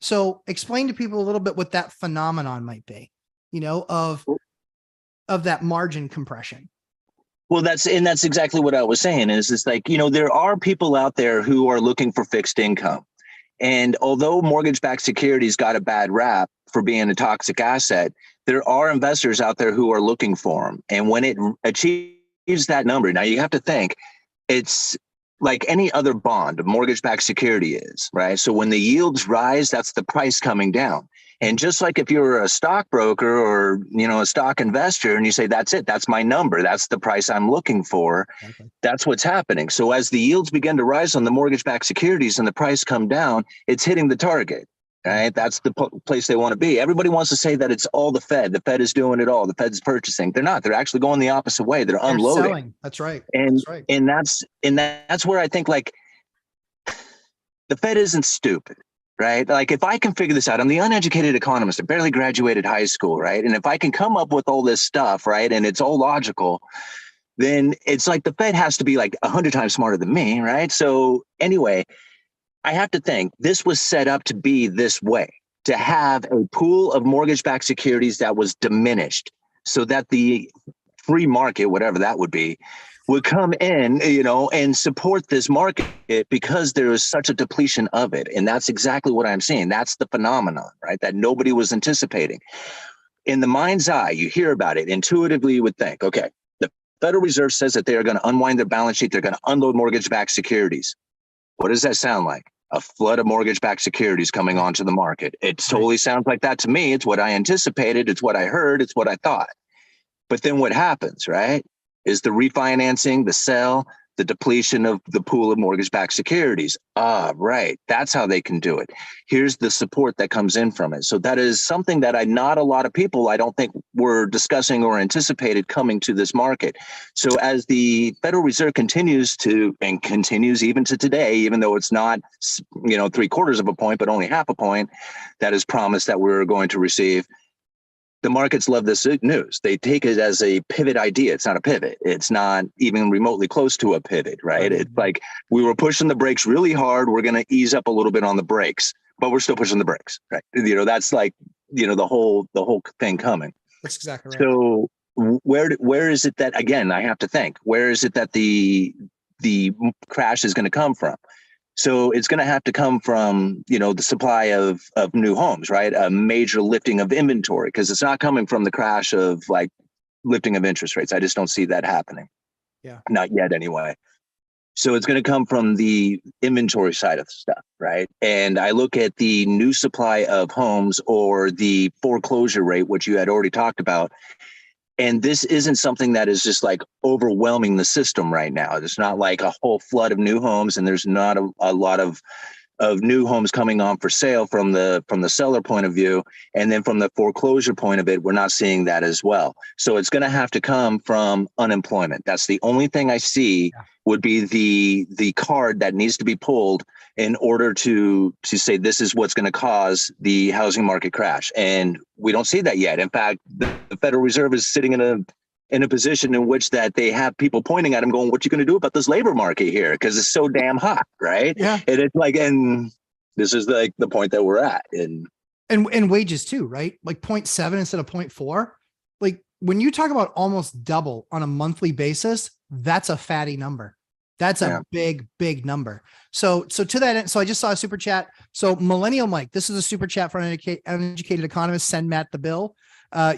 So explain to people a little bit what that phenomenon might be, of that margin compression. Well, that's exactly what I was saying is like, there are people out there who are looking for fixed income. And although mortgage-backed securities got a bad rap for being a toxic asset, there are investors out there who are looking for them. And when it achieves that number, now you have to think it's like any other bond, a mortgage-backed security is, right? So when the yields rise, that's the price coming down. And just like if you're a stockbroker or, a stock investor and you say, that's it, that's my number, that's the price I'm looking for. Okay. That's what's happening. So as the yields begin to rise on the mortgage-backed securities and the price come down, it's hitting the target, right? That's the place they want to be. Everybody wants to say that it's all the Fed. The Fed is doing it all. The Fed's purchasing. They're not. They're actually going the opposite way. They're unloading. Selling. That's right. And, that's right. And that's where I think like the Fed isn't stupid. Right? Like if I can figure this out, I'm the uneducated economist. I barely graduated high school, right? And if I can come up with all this stuff, right, and it's all logical, then it's like the Fed has to be like 100 times smarter than me, right? So anyway, I have to think this was set up to be this way, to have a pool of mortgage-backed securities that was diminished so that the free market, whatever that would be, would come in, and support this market because there is such a depletion of it. And that's exactly what I'm seeing. That's the phenomenon, right? That nobody was anticipating. In the mind's eye, you hear about it. Intuitively, you would think, okay, the Federal Reserve says that they are going to unwind their balance sheet. They're going to unload mortgage-backed securities. What does that sound like? A flood of mortgage-backed securities coming onto the market. It totally sounds like that to me. It's what I anticipated. It's what I heard. It's what I thought. But then what happens, right? Is the refinancing, the sell, the depletion of the pool of mortgage-backed securities. Right. That's how they can do it. Here's the support that comes in from it. So that is something that not a lot of people, I don't think, were discussing or anticipated coming to this market. So as the Federal Reserve continues even to today, even though it's not, 3/4 of a point, but only half a point, that is promised that we're going to receive. The markets love this news. They take it as a pivot idea. It's not a pivot. It's not even remotely close to a pivot, right? It's like we were pushing the brakes really hard. We're going to ease up a little bit on the brakes, but we're still pushing the brakes, right? That's like, the whole thing coming. That's exactly right. So where is it that, again, I have to think, where is it that the crash is going to come from? So it's going to have to come from, the supply of new homes, right? A major lifting of inventory, because it's not coming from the crash of like lifting of interest rates. I just don't see that happening. Yeah. Not yet anyway. So it's going to come from the inventory side of stuff, right? And I look at the new supply of homes or the foreclosure rate, which you had already talked about. And this isn't something that is just like overwhelming the system right now. There's not like a whole flood of new homes, and there's not a lot of new homes coming on for sale from the seller point of view. And then from the foreclosure point of it, we're not seeing that as well. So it's going to have to come from unemployment. That's the only thing I see would be the card that needs to be pulled in order to say this is what's going to cause the housing market crash. And we don't see that yet. In fact, the Federal Reserve is sitting in a position in which that they have people pointing at them going, what you going to do about this labor market here? Because it's so damn hot, right? Yeah. And it's like, and this is like the point that we're at. And wages too, right? Like 0.7 instead of 0.4. Like when you talk about almost double on a monthly basis, that's a fatty number. That's a big, big number. So to that end, so I just saw a super chat. So Millennial Mike, this is a super chat for an uneducated economist. Send Matt the bill.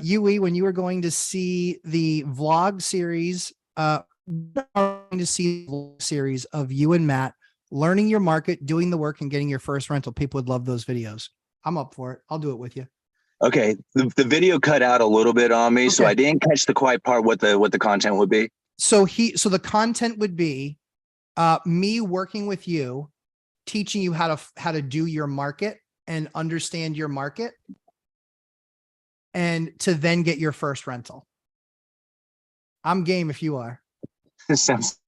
Yui, when you were going to see the vlog series, of you and Matt learning your market, doing the work, and getting your first rental, people would love those videos. I'm up for it. I'll do it with you. Okay. The video cut out a little bit on me, so I didn't catch the quiet part. What the content would be. So the content would be me working with you, teaching you how to do your market and understand your market, and to then get your first rental. I'm game if you are. It sounds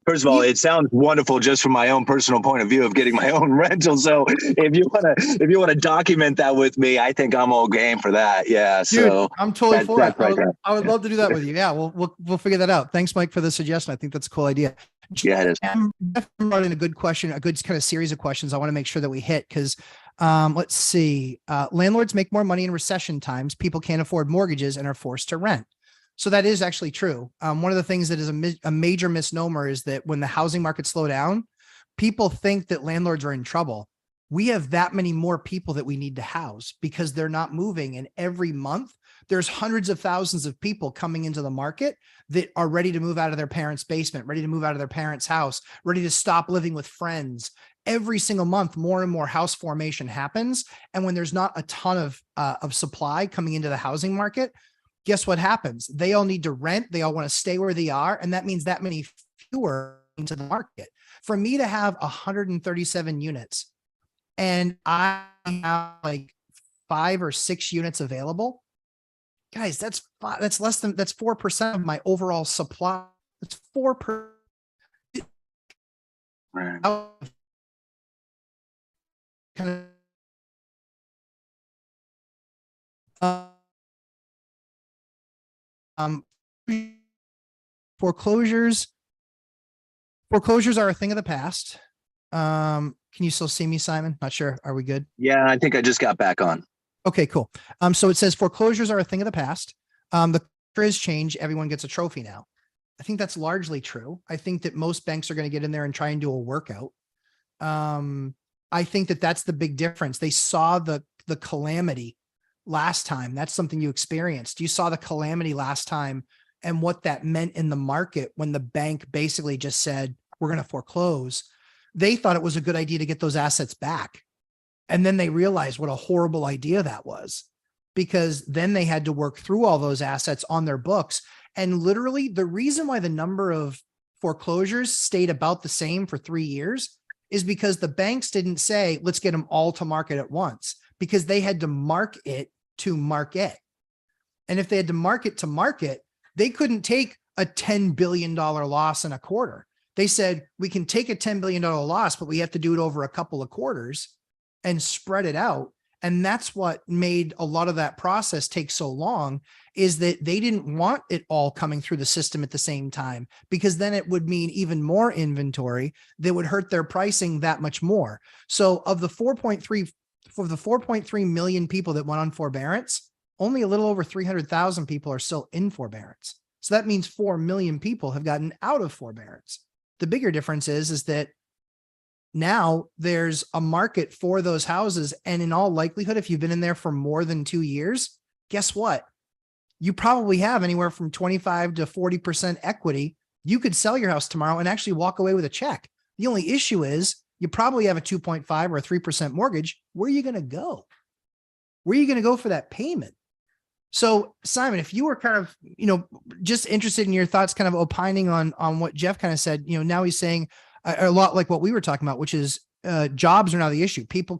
first of all, it sounds wonderful just from my own personal point of view of getting my own rental. So if you want to document that with me, I think I'm all game for that. Yeah. Dude, so I'm totally for it. Right I would love to do that with you. Yeah, we'll figure that out. Thanks, Mike, for the suggestion. I think that's a cool idea. Yeah, it is. I'm running a good question, a good kind of series of questions I want to make sure that we hit, because let's see. Landlords make more money in recession times. People can't afford mortgages and are forced to rent. So that is actually true. One of the things that is a major misnomer is that when the housing market slow down, people think that landlords are in trouble. We have that many more people that we need to house because they're not moving. And every month there's hundreds of thousands of people coming into the market that are ready to move out of their parents' basement, ready to move out of their parents' house, ready to stop living with friends. Every single month, more and more house formation happens. And when there's not a ton of supply coming into the housing market, guess what happens? They all need to rent. They all want to stay where they are. And that means that many fewer into the market. For me to have 137 units and I have like 5 or 6 units available, guys, that's 4% of my overall supply. That's 4%. Right. Um, foreclosures are a thing of the past. Can you still see me, Simon? Not sure. Are we good? Yeah, I think I just got back on. Okay, cool. So it says foreclosures are a thing of the past. The culture has changed. Everyone gets a trophy now. I think that's largely true. I think that most banks are going to get in there and try and do a workout. I think that that's the big difference. They saw the calamity last time. That's something you experienced. You saw the calamity last time and what that meant in the market when the bank basically just said, we're going to foreclose. They thought it was a good idea to get those assets back. And then they realized what a horrible idea that was, because then they had to work through all those assets on their books. And literally the reason why the number of foreclosures stayed about the same for 3 years is because the banks didn't say, let's get them all to market at once, because they had to mark it to market. And if they had to market to market, they couldn't take a $10 billion loss in a quarter. They said, we can take a $10 billion loss, but we have to do it over a couple of quarters and spread it out. And that's what made a lot of that process take so long, is that they didn't want it all coming through the system at the same time, because then it would mean even more inventory that would hurt their pricing that much more. So of the 4.3 million people that went on forbearance, only a little over 300,000 people are still in forbearance. So that means 4 million people have gotten out of forbearance. The bigger difference is that now there's a market for those houses. And in all likelihood, if you've been in there for more than 2 years, guess what? You probably have anywhere from 25 to 40% equity. You could sell your house tomorrow and actually walk away with a check. The only issue is you probably have a 2.5 or a 3% mortgage. Where are you going to go? Where are you going to go for that payment? So Simon, if you were kind of, just interested in your thoughts, kind of opining on what Jeff kind of said, now he's saying a lot like what we were talking about, which is jobs are now the issue. People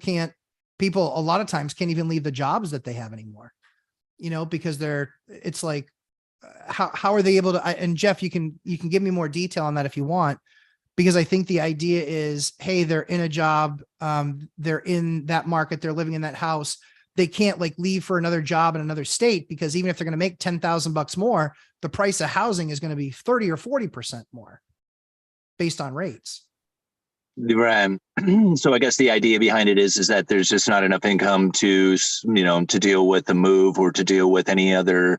a lot of times can't even leave the jobs that they have anymore, because it's like, how are they able to, and Jeff, you can give me more detail on that if you want, because I think the idea is, hey, they're in a job. They're in that market. They're living in that house. They can't like leave for another job in another state, because even if they're going to make $10,000 more, the price of housing is going to be 30 or 40% more based on rates. Right. So I guess the idea behind it is that there's just not enough income to deal with the move or to deal with any other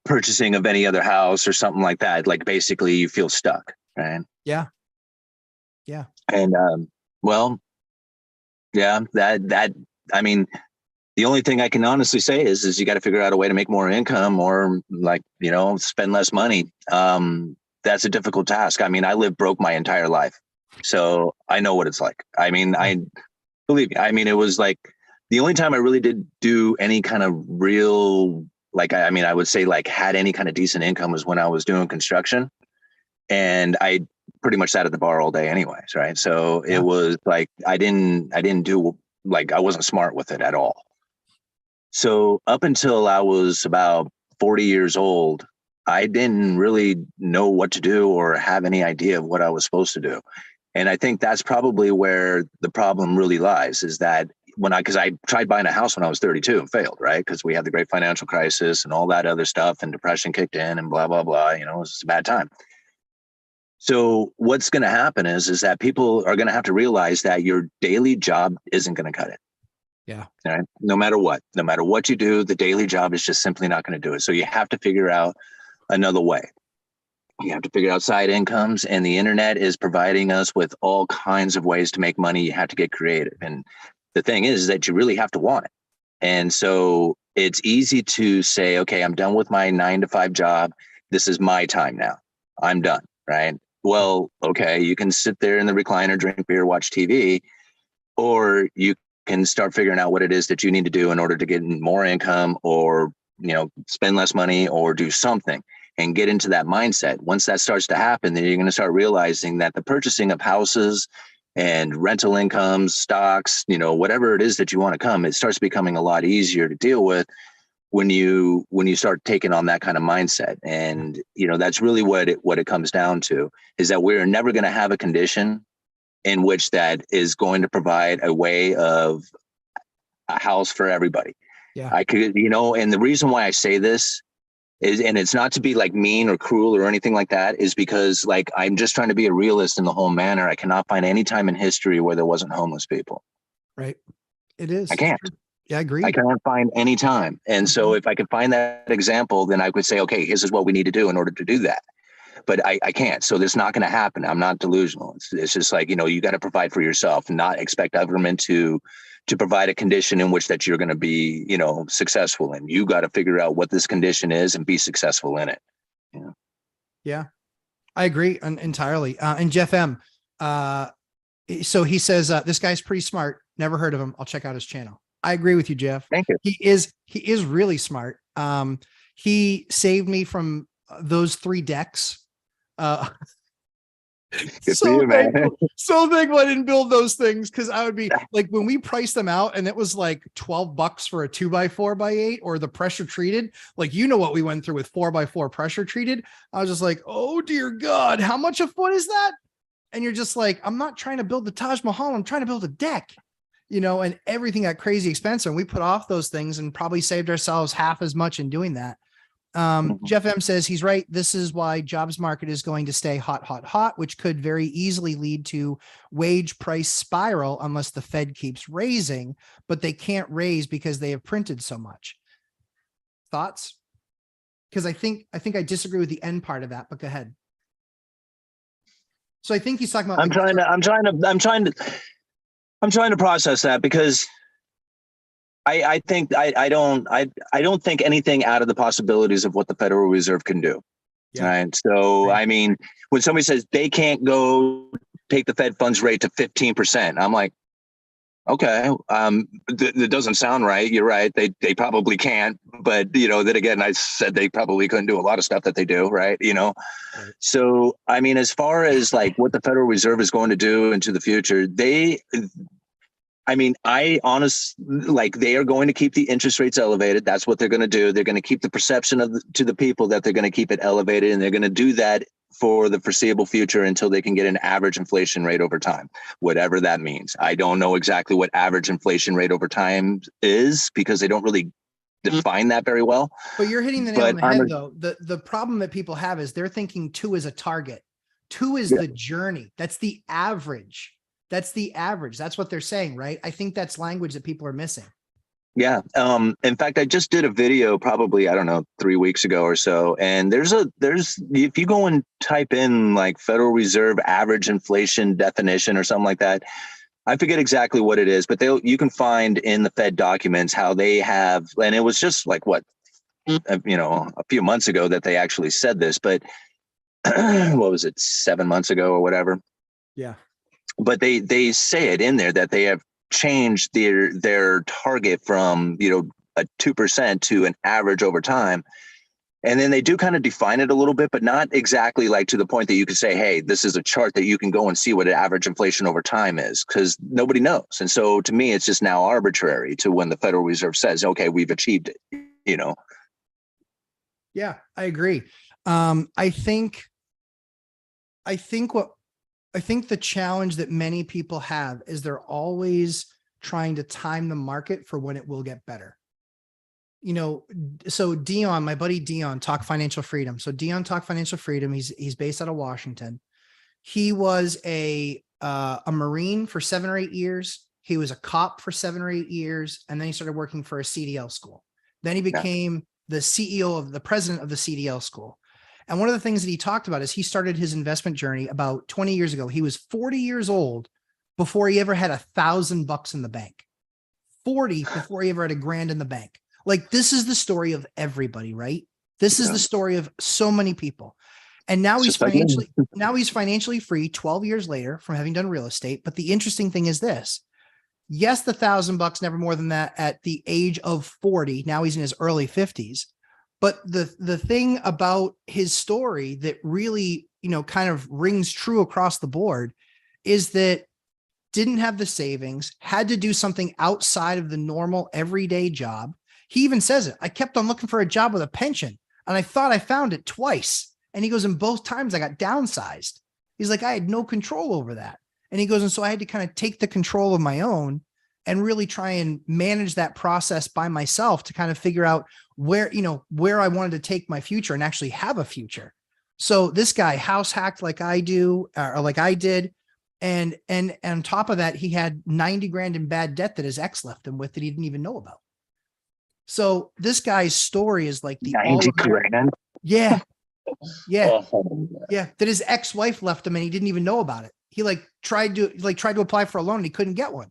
purchasing of any other house or something like that. Like basically you feel stuck, right? Yeah. Yeah. And I mean, the only thing I can honestly say is you got to figure out a way to make more income, or spend less money. That's a difficult task. I mean, I lived broke my entire life, so I know what it's like. I mean, believe me. I mean, it was like the only time I really did do any kind of real, I would say had any kind of decent income was when I was doing construction, and I pretty much sat at the bar all day anyways. Right. So It was like, I didn't do, I wasn't smart with it at all. So up until I was about 40 years old, I didn't really know what to do or have any idea of what I was supposed to do. And I think that's probably where the problem really lies, is that because I tried buying a house when I was 32 and failed, right? Because we had the great financial crisis and all that other stuff, and depression kicked in and blah, blah, blah. It was a bad time. So what's going to happen is that people are going to have to realize that your daily job isn't going to cut it. Yeah. Right? No matter what you do, the daily job is just simply not going to do it. So you have to figure out another way. You have to figure out side incomes, and the internet is providing us with all kinds of ways to make money. You have to get creative. And the thing is that you really have to want it. And so it's easy to say, okay, I'm done with my 9 to 5 job. This is my time now. I'm done. Right. Well, okay, you can sit there in the recliner, drink beer, watch TV, or you can start figuring out what it is that you need to do in order to get more income, or, spend less money, or do something and get into that mindset. Once that starts to happen, then you're going to start realizing that the purchasing of houses and rental incomes, stocks, whatever it is that you want to come, it starts becoming a lot easier to deal with when you start taking on that kind of mindset. And, that's really what it comes down to, is that we're never going to have a condition in which that is going to provide a way of a house for everybody. Yeah. I could, and the reason why I say this is, and it's not to be like mean or cruel or anything like that, is because like, I'm just trying to be a realist in the whole manner. I cannot find any time in history where there wasn't homeless people. Right. It is. I can't. Yeah, I agree. I cannot find any time. And so if I could find that example, then I could say, okay, this is what we need to do in order to do that. But I can't. So that's not going to happen. I'm not delusional. It's just like, you got to provide for yourself, not expect government to provide a condition in which that you're going to be, successful in. You got to figure out what this condition is and be successful in it. Yeah, I agree entirely. And Jeff M. So he says, this guy's pretty smart. Never heard of him. I'll check out his channel. I agree with you, Jeff. Thank you. He is really smart. He saved me from those 3 decks. So thankful I didn't build those things, because I would be like, when we priced them out and it was like $12 for a 2x4x8 or the pressure treated, like, what we went through with 4x4 pressure treated. I was just like, oh dear God, how much a foot is that? And you're just like, I'm not trying to build the Taj Mahal, I'm trying to build a deck, and everything got crazy expensive. And we put off those things and probably saved ourselves half as much in doing that. Jeff M says he's right. This is why jobs market is going to stay hot, hot, hot, which could very easily lead to wage price spiral unless the Fed keeps raising, but they can't raise because they have printed so much. Thoughts? Because I think I disagree with the end part of that, but go ahead. So I think he's talking about. I'm trying to process that, because I think I don't think anything out of the possibilities of what the Federal Reserve can do. Yeah. Right. So, I mean, when somebody says they can't go take the Fed funds rate to 15%, I'm like, okay, that doesn't sound right. You're right. They probably can't. But, then again, I said they probably couldn't do a lot of stuff that they do. Right. Right. So, I mean, as far as like what the Federal Reserve is going to do into the future, I honestly, like, they are going to keep the interest rates elevated. That's what they're going to do. They're going to keep the perception to the people that they're going to keep it elevated, and they're going to do that for the foreseeable future until they can get an average inflation rate over time, whatever that means. I don't know exactly what average inflation rate over time is, because they don't really define that very well. But you're hitting the nail on the head, though. The problem that people have is they're thinking 2 is a target. 2 is the journey. That's the average. That's the average. That's what they're saying, right? I think that's language that people are missing. Yeah. In fact, I just did a video probably, I don't know, 3 weeks ago or so. And there's if you go and type in like Federal Reserve average inflation definition or something like that, I forget exactly what it is, but you can find in the Fed documents how they have, and it was just like a few months ago that they actually said this, but what was it, 7 months ago or whatever? Yeah. But they say it in there that they have changed their target from, a 2% to an average over time. And then they do kind of define it a little bit, but not exactly like to the point that you could say, hey, this is a chart that you can go and see what an average inflation over time is, because nobody knows. And so to me, it's just now arbitrary to when the Federal Reserve says, okay, we've achieved it, Yeah, I agree. I think the challenge that many people have is they're always trying to time the market for when it will get better. So Dion, my buddy Dion, Talk Financial Freedom. So Dion Talk Financial Freedom, he's based out of Washington. He was a Marine for 7 or 8 years. He was a cop for 7 or 8 years. And then he started working for a CDL school. Then he became the president of the CDL school. And one of the things that he talked about is he started his investment journey about 20 years ago. He was 40 years old before he ever had $1,000 in the bank. 40 before he ever had $1,000 in the bank. Like, this is the story of everybody, right? This is the story of so many people. And now he's financially free 12 years later from having done real estate. But the interesting thing is this. Yes, the $1,000, never more than that at the age of 40. Now he's in his early 50s. But the thing about his story that really, kind of rings true across the board is that didn't have the savings, had to do something outside of the normal everyday job. He even says it. I kept on looking for a job with a pension, and I thought I found it twice. And he goes, and both times I got downsized. He's like, I had no control over that. And he goes, and so I had to kind of take the control of my own and really try and manage that process by myself to kind of figure out where I wanted to take my future and actually have a future. So this guy house hacked like I do, or like I did. And on top of that, he had 90 grand in bad debt that his ex left him with that he didn't even know about. So this guy's story is like the 90 grand. Yeah. Yeah. Oh, yeah. That his ex-wife left him and he didn't even know about it. He tried to apply for a loan and he couldn't get one.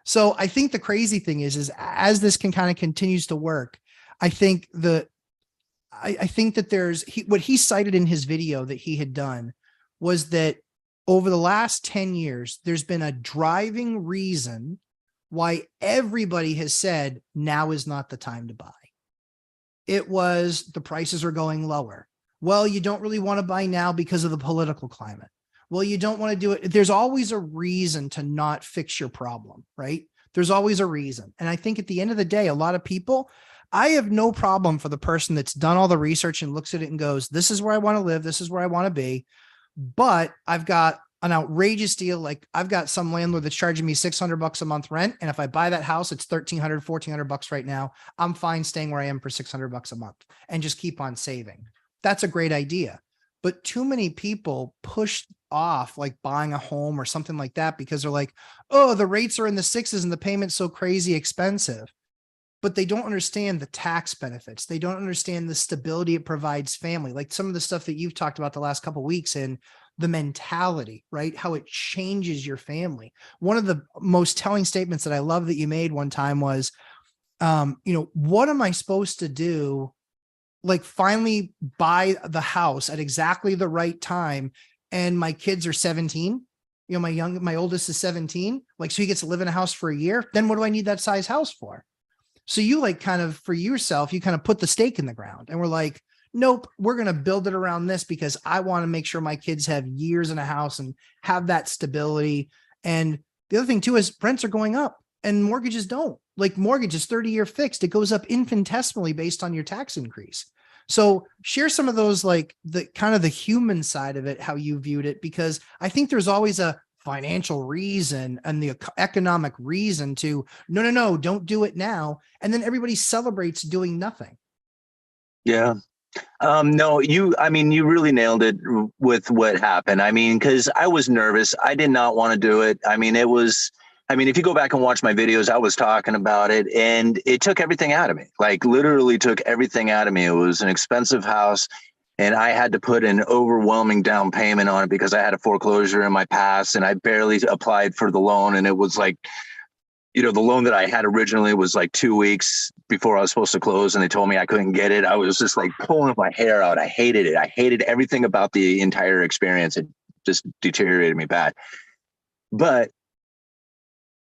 So I think the crazy thing is as this can kind of continues to work, I think that what he cited in his video that he had done was that over the last 10 years, there's been a driving reason why everybody has said now is not the time to buy. It was the prices are going lower. Well, you don't really want to buy now because of the political climate. Well, you don't want to do it. There's always a reason to not fix your problem, right? There's always a reason. And I think at the end of the day, a lot of people, I have no problem for the person that's done all the research and looks at it and goes, this is where I want to live. This is where I want to be. But I've got an outrageous deal. Like I've got some landlord that's charging me $600 a month rent. And if I buy that house, it's $1,300, $1,400 right now. I'm fine staying where I am for $600 a month and just keep on saving. That's a great idea. But too many people push off like buying a home or something like that because they're like, oh, the rates are in the sixes and the payment's so crazy expensive. But they don't understand the tax benefits. They don't understand the stability it provides family. Like some of the stuff that you've talked about the last couple of weeks and the mentality, right? How it changes your family. One of the most telling statements that I love that you made one time was, what am I supposed to do? Like finally buy the house at exactly the right time. And my kids are 17. My oldest is 17. Like, so he gets to live in a house for a year. Then what do I need that size house for? So you like kind of for yourself, you kind of put the stake in the ground and we're like, nope, we're going to build it around this because I want to make sure my kids have years in a house and have that stability. And the other thing too, is rents are going up and mortgages don't. Like mortgage is 30-year fixed. It goes up infinitesimally based on your tax increase. So share some of those, like the kind of the human side of it, how you viewed it, because I think there's always a financial reason and the economic reason to no, don't do it now. And then everybody celebrates doing nothing. Yeah. No, you really nailed it with what happened. I mean, because I was nervous. I did not want to do it. If you go back and watch my videos, I was talking about it and it took everything out of me, like literally took everything out of me. It was an expensive house and I had to put an overwhelming down payment on it because I had a foreclosure in my past and I barely applied for the loan. And it was like, the loan that I had originally was like 2 weeks before I was supposed to close and they told me I couldn't get it. I was just like pulling my hair out. I hated it. I hated everything about the entire experience. It just deteriorated me bad. But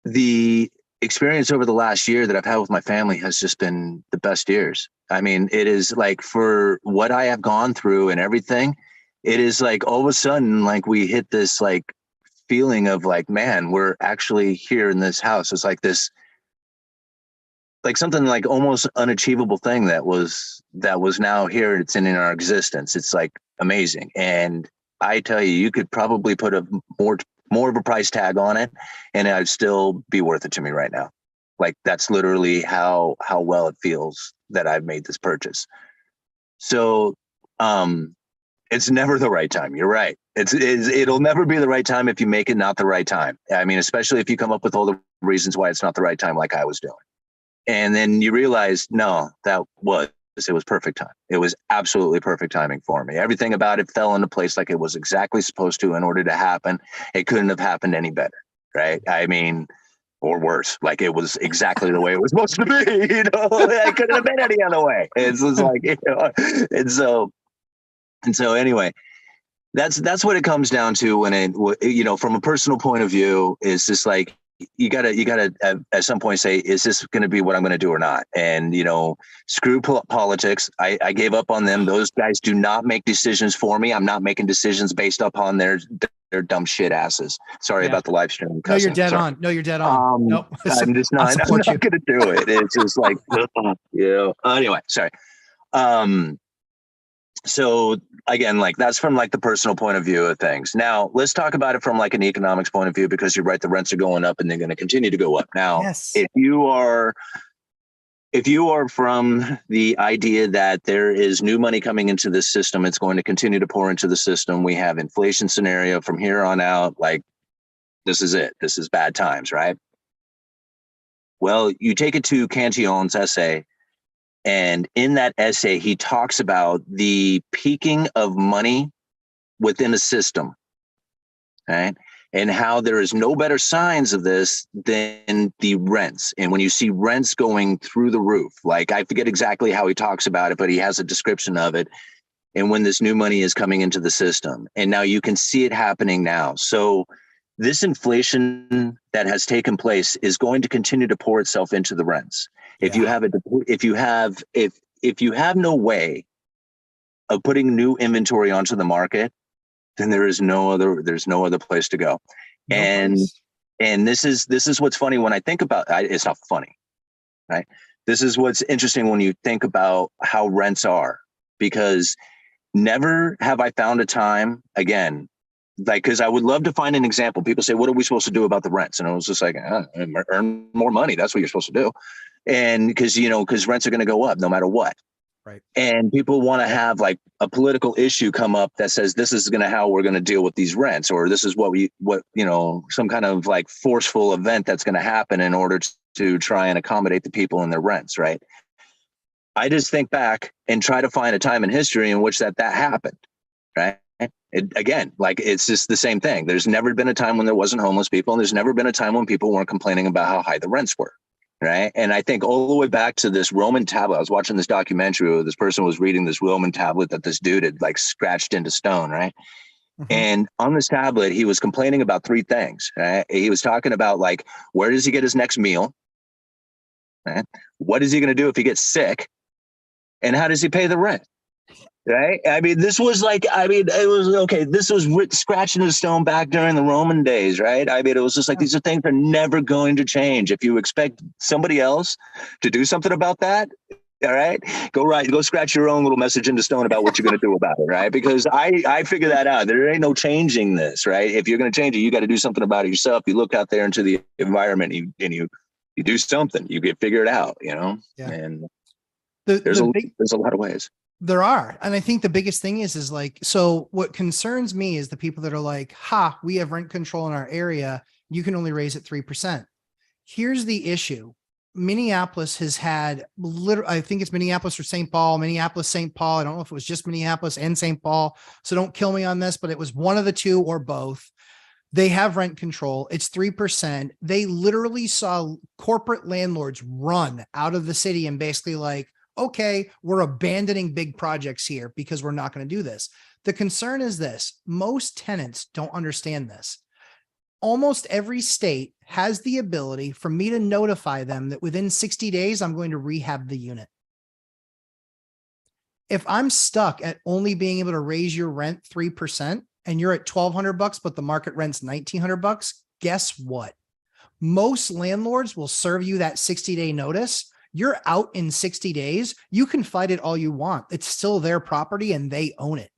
the experience over the last year that I've had with my family has just been the best years. I mean, it is like for what I have gone through and everything, it is like all of a sudden, like we hit this like feeling of like, man, we're actually here in this house. It's like this, like something like almost unachievable thing that was now here. It's in our existence. It's like amazing. And I tell you, you could probably put a more of a price tag on it and I'd still be worth it to me right now. Like that's literally how well it feels that I've made this purchase. So, it's never the right time. You're right. It'll never be the right time if you make it not the right time. I mean, especially if you come up with all the reasons why it's not the right time, like I was doing. And then you realize, no, that was it was perfect time. It was absolutely perfect timing for me. Everything about it fell into place like it was exactly supposed to in order to happen. It couldn't have happened any better, right? I mean, or worse, like it was exactly the way it was supposed to be. It couldn't have been any other way. It's just like, and so anyway, that's what it comes down to when it, from a personal point of view, is just like, you gotta at some point say, is this going to be what I'm going to do or not? And, screw politics. I gave up on them. Those guys do not make decisions for me. I'm not making decisions based upon their dumb shit asses. Sorry about the live stream. No, you're dead on. No, you're dead on. Nope. I'm just not going to do it. It's just like, anyway, sorry. So again, like that's from like the personal point of view of things. Now let's talk about it from like an economics point of view, because you're right, the rents are going up and they're going to continue to go up. Now, if you are from the idea that there is new money coming into this system, it's going to continue to pour into the system. We have inflation scenario from here on out. Like, this is it. This is bad times, right? Well, you take it to Cantillon's essay. And in that essay, he talks about the peaking of money within a system, right? And how there is no better signs of this than the rents. And when you see rents going through the roof, like I forget exactly how he talks about it, but he has a description of it. And when this new money is coming into the system, and now you can see it happening now. So this inflation that has taken place is going to continue to pour itself into the rents. If you have no way of putting new inventory onto the market, then there's no other place to go. And this is what's funny when I think about it's not funny, right? This is what's interesting when you think about how rents are, because never have I found a time, again, like, because I would love to find an example. People say, what are we supposed to do about the rents? And I was just like, earn more money. That's what you're supposed to do. And because rents are going to go up no matter what. Right. And people want to have like a political issue come up that says this is how we're going to deal with these rents, or this is some kind of like forceful event that's going to happen in order to try and accommodate the people in their rents. Right. I just think back and try to find a time in history in which that happened. Right. Again, like it's just the same thing. There's never been a time when there wasn't homeless people, and there's never been a time when people weren't complaining about how high the rents were. Right. And I think all the way back to this Roman tablet, I was watching this documentary where this person was reading this Roman tablet that this dude had like scratched into stone. Right. Mm-hmm. And on this tablet, he was complaining about three things. Right? He was talking about like, where does he get his next meal? Right? What is he going to do if he gets sick? And how does he pay the rent? Right. I mean, it was okay. This was scratching a stone back during the Roman days. Right. I mean, it was just like, these are things that are never going to change. If you expect somebody else to do something about that, all right, go scratch your own little message into stone about what you're going to do about it. Right. Because I figured that out. There ain't no changing this. Right. If you're going to change it, you got to do something about it yourself. You look out there into the environment and you do something, you get figure it out, Yeah. And there's a lot of ways. There are. And I think the biggest thing is like, so what concerns me is the people that are like, we have rent control in our area. You can only raise it 3%. Here's the issue. Minneapolis has had I think it's Minneapolis or St. Paul, St. Paul. I don't know if it was just Minneapolis and St. Paul. So don't kill me on this, but it was one of the two or both. They have rent control. It's 3%. They literally saw corporate landlords run out of the city and basically like, okay, we're abandoning big projects here because we're not going to do this. The concern is this: most tenants don't understand this. Almost every state has the ability for me to notify them that within 60 days, I'm going to rehab the unit. If I'm stuck at only being able to raise your rent 3% and you're at $1,200, but the market rent's $1,900, guess what? Most landlords will serve you that 60-day notice. You're out in 60 days. You can fight it all you want. It's still their property and they own it.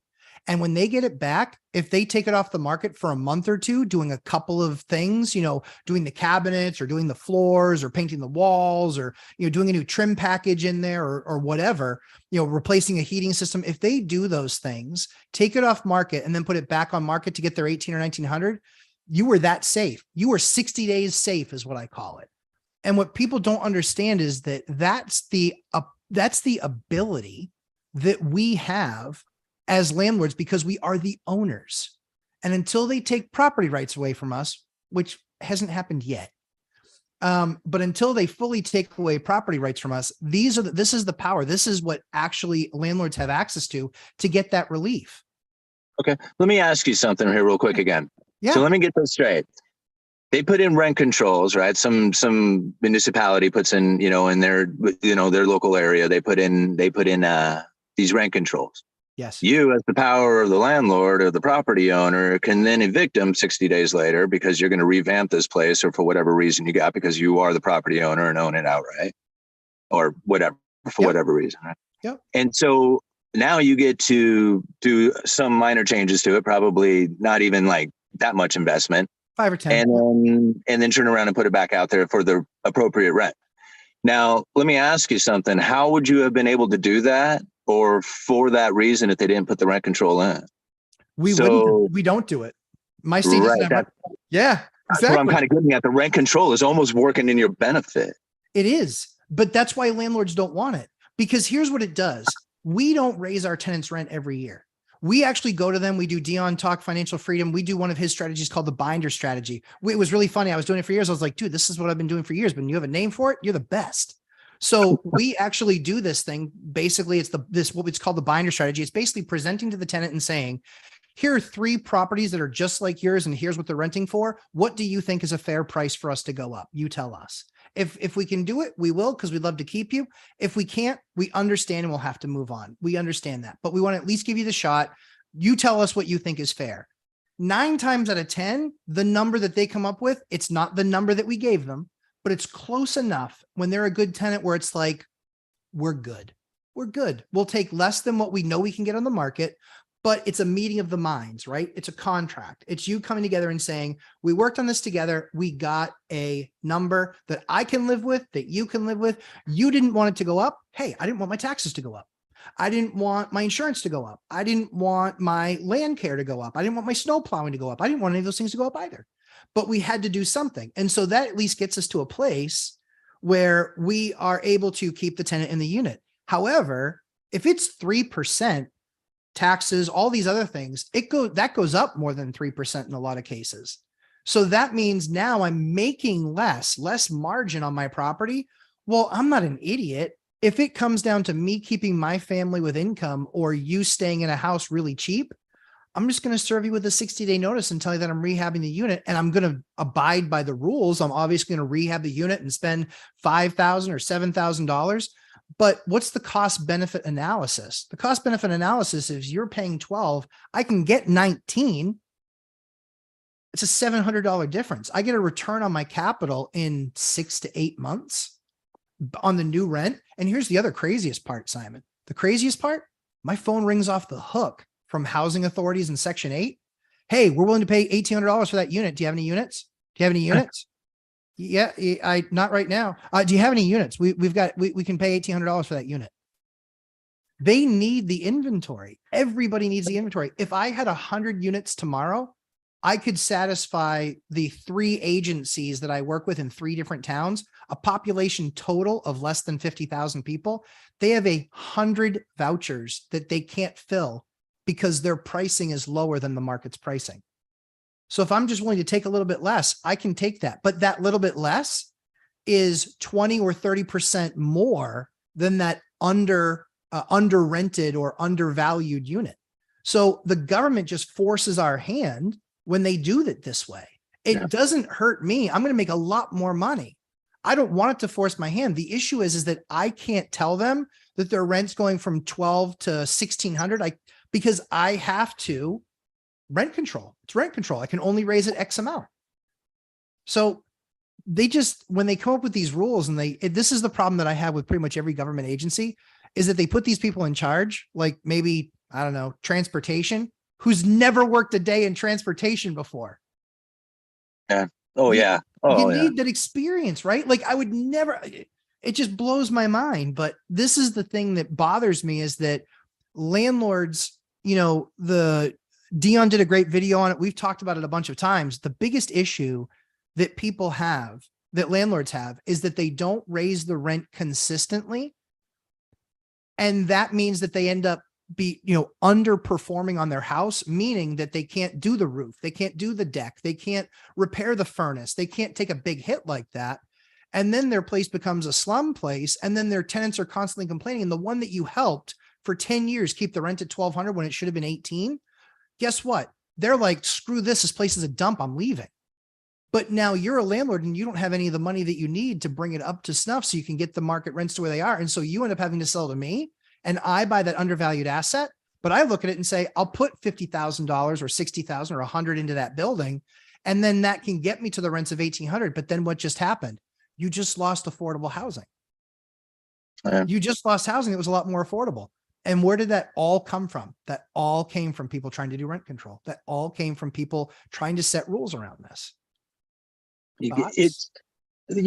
And when they get it back, if they take it off the market for a month or two, doing a couple of things, doing the cabinets or doing the floors or painting the walls or, doing a new trim package in there or whatever, replacing a heating system. If they do those things, take it off market and then put it back on market to get their 18 or 1900, you were that safe. You were 60 days safe is what I call it. And what people don't understand is that that's the That's the ability that we have as landlords because we are the owners. And until they take property rights away from us, which hasn't happened yet, but until they fully take away property rights from us, this is the power. This is what actually landlords have access to get that relief. Okay. Let me ask you something here real quick again. Yeah. So let me get this straight. They put in rent controls, right? Some municipality puts in, in their, their local area, they put in these rent controls. Yes. You, as the power of the landlord or the property owner, can then evict them 60 days later because you're going to revamp this place, or for whatever reason you got, because you are the property owner and own it outright, or whatever, for whatever reason. Right? Yep. And so now you get to do some minor changes to it, probably not even like that much investment, 5 or 10, and then turn around and put it back out there for the appropriate rent. Now, let me ask you something. How would you have been able to do that? Or for that reason, if they didn't put the rent control in? We don't do it. My state doesn't have yeah, exactly. That's what I'm kind of getting at. The rent control is almost working in your benefit. It is, but that's why landlords don't want it, because here's what it does. We don't raise our tenants' rent every year. We actually go to them. We do Dion Talk Financial Freedom. We do one of his strategies called the binder strategy. It was really funny. I was doing it for years. I was like, dude, this is what I've been doing for years, but you have a name for it. You're the best. So we actually do this thing. Basically, it's what it's called the binder strategy. It's basically presenting to the tenant and saying, here are 3 properties that are just like yours, and here's what they're renting for. What do you think is a fair price for us to go up? You tell us. If we can do it, we will, because we'd love to keep you. If we can't, we understand and we'll have to move on. We understand that, but we want to at least give you the shot. You tell us what you think is fair. 9 times out of 10, the number that they come up with, it's not the number that we gave them, but it's close enough when they're a good tenant where it's like, we're good. We're good. We'll take less than what we know we can get on the market, but it's a meeting of the minds, right? It's a contract. It's you coming together and saying, we worked on this together. We got a number that I can live with, that you can live with. You didn't want it to go up. Hey, I didn't want my taxes to go up. I didn't want my insurance to go up. I didn't want my land care to go up. I didn't want my snow plowing to go up. I didn't want any of those things to go up either. But we had to do something. And so that at least gets us to a place where we are able to keep the tenant in the unit. However, if it's 3% taxes, all these other things, that goes up more than 3% in a lot of cases. So that means now I'm making less margin on my property. Well, I'm not an idiot. If it comes down to me keeping my family with income or you staying in a house really cheap, I'm just going to serve you with a 60-day notice and tell you that I'm rehabbing the unit, and I'm going to abide by the rules. I'm obviously going to rehab the unit and spend $5,000 or $7,000. But what's the cost benefit analysis? The cost benefit analysis is you're paying 12, I can get 19. It's a $700 difference. I get a return on my capital in 6 to 8 months on the new rent. And here's the other craziest part, Simon. The craziest part, my phone rings off the hook from housing authorities in Section 8. Hey, we're willing to pay $1,800 for that unit. Do you have any units? Do you have any units? Yeah, not right now. Do you have any units? We can pay $1,800 for that unit. They need the inventory. Everybody needs the inventory. If I had 100 units tomorrow, I could satisfy the 3 agencies that I work with in 3 different towns, a population total of less than 50,000 people. They have 100 vouchers that they can't fill because their pricing is lower than the market's pricing. So if I'm just willing to take a little bit less, I can take that. But that little bit less is 20 or 30% more than that under rented or undervalued unit. So the government just forces our hand when they do it this way. It doesn't hurt me. I'm going to make a lot more money. I don't want it to force my hand. The issue is that I can't tell them that their rent's going from 12 to 1,600 because I have to rent control. It's rent control. I can only raise it X amount. So they just, when they come up with these rules, and this is the problem that I have with pretty much every government agency, is that they put these people in charge, like maybe, I don't know, transportation, who's never worked a day in transportation before. Yeah. Oh, yeah. You need that experience, right? Like I would never, it just blows my mind. But this is the thing that bothers me, is that landlords, the Dion did a great video on it. We've talked about it a bunch of times. The biggest issue that people have, that landlords have, is that they don't raise the rent consistently. And that means that they end up underperforming on their house, meaning that they can't do the roof. They can't do the deck. They can't repair the furnace. They can't take a big hit like that. And then their place becomes a slum place. And then their tenants are constantly complaining. And the one that you helped for 10 years keep the rent at 1,200 when it should have been 18, guess what? They're like, screw this place is a dump, I'm leaving. But now you're a landlord and you don't have any of the money that you need to bring it up to snuff so you can get the market rents to where they are. And so you end up having to sell to me and I buy that undervalued asset, but I look at it and say, I'll put $50,000 or 60,000 or 100 into that building. And then that can get me to the rents of 1,800. But then what just happened? You just lost affordable housing. You just lost housing that was a lot more affordable. And where did that all come from? That all came from people trying to do rent control. That all came from people trying to set rules around this. It's, that's,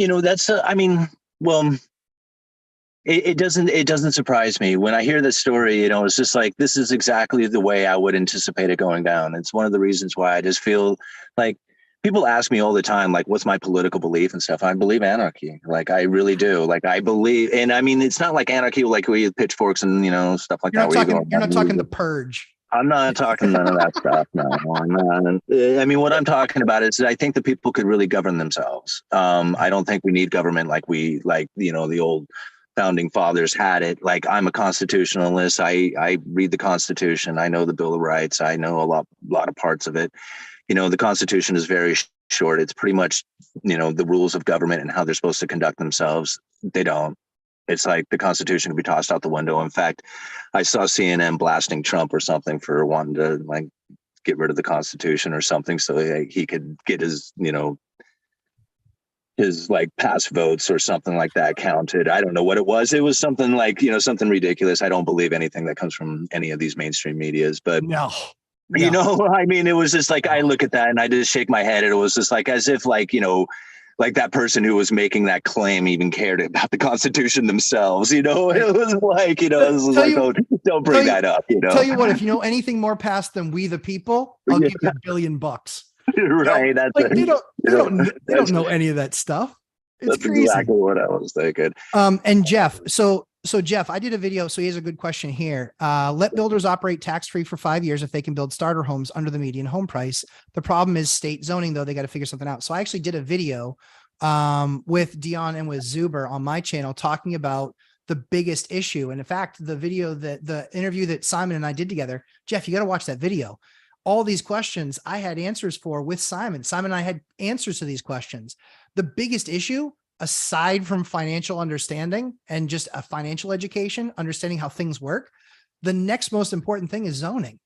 it doesn't surprise me when I hear this story. It's just like, this is exactly the way I would anticipate it going down. It's one of the reasons why I just feel like people ask me all the time, like, what's my political belief and stuff. I believe anarchy. Like, I really do. Like, I believe, and I mean, it's not like anarchy, like we have pitchforks and, stuff like that. You're not talking the purge. I'm not talking none of that stuff. No, I'm not. I mean, what I'm talking about is that I think that people could really govern themselves. I don't think we need government like the old founding fathers had it. Like, I'm a constitutionalist. I read the Constitution. I know the Bill of Rights. I know a lot of parts of it. The Constitution is very short. It's pretty much, the rules of government and how they're supposed to conduct themselves. They don't. It's like the Constitution could be tossed out the window. In fact, I saw CNN blasting Trump or something for wanting to like get rid of the Constitution or something so he could get his, his like past votes or something like that counted. I don't know what it was. It was something like, something ridiculous. I don't believe anything that comes from any of these mainstream medias, but no. I mean, it was just like, I look at that and I just shake my head. It was just like, as if like, like that person who was making that claim even cared about the Constitution themselves, it was like, don't bring that up, Tell you what, if you know anything more past than we the people, I'll give you $1 billion. Right. That's like, they don't know any of that stuff. It's that's crazy. Exactly what I was thinking. And Jeff, so Jeff, I did a video. So he has a good question here. Let builders operate tax-free for 5 years if they can build starter homes under the median home price. The problem is state zoning, though. They got to figure something out. So I actually did a video with Dion and with Zuber on my channel talking about the biggest issue. And in fact, the interview that Simon and I did together, Jeff, you got to watch that video. All these questions I had answers for with Simon. Simon and I had answers to these questions. The biggest issue, aside from financial understanding and just a financial education, understanding how things work, the next most important thing is zoning.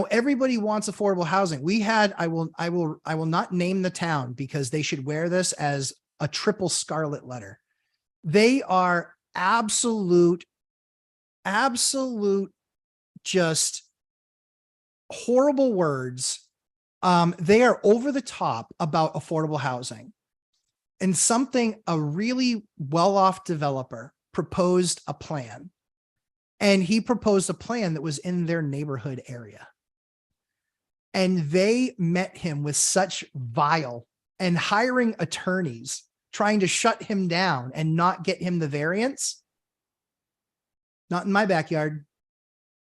Everybody wants affordable housing. I will not name the town because they should wear this as a triple scarlet letter. They are absolute, just horrible words. They are over the top about affordable housing. And a really well-off developer proposed a plan. And he proposed a plan that was in their neighborhood area. And they met him with such vile and hiring attorneys trying to shut him down and not get him the variance. Not in my backyard.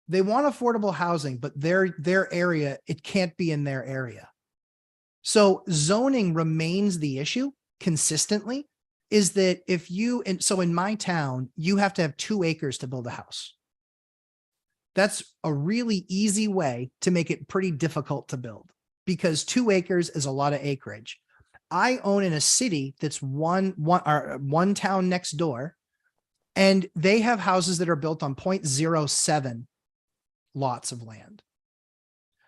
They want affordable housing, but their area, it can't be in their area. So zoning remains the issue consistently. Is that in my town, you have to have 2 acres to build a house. That's a really easy way to make it pretty difficult to build because 2 acres is a lot of acreage. I own in a city that's one town next door, and they have houses that are built on 0.07 lots of land.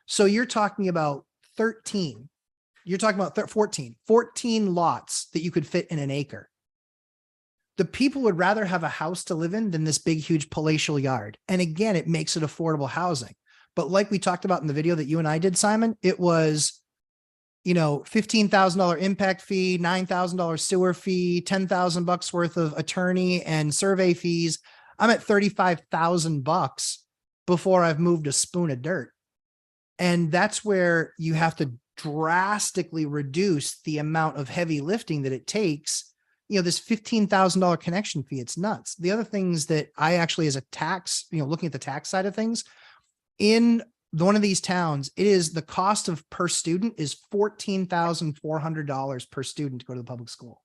So you're talking about 14 lots that you could fit in an acre. The people would rather have a house to live in than this big, huge palatial yard. And again, it makes it affordable housing. But like we talked about in the video that you and I did, Simon, it was, $15,000 impact fee, $9,000 sewer fee, $10,000 worth of attorney and survey fees. I'm at $35,000 before I've moved a spoon of dirt. And that's where you have to drastically reduce the amount of heavy lifting that it takes this $15,000 connection fee. It's nuts. The other things that I actually, as a tax, looking at the tax side of things, in one of these towns, it is the cost of per student is $14,400 per student to go to the public school.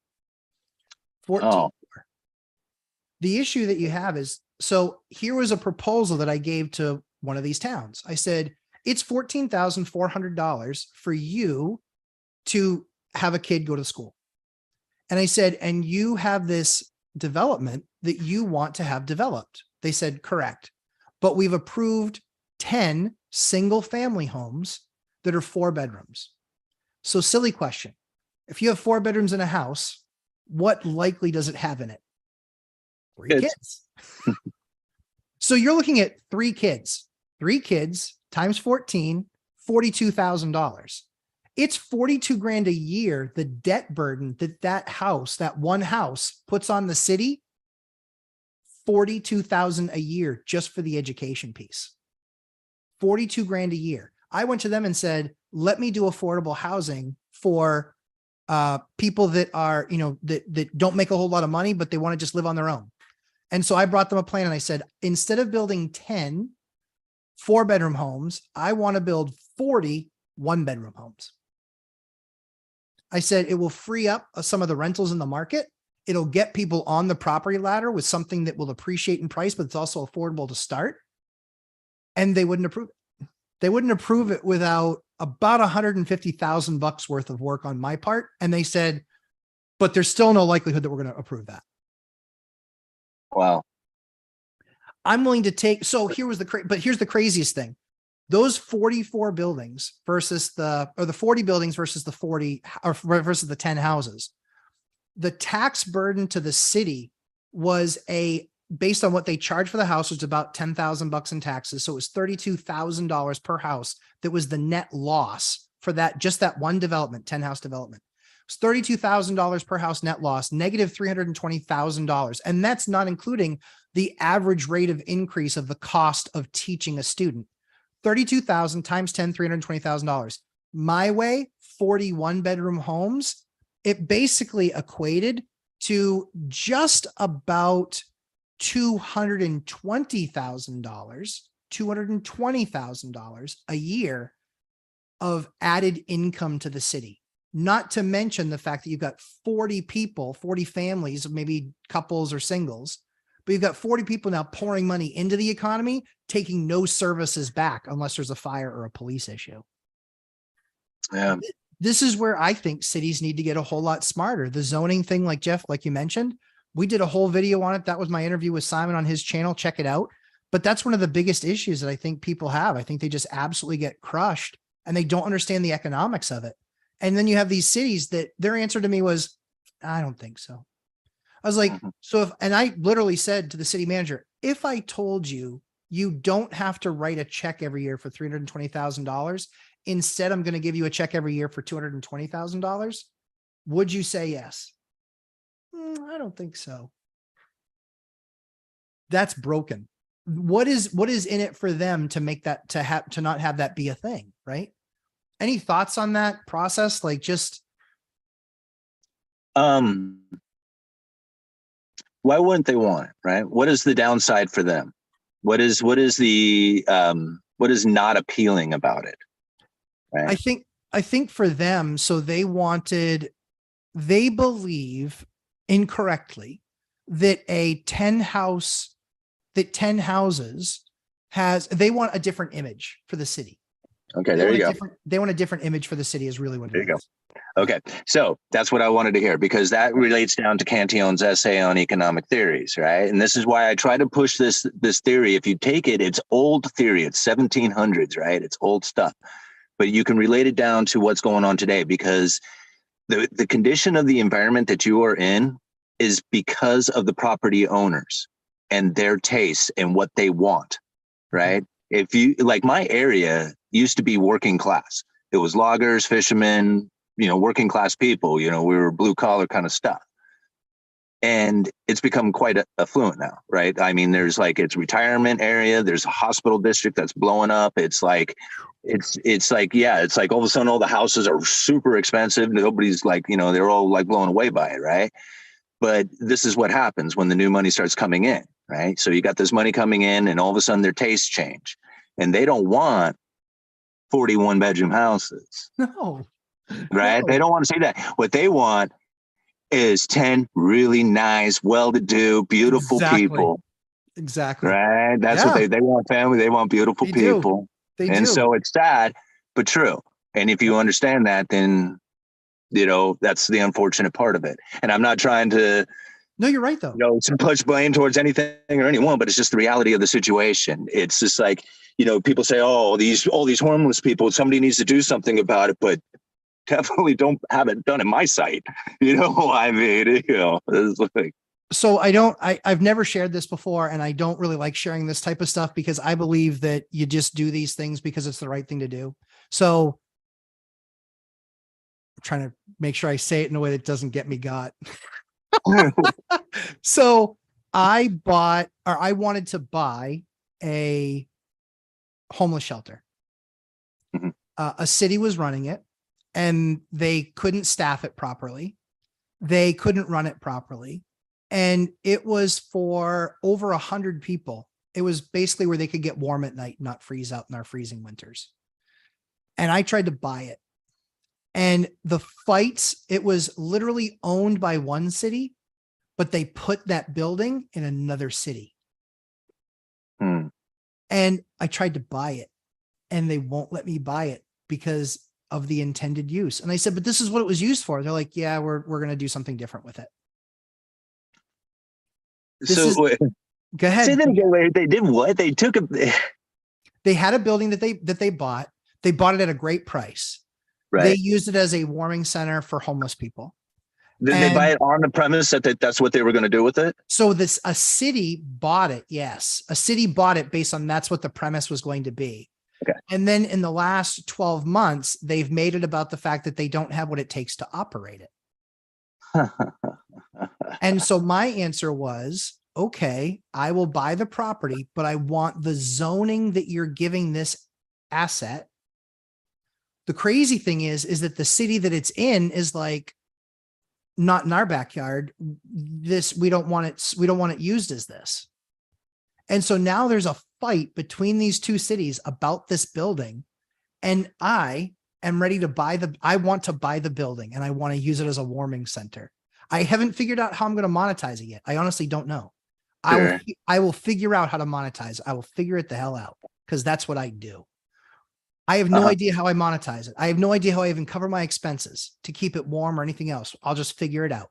14. Oh, The issue that you have is, so here was a proposal that I gave to one of these towns. I said, it's $14,400 for you to have a kid go to school. And I said, and you have this development that you want to have developed. They said, correct. But we've approved 10 single family homes that are 4 bedrooms. So silly question. If you have 4 bedrooms in a house, what likely does it have in it? 3 kids. So you're looking at 3 kids times 14, $42,000. It's 42 grand a year. The debt burden that one house puts on the city, 42,000 a year just for the education piece. 42 grand a year. I went to them and said, let me do affordable housing for people that are, that don't make a whole lot of money, but they want to just live on their own. And so I brought them a plan and I said, instead of building 10 4-bedroom homes, I want to build 40 1-bedroom homes. I said, it will free up some of the rentals in the market. It'll get people on the property ladder with something that will appreciate in price, but it's also affordable to start. And they wouldn't approve it. They wouldn't approve it without about $150,000 worth of work on my part. And they said, but there's still no likelihood that we're going to approve that. Wow. I'm willing to take, so here's the craziest thing. Those 44 buildings versus the 40 buildings versus the 40 or versus the 10 houses, the tax burden to the city was based on what they charged for the house was about $10,000 in taxes. So it was $32,000 per house. That was the net loss for just that one development, 10 house development. It was $32,000 per house net loss, negative $320,000. And that's not including the average rate of increase of the cost of teaching a student. 32,000 times 10, $320,000. My way, 41 bedroom homes, it basically equated to just about $220,000 a year of added income to the city. Not to mention the fact that you've got 40 people, 40 families, maybe couples or singles, but you've got 40 people now pouring money into the economy, taking no services back unless there's a fire or a police issue. Yeah. This is where I think cities need to get a whole lot smarter. The zoning thing, like Jeff, like you mentioned, we did a whole video on it. That was my interview with Simon on his channel. Check it out. But that's one of the biggest issues that I think people have. I think they just absolutely get crushed and they don't understand the economics of it. And then you have these cities that their answer to me was, I don't think so. I was like, and I literally said to the city manager, if I told you, you don't have to write a check every year for $320,000. Instead, I'm going to give you a check every year for $220,000. Would you say yes? I don't think so. That's broken. What is in it for them to make that, to not have that be a thing, right? Any thoughts on that process? Like just. Why wouldn't they want it, right? What is the downside for them? What is not appealing about it? Right? I think for them, so they believe incorrectly that 10 houses they want a different image for the city. Okay, there you go. They want a different image for the city is really what it is. There you go. Okay, so that's what I wanted to hear because that relates down to Cantillon's essay on economic theories, right? And this is why I try to push this theory. If you take it, it's old theory. It's 1700s, right? It's old stuff. But you can relate it down to what's going on today because the condition of the environment that you are in is because of the property owners and their tastes and what they want, right? If you like my area used to be working class. It was loggers, fishermen, working class people, we were blue collar kind of stuff. And it's become quite affluent now, right? I mean, there's it's retirement area. There's a hospital district that's blowing up. It's like all of a sudden all the houses are super expensive. Nobody's they're all blown away by it, right? But this is what happens when the new money starts coming in, right? So you got this money coming in, and all of a sudden their tastes change, and they don't want 41 bedroom houses, No, right? no, They don't want to see that. What they want is 10 really nice, well-to-do, beautiful exactly. people, Exactly. right? That's what Yeah, they want family. They want beautiful they do. people. They And do. so it's sad, but true. And if you Yep. understand that, then, that's the unfortunate part of it. And I'm not trying to, No, you're right though. to push blame towards anything or anyone, but it's just the reality of the situation. It's just like, people say, oh, all these homeless people, somebody needs to do something about it, but definitely don't have it done in my sight. I mean, it's like, So I've never shared this before, and I don't really like sharing this type of stuff because I believe that you just do these things because it's the right thing to do. So I'm trying to make sure I say it in a way that doesn't get me got. So I wanted to buy a homeless shelter. Mhm. A city was running it and they couldn't staff it properly. They couldn't run it properly. And it was for over 100 people. It was basically where they could get warm at night, not freeze out in our freezing winters. And I tried to buy it. And the fights, it was literally owned by one city, but they put that building in another city. Hmm. And I tried to buy it and they won't let me buy it because of the intended use. And I said, but this is what it was used for. They're like, yeah, we're going to do something different with it. This So is, go say ahead. that again. Wait, they did what? They took a They had a building that they bought. They bought it at a great price. They right. used it as a warming center for homeless people. Did they buy And it on the premise that that's what they were going to do with it? so a city bought it. Yes. A city bought it based on that's what the premise was going to be. Okay. And then in the last 12 months, they've made it about the fact that they don't have what it takes to operate it. And so my answer was, okay, I will buy the property, but I want the zoning that you're giving this asset. The crazy thing is that the city that it's in is like, not in our backyard. We don't want it used as this. And so now there's a fight between these two cities about this building. And I am ready to I want to buy the building and I want to use it as a warming center. I haven't figured out how I'm going to monetize it yet. I honestly don't know. Sure. I will figure out how to monetize. I will figure it the hell out because that's what I do. I have no idea how I monetize it. I have no idea how I even cover my expenses to keep it warm or anything else. I'll just figure it out.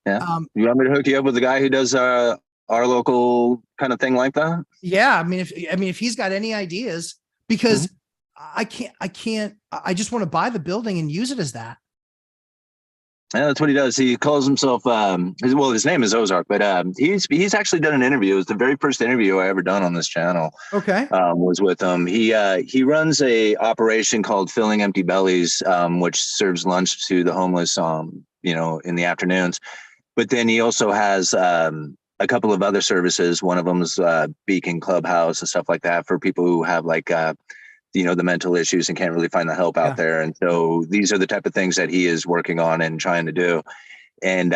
Yeah. You want me to hook you up with the guy who does our local kind of thing like that? Yeah. I mean, if he's got any ideas, because I just want to buy the building and use it as that. Yeah, that's what he does. He calls himself, his name is Ozark, but he's actually done an interview. It was the very first interview I ever done on this channel. Okay. Was with him. He runs a operation called Filling Empty Bellies, which serves lunch to the homeless, in the afternoons. But then he also has a couple of other services. One of them is Beacon Clubhouse and stuff like that for people who have like the mental issues and can't really find the help out there. And so these are the type of things that he is working on and trying to do. And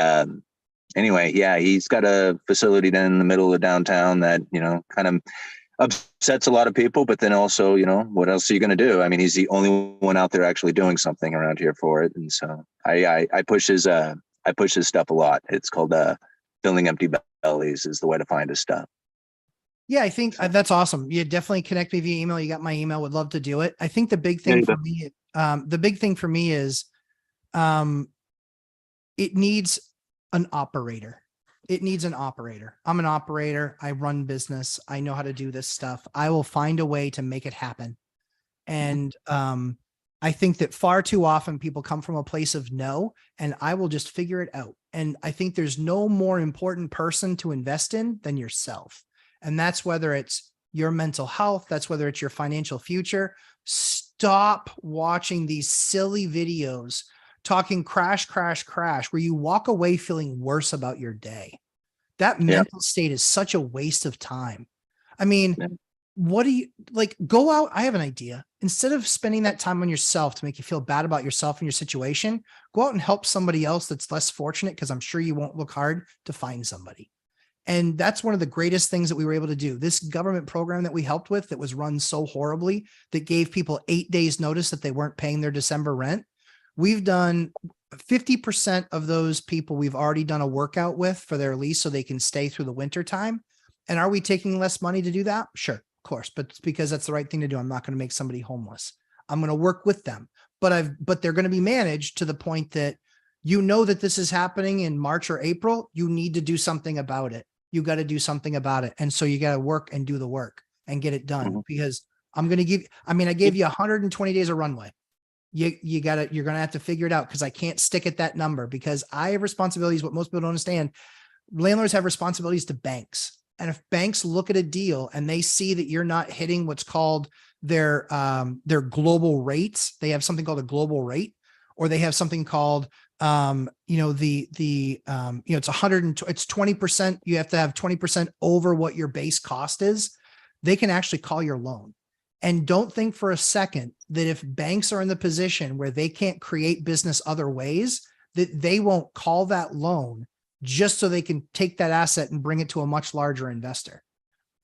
anyway, yeah, he's got a facility down in the middle of downtown that, kind of upsets a lot of people, but then also, what else are you going to do? I mean, he's the only one out there actually doing something around here for it. And so I push his stuff a lot. It's called Filling Empty Bellies is the way to find his stuff. Yeah, I think that's awesome. You definitely connect me via email. You got my email. Would love to do it. I think the big thing for me is, it needs an operator. It needs an operator. I'm an operator. I run business. I know how to do this stuff. I will find a way to make it happen. And I think that far too often people come from a place of no, and I will just figure it out. And I think there's no more important person to invest in than yourself. And that's whether it's your mental health, that's whether it's your financial future. Stop watching these silly videos talking crash, where you walk away feeling worse about your day. That mental state is such a waste of time. I mean, what do you like? Go out. I have an idea. Instead of spending that time on yourself to make you feel bad about yourself and your situation, go out and help somebody else that's less fortunate, because I'm sure you won't look hard to find somebody. And that's one of the greatest things that we were able to do. This government program that we helped with that was run so horribly, that gave people 8 days notice that they weren't paying their December rent. We've done 50% of those people we've already done a workout with for their lease so they can stay through the winter time. And are we taking less money to do that? Sure, of course, but it's because that's the right thing to do. I'm not going to make somebody homeless. I'm going to work with them, but they're going to be managed to the point that you know that this is happening in March or April. You need to do something about it. You got to do something about it. And so you got to work and do the work and get it done, because I gave you 120 days of runway. You're going to have to figure it out, because I can't stick at that number, because I have responsibilities. What most people don't understand, landlords have responsibilities to banks. And if banks look at a deal and they see that you're not hitting what's called their global rates, they have something called a global rate, or they have something called, it's 20%. You have to have 20% over what your base cost is. They can actually call your loan. And don't think for a second that if banks are in the position where they can't create business other ways, that they won't call that loan just so they can take that asset and bring it to a much larger investor.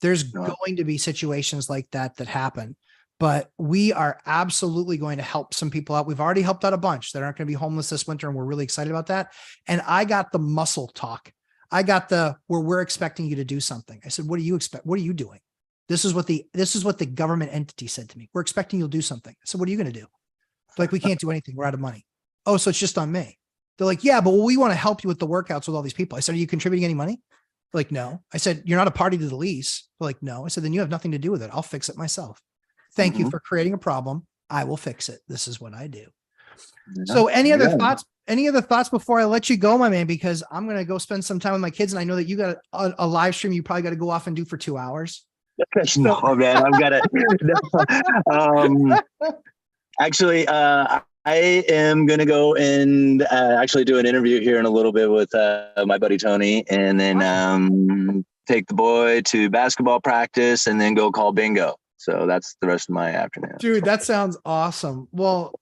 There's going to be situations like that happen, but we are absolutely going to help some people out. We've already helped out a bunch that aren't going to be homeless this winter, and we're really excited about that. And I got the muscle talk. I got where we're expecting you to do something. I said, what do you expect? What are you doing? This is what the government entity said to me. We're expecting you'll do something. So what are you going to do? Like, we can't do anything. We're out of money. Oh, so it's just on me. They're like, yeah, but we want to help you with the workouts with all these people. I said, are you contributing any money? They're like, no. I said, you're not a party to the lease. They're like, no. I said, then you have nothing to do with it. I'll fix it myself. Thank you for creating a problem. I will fix it. This is what I do. So any other thoughts before I let you go, my man? Because I'm going to go spend some time with my kids. And I know that you got a live stream you probably got to go off and do for 2 hours. No, man, I've got to. Actually, I am going to go and actually do an interview here in a little bit with my buddy Tony, and then take the boy to basketball practice, and then go call bingo. So that's the rest of my afternoon. Dude, that sounds awesome. Well,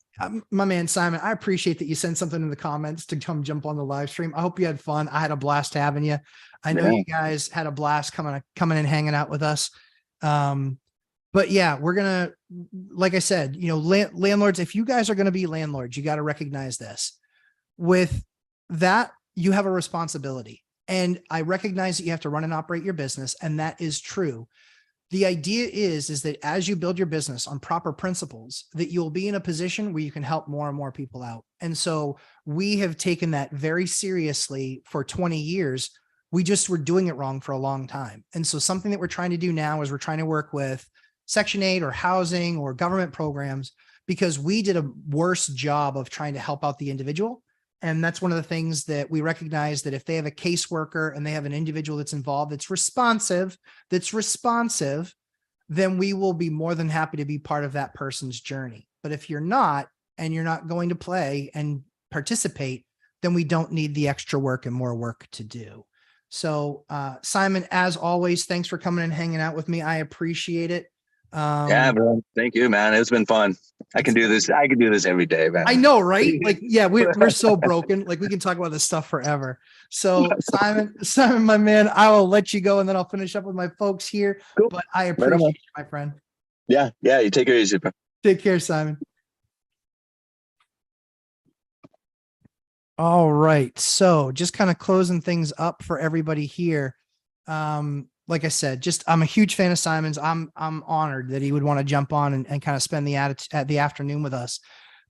my man, Simon, I appreciate that you sent something in the comments to come jump on the live stream. I hope you had fun. I had a blast having you. I know you guys had a blast coming and hanging out with us. But yeah, we're going to, like I said, landlords, if you guys are going to be landlords, you got to recognize this. With that, you have a responsibility. And I recognize that you have to run and operate your business. And that is true. The idea is that as you build your business on proper principles, that you'll be in a position where you can help more and more people out. And so we have taken that very seriously for 20 years. We just were doing it wrong for a long time. And so something that we're trying to do now is we're trying to work with Section 8 or housing or government programs, because we did a worse job of trying to help out the individual. And that's one of the things that we recognize, that if they have a caseworker and they have an individual that's involved, that's responsive, then we will be more than happy to be part of that person's journey. But if you're not, and you're not going to play and participate, then we don't need the extra work and more work to do. So, Simon, as always, thanks for coming and hanging out with me. I appreciate it. Yeah, bro. Thank you, man. It's been fun. I can do this every day, man. I know, right? Like, yeah, we're so broken. Like, we can talk about this stuff forever. So Simon, my man, I will let you go, and then I'll finish up with my folks here. Cool. But I appreciate you, my friend. Yeah. You take it easy, bro. Take care, Simon. All right. So just kind of closing things up for everybody here. Like I said, I'm a huge fan of Simon's. I'm honored that he would want to jump on and kind of spend the afternoon with us.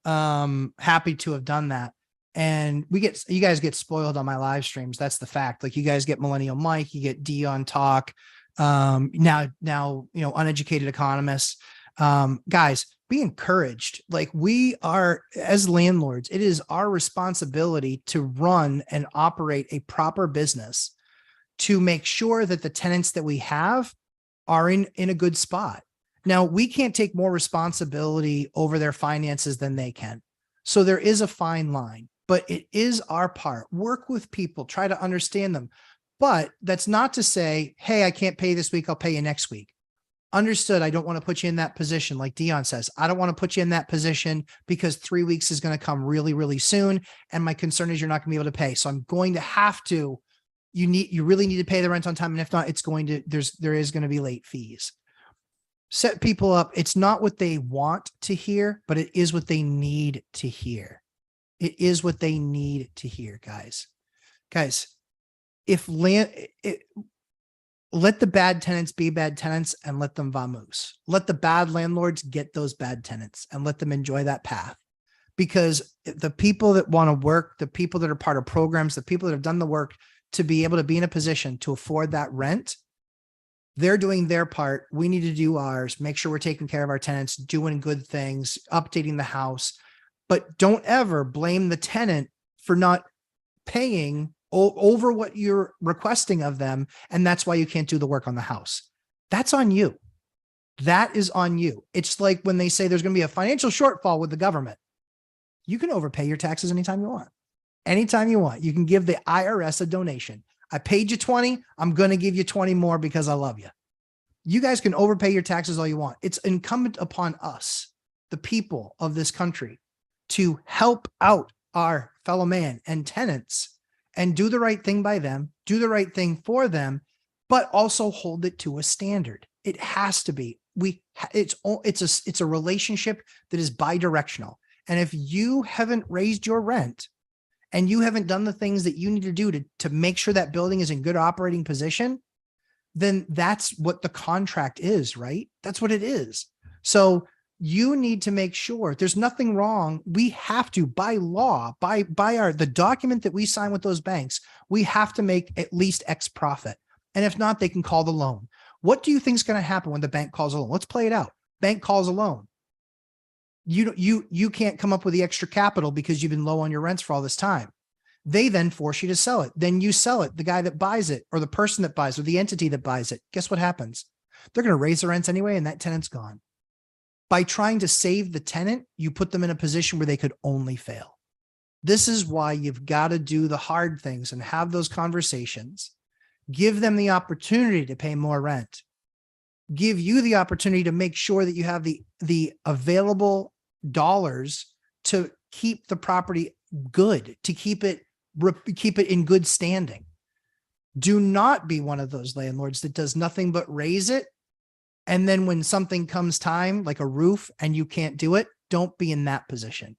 Happy to have done that. And you guys get spoiled on my live streams. That's the fact. Like, you guys get Millennial Mike, you get Dion Talk. Now, uneducated economists. Guys, be encouraged. Like, we are, as landlords, it is our responsibility to run and operate a proper business, to make sure that the tenants that we have are in a good spot. Now, we can't take more responsibility over their finances than they can. So there is a fine line, but it is our part. Work with people, try to understand them. But that's not to say, hey, I can't pay this week, I'll pay you next week. Understood. I don't want to put you in that position. Like Dion says, I don't want to put you in that position because 3 weeks is going to come really, really soon. And my concern is you're not going to be able to pay. So I'm going to have to, you really need to pay the rent on time. And if not, it's going to, there is going to be late fees. Set people up. It's not what they want to hear, but it is what they need to hear. It is what they need to hear, guys. Guys, let the bad tenants be bad tenants and let them vamoose. Let the bad landlords get those bad tenants and let them enjoy that path. Because the people that want to work, the people that are part of programs, the people that have done the work to be able to be in a position to afford that rent, they're doing their part. We need to do ours, make sure we're taking care of our tenants, doing good things, updating the house, but don't ever blame the tenant for not paying over what you're requesting of them. And that's why you can't do the work on the house. That's on you. That is on you. It's like when they say there's going to be a financial shortfall with the government. You can overpay your taxes anytime you want. Anytime you want. You can give the IRS a donation. I paid you 20. I'm going to give you 20 more because I love you. You guys can overpay your taxes all you want. It's incumbent upon us, the people of this country, to help out our fellow man and tenants and do the right thing by them, do the right thing for them, but also hold it to a standard. It has to be. It's a relationship that is bidirectional. And if you haven't raised your rent and you haven't done the things that you need to do to make sure that building is in good operating position, then that's what the contract is, right? That's what it is. So you need to make sure there's nothing wrong. We have to, by law, by the document that we sign with those banks, we have to make at least X profit. And if not, they can call the loan. What do you think is going to happen when the bank calls a loan? Let's play it out. Bank calls a loan. You can't come up with the extra capital because you've been low on your rents for all this time. They then force you to sell it. Then you sell it. The guy that buys it, or the person that buys it, or the entity that buys it, guess what happens? They're going to raise the rents anyway, and that tenant's gone. By trying to save the tenant, you put them in a position where they could only fail. This is why you've got to do the hard things and have those conversations. Give them the opportunity to pay more rent. Give you the opportunity to make sure that you have the available dollars to keep the property good, to keep it in good standing. Do not be one of those landlords that does nothing but raise it. And then when something comes time, like a roof, and you can't do it, don't be in that position,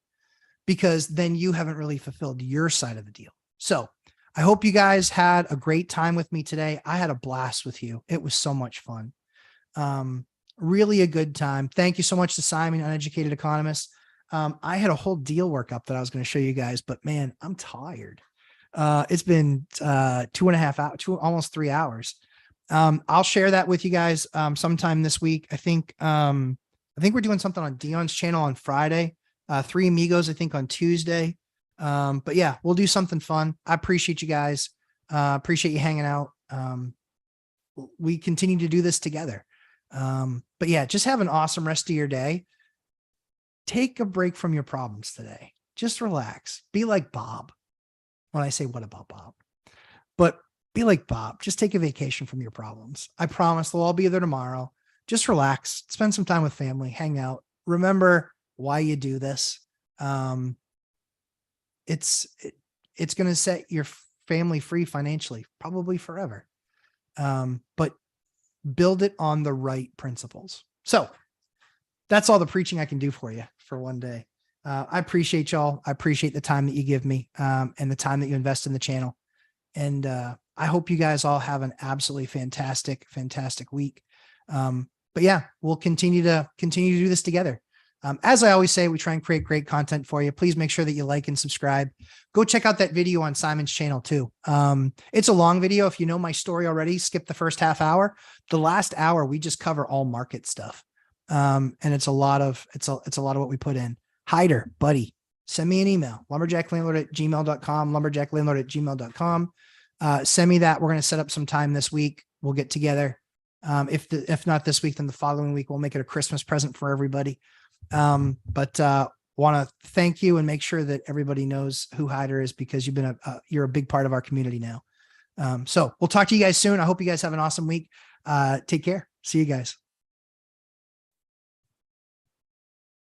because then you haven't really fulfilled your side of the deal. So I hope you guys had a great time with me today. I had a blast with you. It was so much fun. Really a good time. Thank you so much to Simon, Uneducated Economist. I had a whole deal work up that I was going to show you guys, but man, I'm tired. It's been 2.5 hours, almost 3 hours. I'll share that with you guys sometime this week. I think we're doing something on Dion's channel on Friday, Three Amigos, I think on Tuesday. But yeah, we'll do something fun. I appreciate you guys. Appreciate you hanging out. We continue to do this together. But yeah, just have an awesome rest of your day. Take a break from your problems today. Just relax. Be like Bob. When I say, what about Bob? But be like Bob. Just take a vacation from your problems. I promise they'll all be there tomorrow. Just relax. Spend some time with family. Hang out. Remember why you do this. It's going to set your family free financially, probably forever. But build it on the right principles. So that's all the preaching I can do for you for one day. I appreciate y'all. I appreciate the time that you give me, and the time that you invest in the channel. And I hope you guys all have an absolutely fantastic week. But yeah, we'll continue to do this together. As I always say, we try and create great content for you. Please make sure that you like and subscribe. Go check out that video on Simon's channel too. It's a long video. If you know my story already, skip the first half hour. The last hour, we just cover all market stuff. And it's a lot of what we put in. Hyder, buddy, send me an email, lumberjacklandlord@gmail.com, lumberjacklandlord@gmail.com. Send me that. We're going to set up some time this week. We'll get together. If not this week, then the following week, we'll make it a Christmas present for everybody. But want to thank you and make sure that everybody knows who Hyder is, because you're a big part of our community now. So we'll talk to you guys soon. I hope you guys have an awesome week. Take care. See you guys.